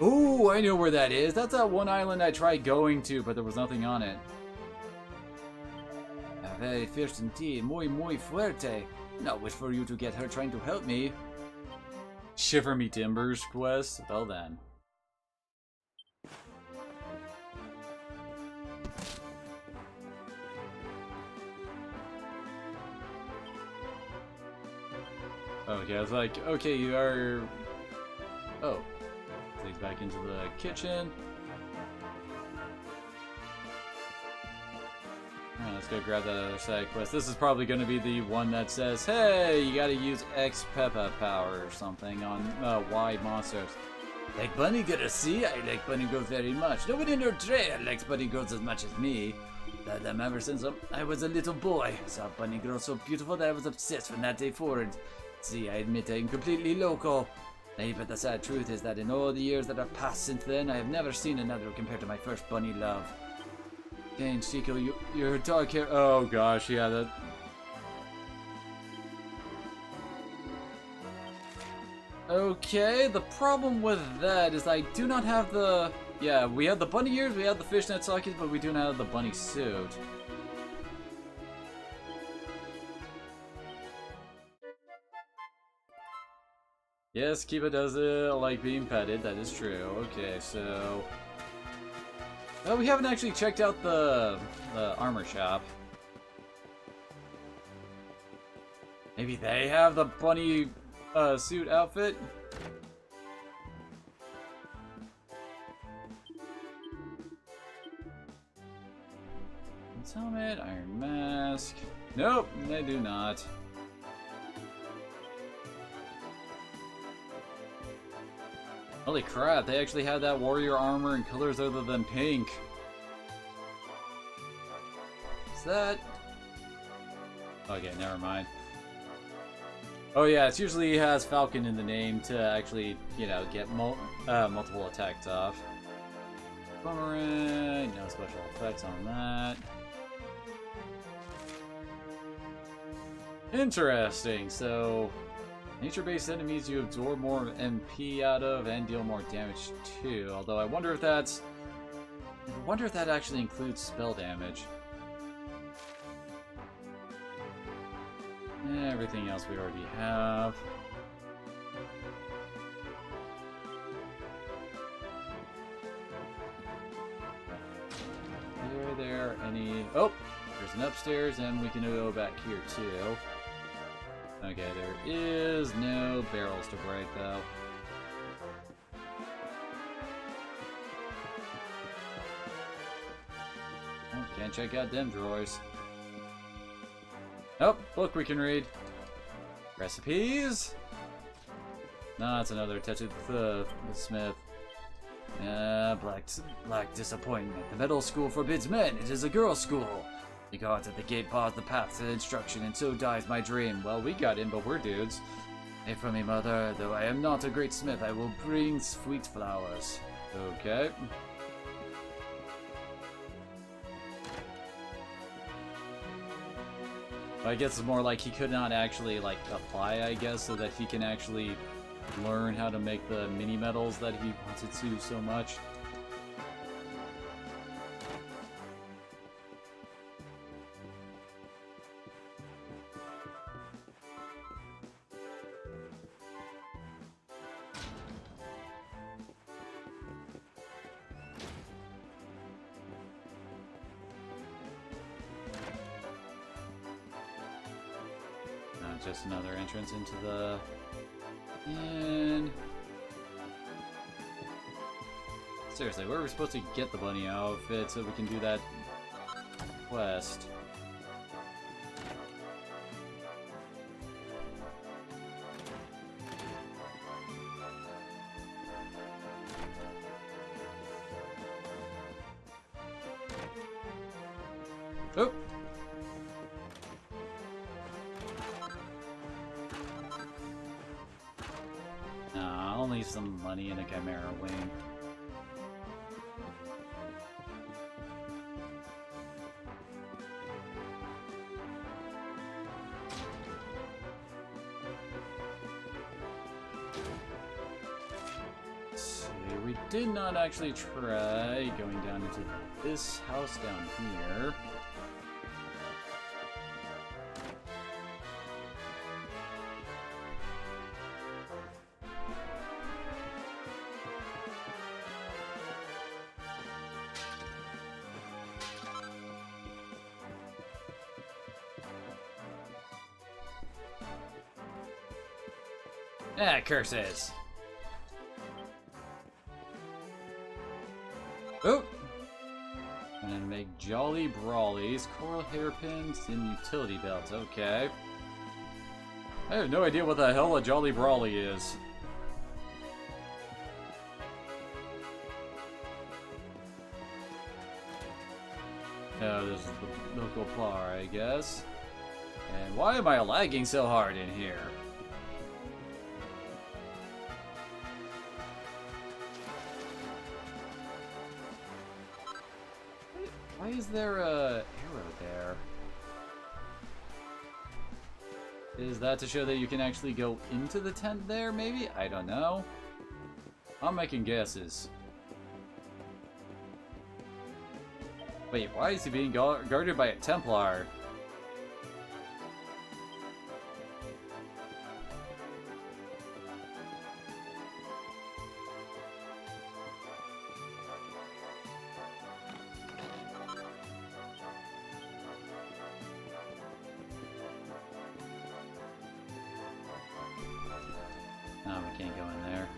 Ooh, I know where that is. That's that one island I tried going to, but there was nothing on it. Very fierce indeed. Muy fuerte. did not wish for you to get hurt trying to help me. Shiver me timbers quest? Well then. Okay, I was like, okay, you are... Oh. Leads back into the kitchen. Alright, let's go grab that other side quest. This is probably going to be the one that says, hey, you gotta use X Peppa power or something on Y monsters. Like bunny girls, see? I like bunny girls very much. Nobody in your trail likes bunny girls as much as me. Loved them ever since I was a little boy. Saw bunny girls so beautiful that I was obsessed from that day forward. See, I admit I'm completely local. But the sad truth is that in all the years that have passed since then, I have never seen another compared to my first bunny love. Dang, Chico, your dark hair. Oh gosh, yeah, that. Okay, the problem with that is I do not have the. Yeah, we have the bunny ears, we have the fishnet stockings, but we do not have the bunny suit. Yes, Kiba does like being petted, that is true. Okay, so... Oh, we haven't actually checked out the armor shop. Maybe they have the bunny suit outfit? Helmet, iron mask... Nope, they do not. Holy crap, they actually had that warrior armor in colors other than pink. Is that... Okay, never mind. Oh yeah, it usually has Falcon in the name to actually, you know, get multiple attacks off. Boomerang, no special effects on that. Interesting, so... Nature-based enemies you absorb more MP out of and deal more damage to. Although I wonder if that's... I wonder if that actually includes spell damage. Everything else we already have. Are there any... Oh! There's an upstairs and we can go back here too. Okay, there is no barrels to break, though. Oh, can't check out them drawers. Oh, book we can read. Recipes? No, it's another touch of the smith. Black disappointment. The middle school forbids men. It is a girls' school. The gods at the gate bars the path to instruction, and so dies my dream. Well, we got in, but we're dudes. Pray for me, mother. Though I am not a great smith, I will bring sweet flowers. Okay. I guess it's more like he could not actually, like, apply, I guess, so that he can actually learn how to make the mini medals that he wanted to so much. Just another entrance into the inn. Seriously, where are we supposed to get the bunny outfit so we can do that quest? Oh! I'll leave some money in a Chimera wing. See, we did not actually try going down into this house down here. Ah, curses. Oh! And then make Jolly Brawlies, coral hairpins, and utility belts. Okay. I have no idea what the hell a Jolly Brawly is. Oh, this is the local bar, I guess. And why am I lagging so hard in here? Why is there a arrow there? Is that to show that you can actually go into the tent there, maybe? I don't know. I'm making guesses. Wait, why is he being guarded by a Templar? No, we can't go in there.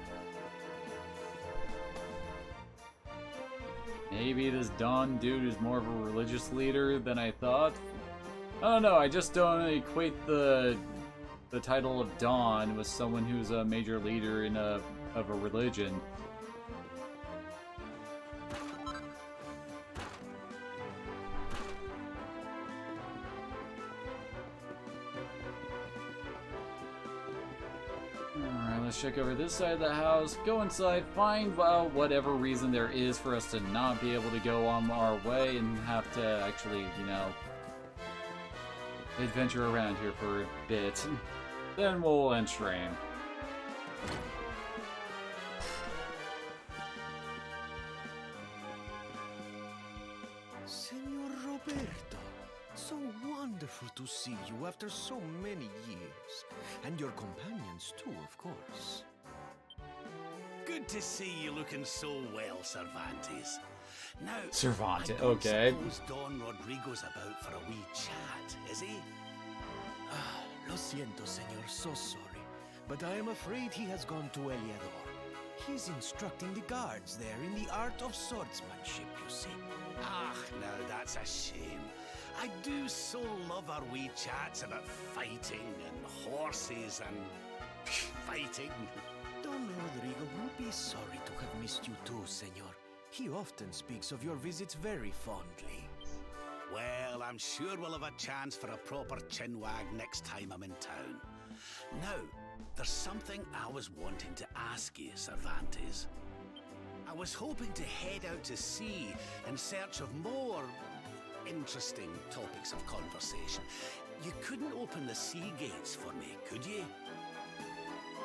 Maybe this Don dude is more of a religious leader than I thought. I don't know, I just don't equate the title of Don with someone who's a major leader in of a religion. Alright, let's check over this side of the house, go inside, find out whatever reason there is for us to not be able to go on our way and have to actually, you know, adventure around here for a bit. Then we'll end stream. Senor Roberto, so wonderful to see you after so many years. And your companions too, of course. Good to see you looking so well, Cervantes. Now, Cervantes, I don't okay. suppose Don Rodrigo's about for a wee chat, is he? Ah, lo siento, senor, so sorry. But I am afraid he has gone to Eliador. He's instructing the guards there in the art of swordsmanship, you see. Ah, now that's a shame. I do so love our wee chats about fighting and horses and fighting. Don Rodrigo will be sorry to have missed you too, senor. He often speaks of your visits very fondly. Well, I'm sure we'll have a chance for a proper chinwag next time I'm in town. Now, there's something I was wanting to ask you, Cervantes. I was hoping to head out to sea in search of more interesting topics of conversation. You couldn't open the sea gates for me, could you?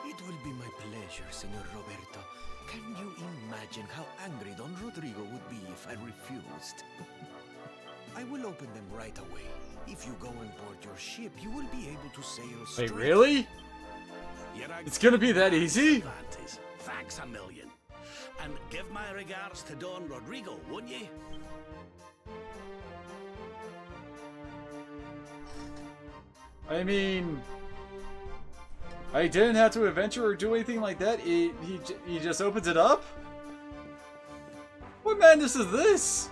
It will be my pleasure, senor Roberto. Can you imagine how angry Don Rodrigo would be if I refused? I will open them right away. If you go on board your ship, you will be able to sail straight. Wait, really? It's gonna be that easy? Cervantes, thanks a million. And give my regards to Don Rodrigo, won't you? I mean, I didn't have to adventure or do anything like that. He just opens it up? What madness is this?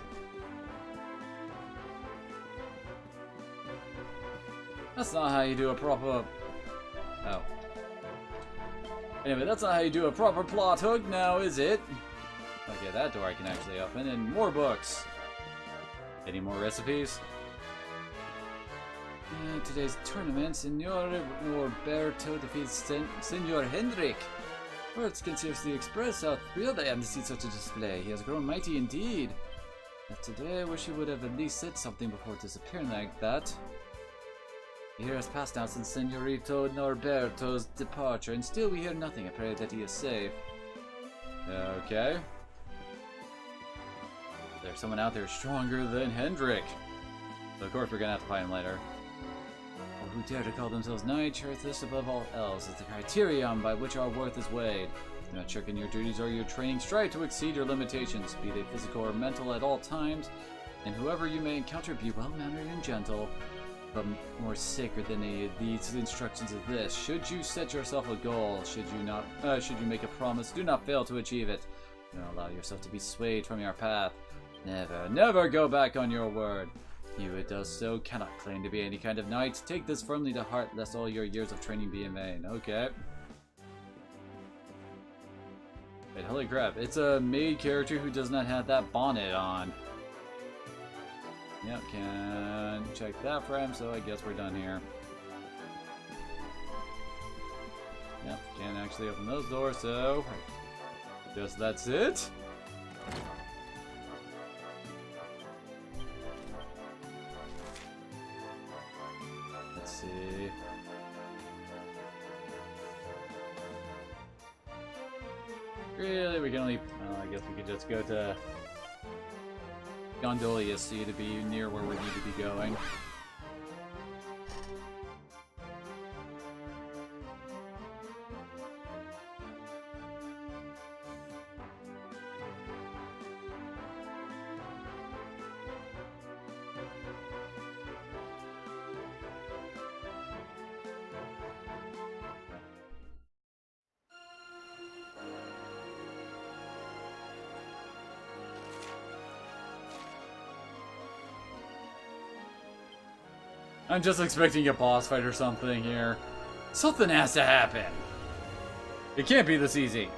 That's not how you do a proper... Oh. Anyway, that's not how you do a proper plot hook now, is it? Okay, that door I can actually open, and more books. Any more recipes? Today's tournament, Senor Roberto defeats Senor Hendrik. Words can seriously express how thrilled I am to see such a display. He has grown mighty indeed. But today I wish he would have at least said something before disappearing like that. A year has passed now since Senorito Norberto's departure, and still we hear nothing. I pray that he is safe. Okay. There's someone out there stronger than Hendrik. So of course we're gonna have to find him later. Or who dare to call themselves knights, this above all else is the criterion by which our worth is weighed. Do not shirk in your duties or your training. Strive to exceed your limitations, be they physical or mental at all times, and whoever you may encounter, be well-mannered and gentle. but more sacred than any of these instructions is this. Should you set yourself a goal, should you make a promise, do not fail to achieve it. Do not allow yourself to be swayed from your path. Never, never go back on your word. He who does so cannot claim to be any kind of knight. Take this firmly to heart, lest all your years of training be in vain. Okay. Wait, holy crap. It's a maid character who does not have that bonnet on. Yep, can check that for him, so I guess we're done here. Yep, can't actually open those doors, so I guess that's it. Let's see. Really, we can only... I guess we could just go to Gondolia Sea to be near where we need to be going. I'm just expecting a boss fight or something here. Something has to happen. It can't be this easy.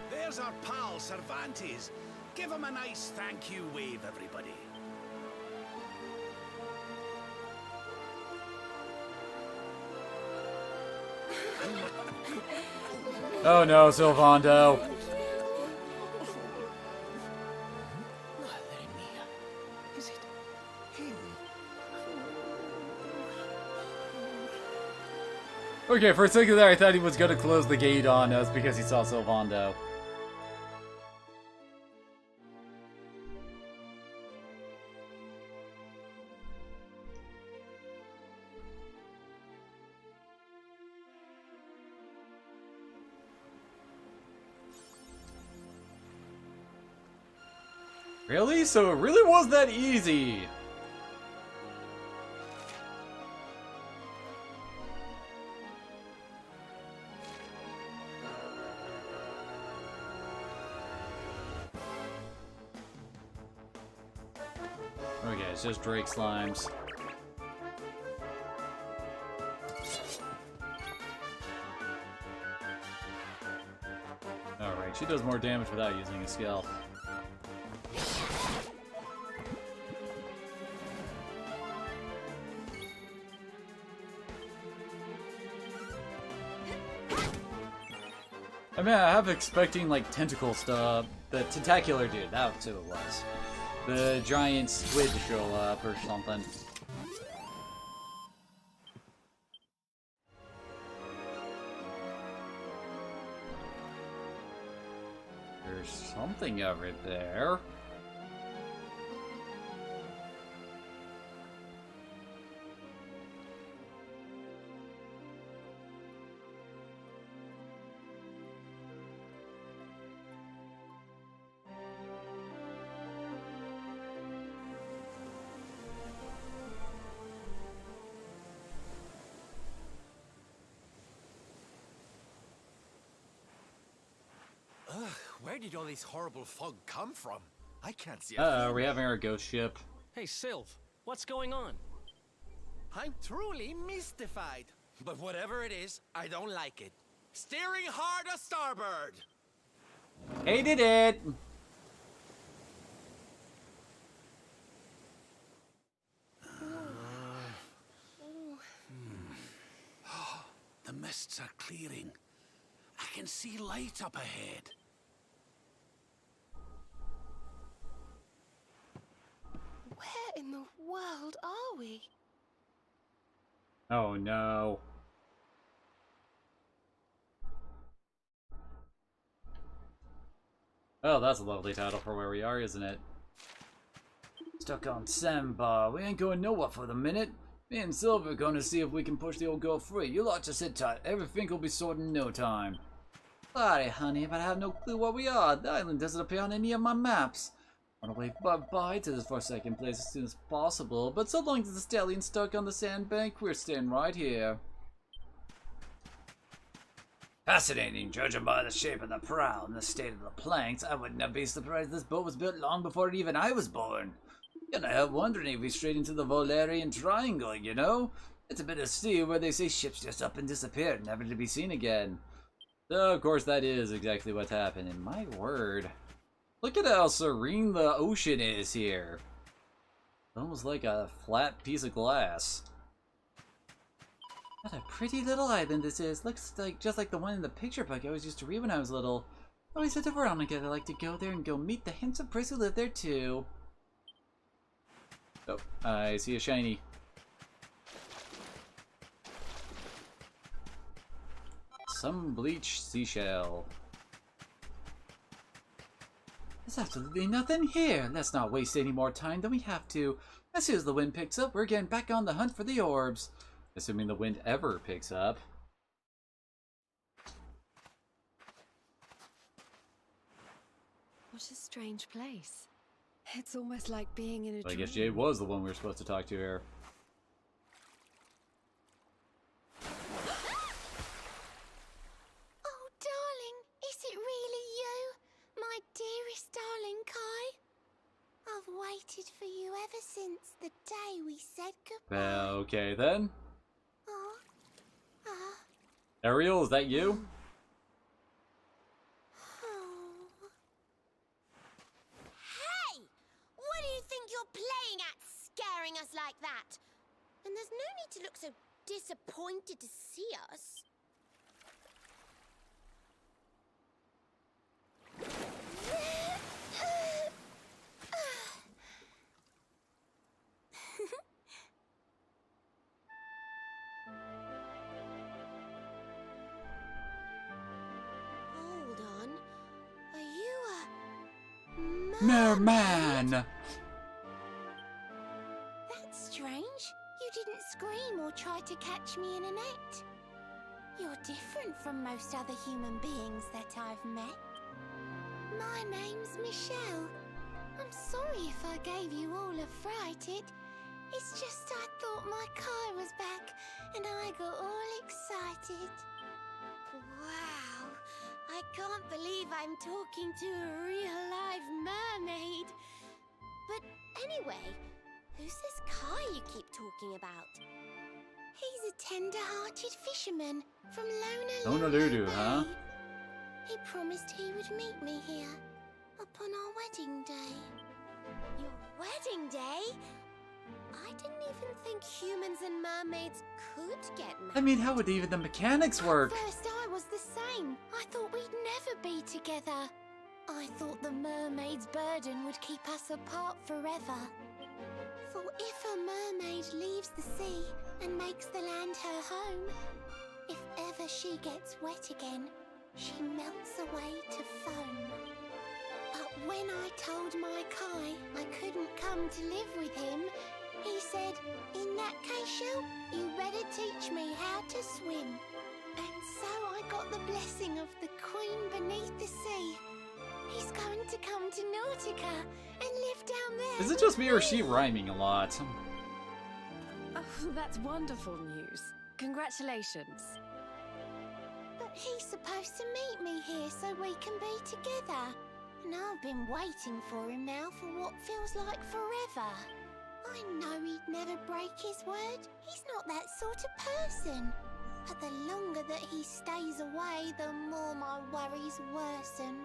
There's our pal, Cervantes. Give him a nice thank you wave, everybody. Oh no, Sylvando. Madre mia. Is it him? Okay, for a second there I thought he was gonna close the gate on us because he saw Sylvando. Really? So it really was that easy? Okay, it's just Drake slimes. Alright, she does more damage without using a skill. I mean, I have expecting, like, tentacle stuff. The tentacular dude, that's who it was. The giant squid to show up or something. There's something over there. Where did all this horrible fog come from? I can't see a Uh-oh, are we having our ghost ship? Hey, Sylv, what's going on? I'm truly mystified. But whatever it is, I don't like it. Steering hard a starboard! Hated it! The mists are clearing. I can see light up ahead. Where in the world are we? Oh no. Oh, that's a lovely title for where we are, isn't it? Stuck on Sandbar. We ain't going nowhere for the minute. Me and Silver are gonna see if we can push the old girl free. You lot just sit tight. Everything will be sorted in no time. Sorry, honey, but I have no clue where we are. The island doesn't appear on any of my maps. I want to wave bye-bye to this for a second place as soon as possible, but so long as the stallion stuck on the sandbank, we're staying right here. Fascinating, judging by the shape of the prow and the state of the planks. I wouldn't be surprised this boat was built long before even I was born. Can't help wondering if we strayed into the Volarian Triangle, you know? It's a bit of sea where they say ships just up and disappear, never to be seen again. So, of course, that is exactly what's happened, and my word. Look at how serene the ocean is here. Almost like a flat piece of glass. What a pretty little island this is. Looks like just like the one in the picture book I always used to read when I was little. Always said to Veronica I'd like to go there and go meet the handsome prince who lived there too. Oh, I see a shiny. Some bleached seashell. There's absolutely nothing here. Let's not waste any more time than we have to. As soon as the wind picks up, we're getting back on the hunt for the orbs. Assuming the wind ever picks up. What a strange place. It's almost like being in a But I dream. guess Jade was the one we were supposed to talk to here. Oh, darling, is it really you? My dearest darling Kai? I've waited for you ever since the day we said goodbye. Okay then. Oh. Ariel, is that you? Hey! What do you think you're playing at, scaring us like that? And there's no need to look so disappointed to see us. Hold on. Are you a Merman! That's strange. You didn't scream or try to catch me in a net. You're different from most other human beings that I've met. My name's Michelle. I'm sorry if I gave you all a fright. It's just I thought my Kai was back and I got all excited. Wow, I can't believe I'm talking to a real live mermaid. But anyway, who's this Kai you keep talking about? He's a tender-hearted fisherman from Honolulu, huh? He promised he would meet me here upon our wedding day. Your wedding day? I didn't even think humans and mermaids could get married. I mean, how would even the mechanics work? At first I was the same. I thought we'd never be together. I thought the mermaid's burden would keep us apart forever. For if a mermaid leaves the sea and makes the land her home, if ever she gets wet again, she melts away to foam. But when I told my Kai I couldn't come to live with him, he said, in that case, Shell, you better teach me how to swim. And so I got the blessing of the Queen beneath the sea. He's going to come to Nautica and live down there. Is it just me or is she rhyming a lot? Oh, that's wonderful news. Congratulations. But he's supposed to meet me here so we can be together. And I've been waiting for him now for what feels like forever. I know he'd never break his word. He's not that sort of person. But the longer that he stays away, the more my worries worsen.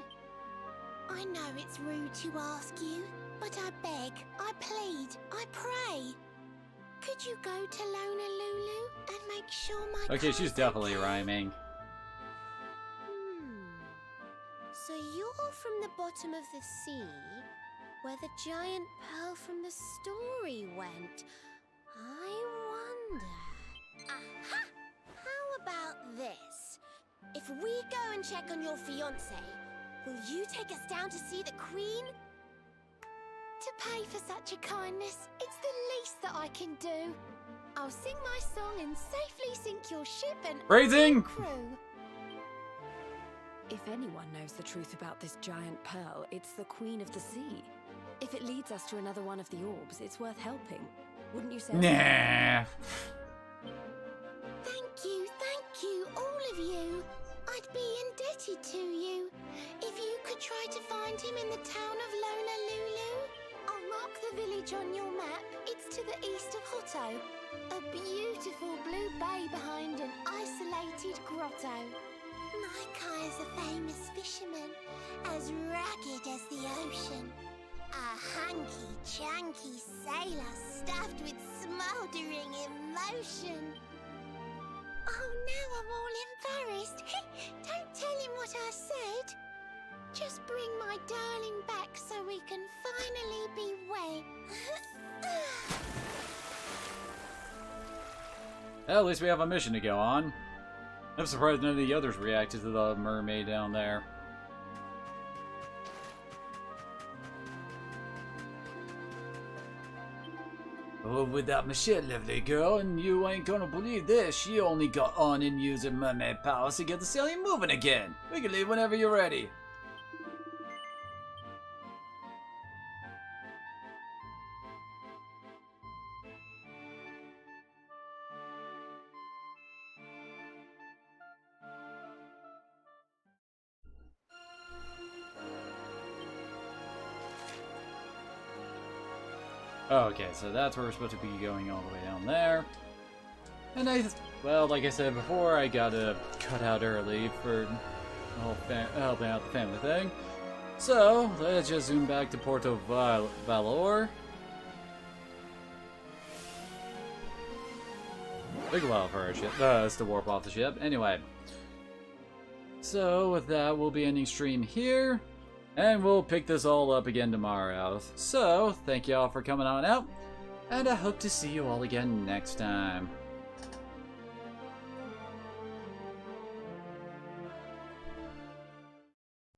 I know it's rude to ask you, but I beg, I plead, I pray. Could you go to Honolulu and make sure my Okay, she's definitely rhyming. So you're from the bottom of the sea, where the giant pearl from the story went. I wonder... Aha! How about this? If we go and check on your fiancé, will you take us down to see the Queen? To pay for such a kindness, it's the least that I can do. I'll sing my song and safely sink your ship and Phrasing! all the crew. If anyone knows the truth about this giant pearl, it's the Queen of the Sea. If it leads us to another one of the orbs, it's worth helping. Wouldn't you say? Nah. Thank you, all of you. I'd be indebted to you. If you could try to find him in the town of Lonalulu. I'll mark the village on your map. It's to the east of Hotto. A beautiful blue bay behind an isolated grotto. My Kai's a famous fisherman, as rugged as the ocean. A hanky-chanky sailor stuffed with smouldering emotion. Oh, now I'm all embarrassed. Don't tell him what I said. Just bring my darling back so we can finally be wed. Well, at least we have a mission to go on. I'm surprised none of the others reacted to the mermaid down there. Oh, with that Michelle, lovely girl, and you ain't gonna believe this. She only got on and using mermaid powers to get the sailing moving again. We can leave whenever you're ready. Okay, so that's where we're supposed to be going all the way down there. And well, like I said before, I gotta cut out early for the whole helping out the family thing. So, let's just zoom back to Porto Valor. Took a while for our ship, us to warp off the ship. Anyway. So, with that, we'll be ending stream here. And we'll pick this all up again tomorrow. So, thank you all for coming on out. And I hope to see you all again next time.